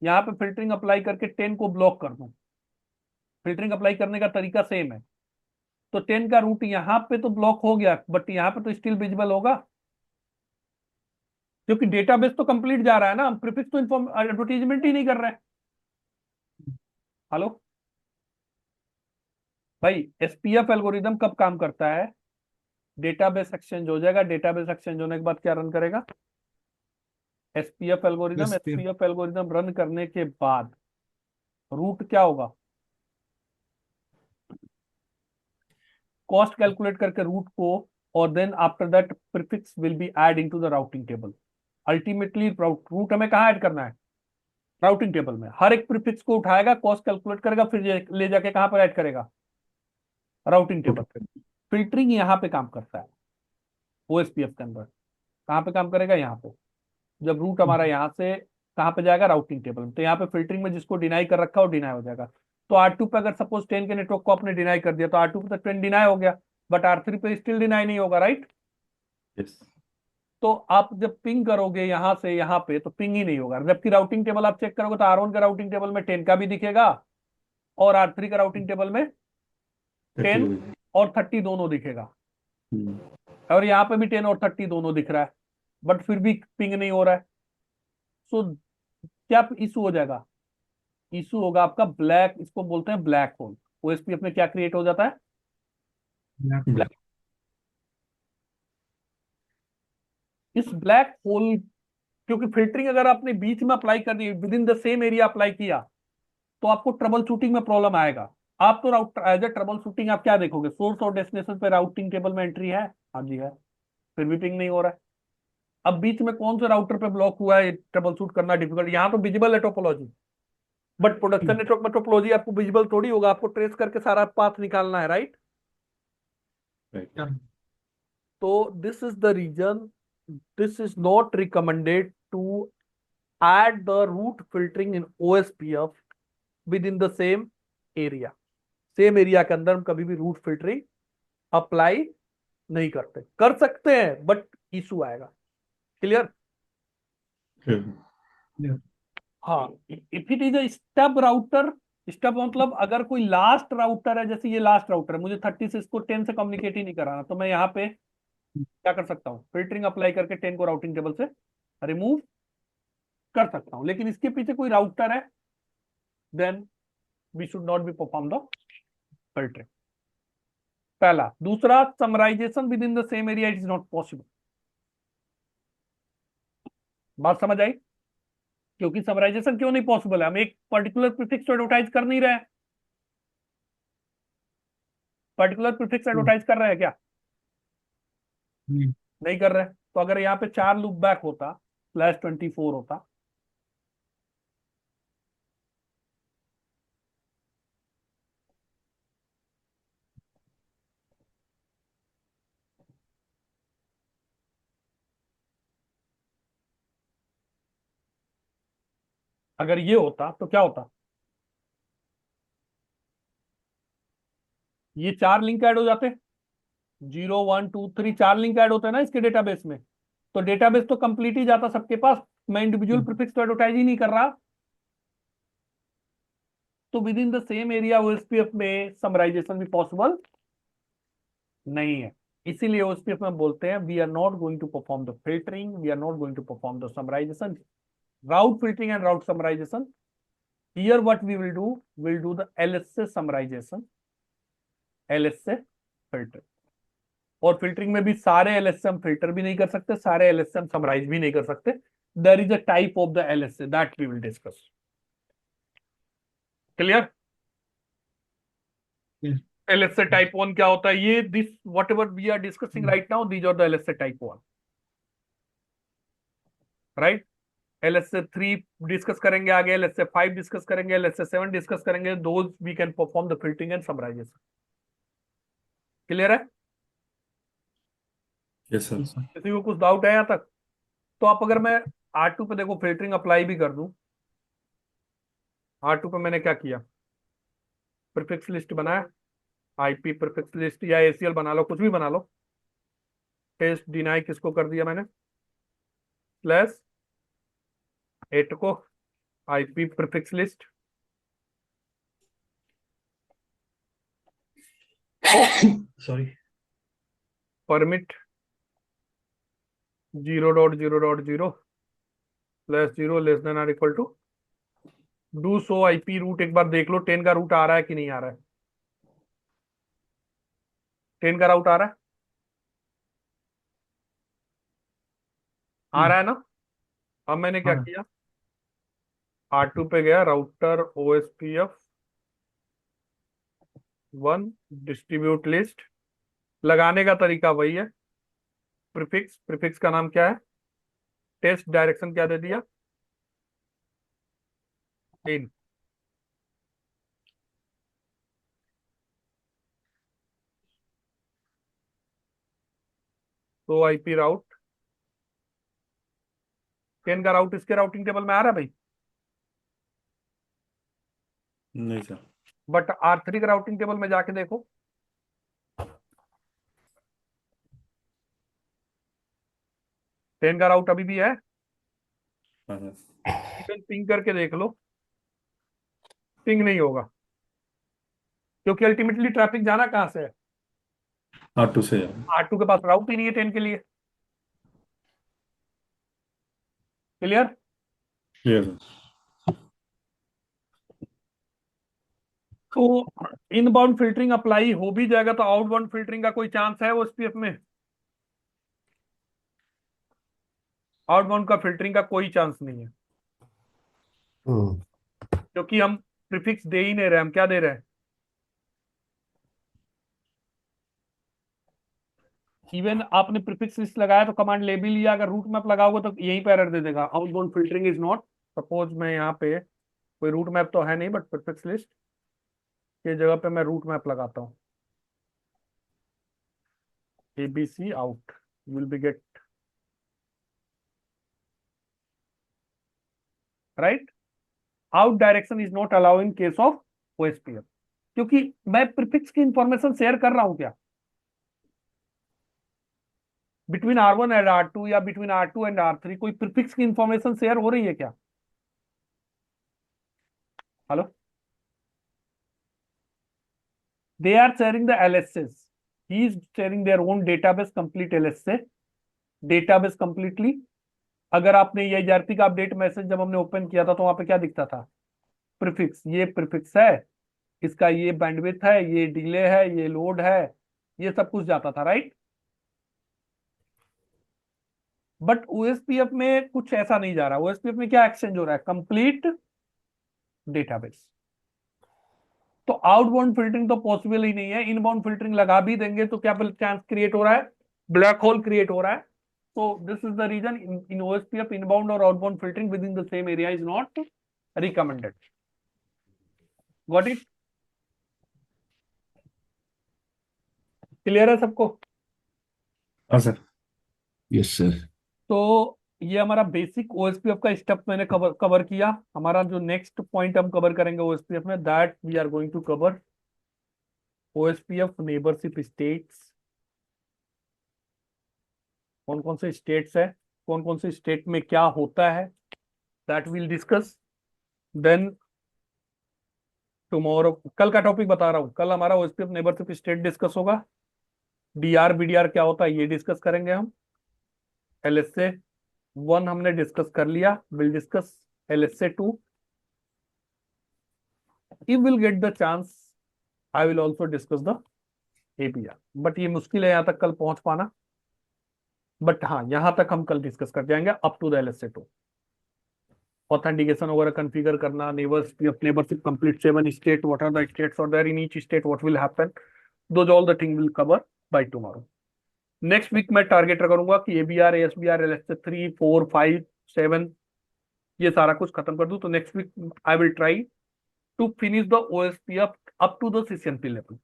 यहाँ पे फिल्टरिंग अप्लाई करके 10 को ब्लॉक कर दूं, फिल्टरिंग अप्लाई करने का तरीका सेम है। तो 10 का रूट यहाँ पे तो ब्लॉक हो गया, बट यहाँ पे तो स्टिल विजिबल होगा, क्योंकि डेटाबेस तो कंप्लीट जा रहा है ना, हम प्रीफिक्स तो इन्फॉर्म एडवर्टीजमेंट ही नहीं कर रहे हैं। हेलो भाई, एसपीएफ एल्गोरिदम कब काम करता है? डेटाबेस एक्सचेंज हो जाएगा, डेटाबेस एक्सचेंज होने के बाद क्या रन करेगा? SPF algorithm. SPF SPF algorithm run करने के बाद रूट क्या होगा? कॉस्ट कैलकुलेट करके रूट को, और then after that prefix will be add into the routing table. Ultimately route हमें कहाँ ऐड करना है? राउटिंग टेबल में। हर एक प्रीफिक्स को उठाएगा, कॉस्ट कैलकुलेट करेगा, फिर ले जाके कहाँ पर ऐड करेगा? राउटिंग टेबल पे। फिल्टरिंग यहाँ पे काम करता है ओएसपीएफ के अंदर। कहाँ पे काम करेगा? यहाँ पे। जब रूट हमारा यहाँ से कहाँ पे जाएगा? राउटिंग टेबल में। तो यहाँ पे फिल्टरिंग में जिसको डिनाई कर रखा है वो डिनाई हो जाएगा। तो R2 पे अगर सपोज 10 के नेटवर्क को आपने डिनाई कर दिया तो R2 पे तो 10 डिनाई हो गया, बट R3 पे स्टिल डिनाई नहीं होगा, राइट? यस। तो आप जब पिंग करोगे यहाँ से यहाँ पे तो पिंग ही नहीं होगा। जबकि राउटिंग टेबल आप चेक करोगे तो R1 का राउटिंग टेबल में 10 का भी दिखेगा और R3 का राउटिंग टेबल में 10 और 30 दोनों दिखेगा। और यहाँ पे भी 10 और 30 दोनों दिख रहा है, बट फिर भी पिंग नहीं हो रहा है। सो क्या इशू हो जाएगा? इशू होगा आपका ब्लैक, इसको बोलते हैं ब्लैक होल। ओएसपीएफ में क्या क्रिएट हो जाता है? ब्लैक। इस ब्लैक होल, क्योंकि फिल्टरिंग अगर आपने बीच में अप्लाई कर दी, within the same area apply किया, तो आपको ट्रबल शूटिंग में प्रॉब्लम आएगा। आप तो राउट एज ए ट्रबल शूटिंग आप क्या देखोगे? सोर्स और डेस्टिनेशन पे राउटिंग टेबल में एंट्री है, हाँ जी है, फिर भी पिंग नहीं हो रहा है। अब बीच में कौन से राउटर पे ब्लॉक हुआ है, ट्रबल शूट करना डिफिकल्ट। यहाँ तो विजिबल है टोपोलॉजी, बट प्रोडक्शन नेटवर्क में टोपोलॉजी आपको विजिबल थोड़ी होगा, आपको ट्रेस करके सारा पाथ निकालना है, राइट। राइट। तो this is the reason, this is not recommended to add the route filtering in OSPF within the same area। Same area के अंदर हम कभी भी रूट फिल्टरिंग अप्लाई नहीं करते, कर सकते हैं बट इशू आएगा। क्लियर। हाँ, if it is a stub router, stub मतलब अगर कोई लास्ट राउटर है, जैसे ये लास्ट राउटर है, मुझे 30 से इसको 10 से कम्युनिकेट ही नहीं कराना, तो मैं यहाँ पे क्या कर सकता हूँ, फिल्टरिंग अप्लाई करके 10 को राउटिंग टेबल से रिमूव कर सकता हूँ। लेकिन इसके पीछे कोई राउटर है, then we should not be perform the filtering. पहला। दूसरा, summarisation within the same area it is not possible. बात समझ आई। क्योंकि समराइजेशन क्यों नहीं पॉसिबल है, हम एक पर्टिकुलर प्रीफिक्स एडवर्टाइज कर नहीं रहे। पर्टिकुलर प्रीफिक्स एडवर्टाइज कर रहे हैं क्या? नहीं। नहीं कर रहे। तो अगर यहाँ पे 4 लूप बैक होता, /24 होता, अगर ये होता तो क्या होता, ये 4 लिंक ऐड हो जाते, 0 1 2 3 4 लिंक ऐड होते हैं ना इसके डेटाबेस में। तो डेटाबेस तो कंप्लीट ही जाता सबके पास, मैं इंडिविजुअल प्रीफिक्स तो एडवर्टाइज ही नहीं कर रहा। तो within the same area OSPF में समराइजेशन भी पॉसिबल नहीं है। इसीलिए ओएसपीएफ में बोलते हैं we are not going to perform the filtering, we are not going to perform the summarisation, route filtering and route summarization। Here what we will do the LSA summarization, LSA filter। और फिल्टरिंग में भी सारे LSA हम फिल्टर भी नहीं कर सकते, सारे LSA हम समराइज भी नहीं कर सकते। There is a type of the LSA that we will discuss. Clear. Yes. LSA type 1 क्या होता है, ये this whatever we are discussing right now, these are the LSA type 1, right. LSA 3 discuss करेंगे आगे, LSA 5 डिस्कस करेंगे, LSA 7 डिस्कस करेंगे, those we can perform the filtering and summarisation. Clear है। Yes sir. Yes, sir. किसी को कुछ डाउट है यहाँ तक? तो आप अगर मैं R2 पे देखो फिल्टरिंग अप्लाई भी कर दूं, R2 पे मैंने क्या किया, प्रीफिक्स लिस्ट बनाया, आईपी प्रीफिक्स लिस्ट या ACL बना लो, कुछ भी बना लो। टेस्ट डिनाई किसको कर दिया मैंने, /8 को IP prefix list, sorry. Permit 0.0.0 /0 less than or equal to do so IP route. एक बार देख लो 10 का रूट आ रहा है कि नहीं आ रहा है, 10 का रूट आ रहा है, आ रहा है ना। अब मैंने क्या हाँ। किया, R2 पे गया, राउटर OSPF 1 डिस्ट्रीब्यूट लिस्ट। लगाने का तरीका वही है, प्रीफिक्स, प्रीफिक्स का नाम क्या है, टेस्ट, डायरेक्शन क्या दे दिया, इन। तो आईपी राउट 10 का राउट इसके राउटिंग टेबल में आ रहा है भाई, नहीं सर। बट R3 का राउटिंग टेबल में जाके देखो, 10 का राउट अभी भी है। हाँ सर। इवन पिंग करके देख लो, पिंग नहीं होगा, क्योंकि अल्टीमेटली ट्रैफिक जाना कहां से है, R2 से। R2 के पास राउट ही नहीं है 10 के लिए। क्लियर। Clear sir. तो इनबाउंड फिल्टरिंग अप्लाई हो भी जाएगा, तो आउटबाउंड फिल्टरिंग का कोई चांस है वो SPF में? आउटबाउंड का फिल्टरिंग का कोई चांस नहीं है, हम्म। क्योंकि हम प्रीफिक्स दे ही नहीं रहे, हम क्या दे रहे हैं, इवन आपने प्रीफिक्स लिस्ट लगाया तो कमांड ले भी लिया, अगर रूट मैप लगाओगे तो यहीं पे एरर दे देगा, outbound filtering is not. Suppose मैं यहाँ पे, कोई रूट मैप तो है नहीं, बट प्रीफिक्स लिस्ट के जगह पे मैं रूट मैप लगाता हूँ, ABC out will be get right. Out direction is not allowed in case of OSPF, क्योंकि मैं प्रीफिक्स की इंफॉर्मेशन शेयर कर रहा हूं क्या बिटवीन R1 एंड R2 या बिटवीन R2 एंड R3, कोई प्रीफिक्स की इंफॉर्मेशन शेयर हो रही है क्या? Hello, they are sharing the LSS, he is sharing their own database, complete LSA database completely. अगर आपने ये ERP का अपडेट मैसेज जब हमने ओपन किया था तो वहां पे क्या दिखता था? प्रीफिक्स, ये प्रीफिक्स है, इसका ये बैंडविड्थ है, ये डिले है, ये लोड है, ये सब कुछ जाता था, राइट। बट OSPF में कुछ ऐसा नहीं जा रहा। OSPF में क्या एक्सचेंज हो रहा है? Complete database. तो आउटबाउंड फिल्टरिंग तो पॉसिबल ही नहीं है। इनबाउंड फिल्टरिंग लगा भी देंगे तो क्या चांस क्रिएट हो रहा है? ब्लैक होल क्रिएट हो रहा है। so this is the reason in OSPF inbound or outbound filtering within the same area is not recommended. Got it? Clear है सबको? हाँ सर। Yes sir. तो ये हमारा बेसिक OSPF का स्टेप मैंने कवर किया। हमारा जो नेक्स्ट पॉइंट हम कवर करेंगे OSPF में, that we are going to cover OSPF neighbourship states. कौन कौन से स्टेट्स है, कौन कौन से स्टेट में क्या होता है, that will discuss. Then tomorrow, कल का टॉपिक बता रहा हूँ, कल हमारा OSPF नेबरशिप स्टेट डिस्कस होगा। DR BDR क्या होता है ये डिस्कस करेंगे हम। LSA 1 हमने डिस्कस कर लिया, will discuss LSA 2। if will get the chance I will also discuss the APR, but ये मुश्किल है यहाँ तक कल पहुंच पाना। बट हाँ, यहां तक हम कल डिस्कस कर जाएंगे up to the LSA 2। Authentication वगैरह कॉन्फ़िगर करना, neighbourship complete 7 state, what are the states और there in each state, what will happen, those all the thing will cover by tomorrow. Next week मैं टारगेट करूंगा कि ABR ASBR LSA 3 4 5 7 ये सारा कुछ खत्म कर दूं। तो next week I will try to finish the OSPF up to the CCNP level.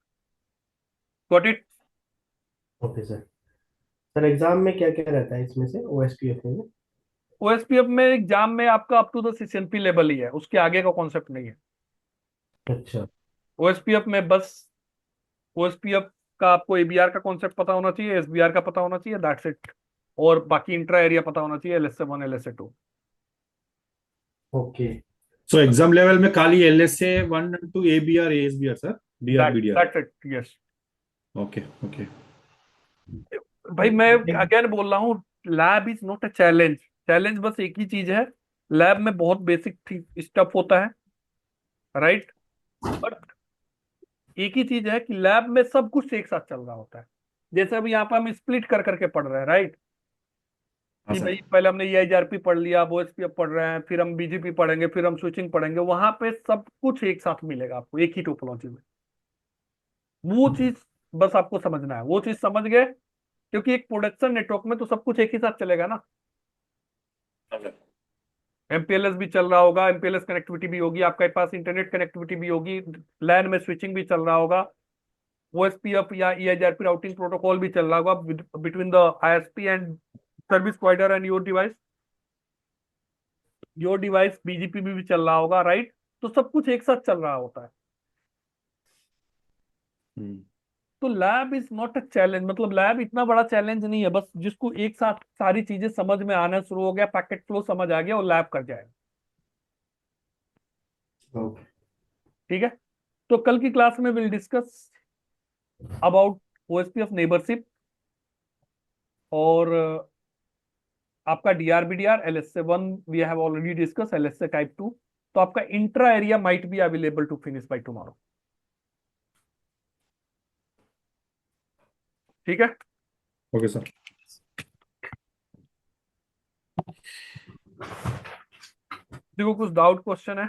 Got it? Okay sir. Sir exam में क्या क्या रहता है इसमें से OSPF में? OSPF में एग्जाम में आपका up to the CCNP level ही है, उसके आगे का कॉन्सेप्ट नहीं है। अच्छा। OSPF में बस OSPF का आपको ABR का कॉन्सेप्ट पता होना चाहिए, SBR का पता होना चाहिए, दैट्स इट। और बाकी इंट्रा एरिया पता होना चाहिए, LSA 1 LSA 2। Okay. So exam level में खाली LSA 1 and 2 ABR ASBR sir, DR BDR। That's it, yes. Okay okay. भाई मैं अगेन बोल रहा हूँ, lab is not a challenge. Challenge बस एक ही चीज है, लैब में बहुत बेसिक स्टफ होता है, राइट। बट एक ही चीज है कि लैब में सब कुछ एक साथ चल रहा होता है। जैसे अभी यहाँ पर हम स्प्लिट कर करके पढ़ रहे हैं, राइट। हाँ कि सर। भाई पहले हमने EIRP पढ़ लिया, अब OSPF पढ़ रहे हैं, फिर हम BGP पढ़ेंगे, फिर हम स्विचिंग पढ़ेंगे। वहां पे सब कुछ एक साथ मिलेगा आपको एक ही टोपोलॉजी में। वो चीज बस आपको समझना है, वो चीज समझ गए, क्योंकि एक प्रोडक्शन नेटवर्क में तो सब कुछ एक ही साथ चलेगा ना। हाँ सर। MPLS भी चल रहा होगा, MPLS कनेक्टिविटी भी होगी, आपके पास इंटरनेट कनेक्टिविटी भी होगी, लैन में स्विचिंग भी चल रहा होगा, OSPF या EIRP राउटिंग प्रोटोकॉल भी चल रहा होगा between the ISP and service provider and your device BGP भी चल रहा होगा, राइट। तो सब कुछ एक साथ चल रहा होता है। तो lab is not a challenge, मतलब लैब इतना बड़ा चैलेंज नहीं है, बस जिसको एक साथ सारी चीजें समझ में आना शुरू हो गया, पैकेट फ्लो समझ आ गया, और लैब कर जाएगा। ओके। ठीक है। तो कल की क्लास में will discuss about OSPF neighbourship और आपका DR BDR LSA 1 we have already discuss, LSA type 2। तो आपका intra area might be available to finish by tomorrow. ठीक है। Okay sir. देखो कुछ डाउट क्वेश्चन है?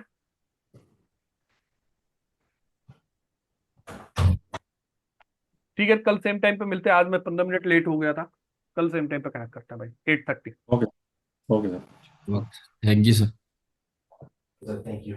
ठीक है, कल सेम टाइम पे मिलते हैं। आज मैं 15 मिनट लेट हो गया था। कल सेम टाइम पे कनेक्ट करता है भाई, 8:30। Okay okay sir. Thank you sir. Sir thank you.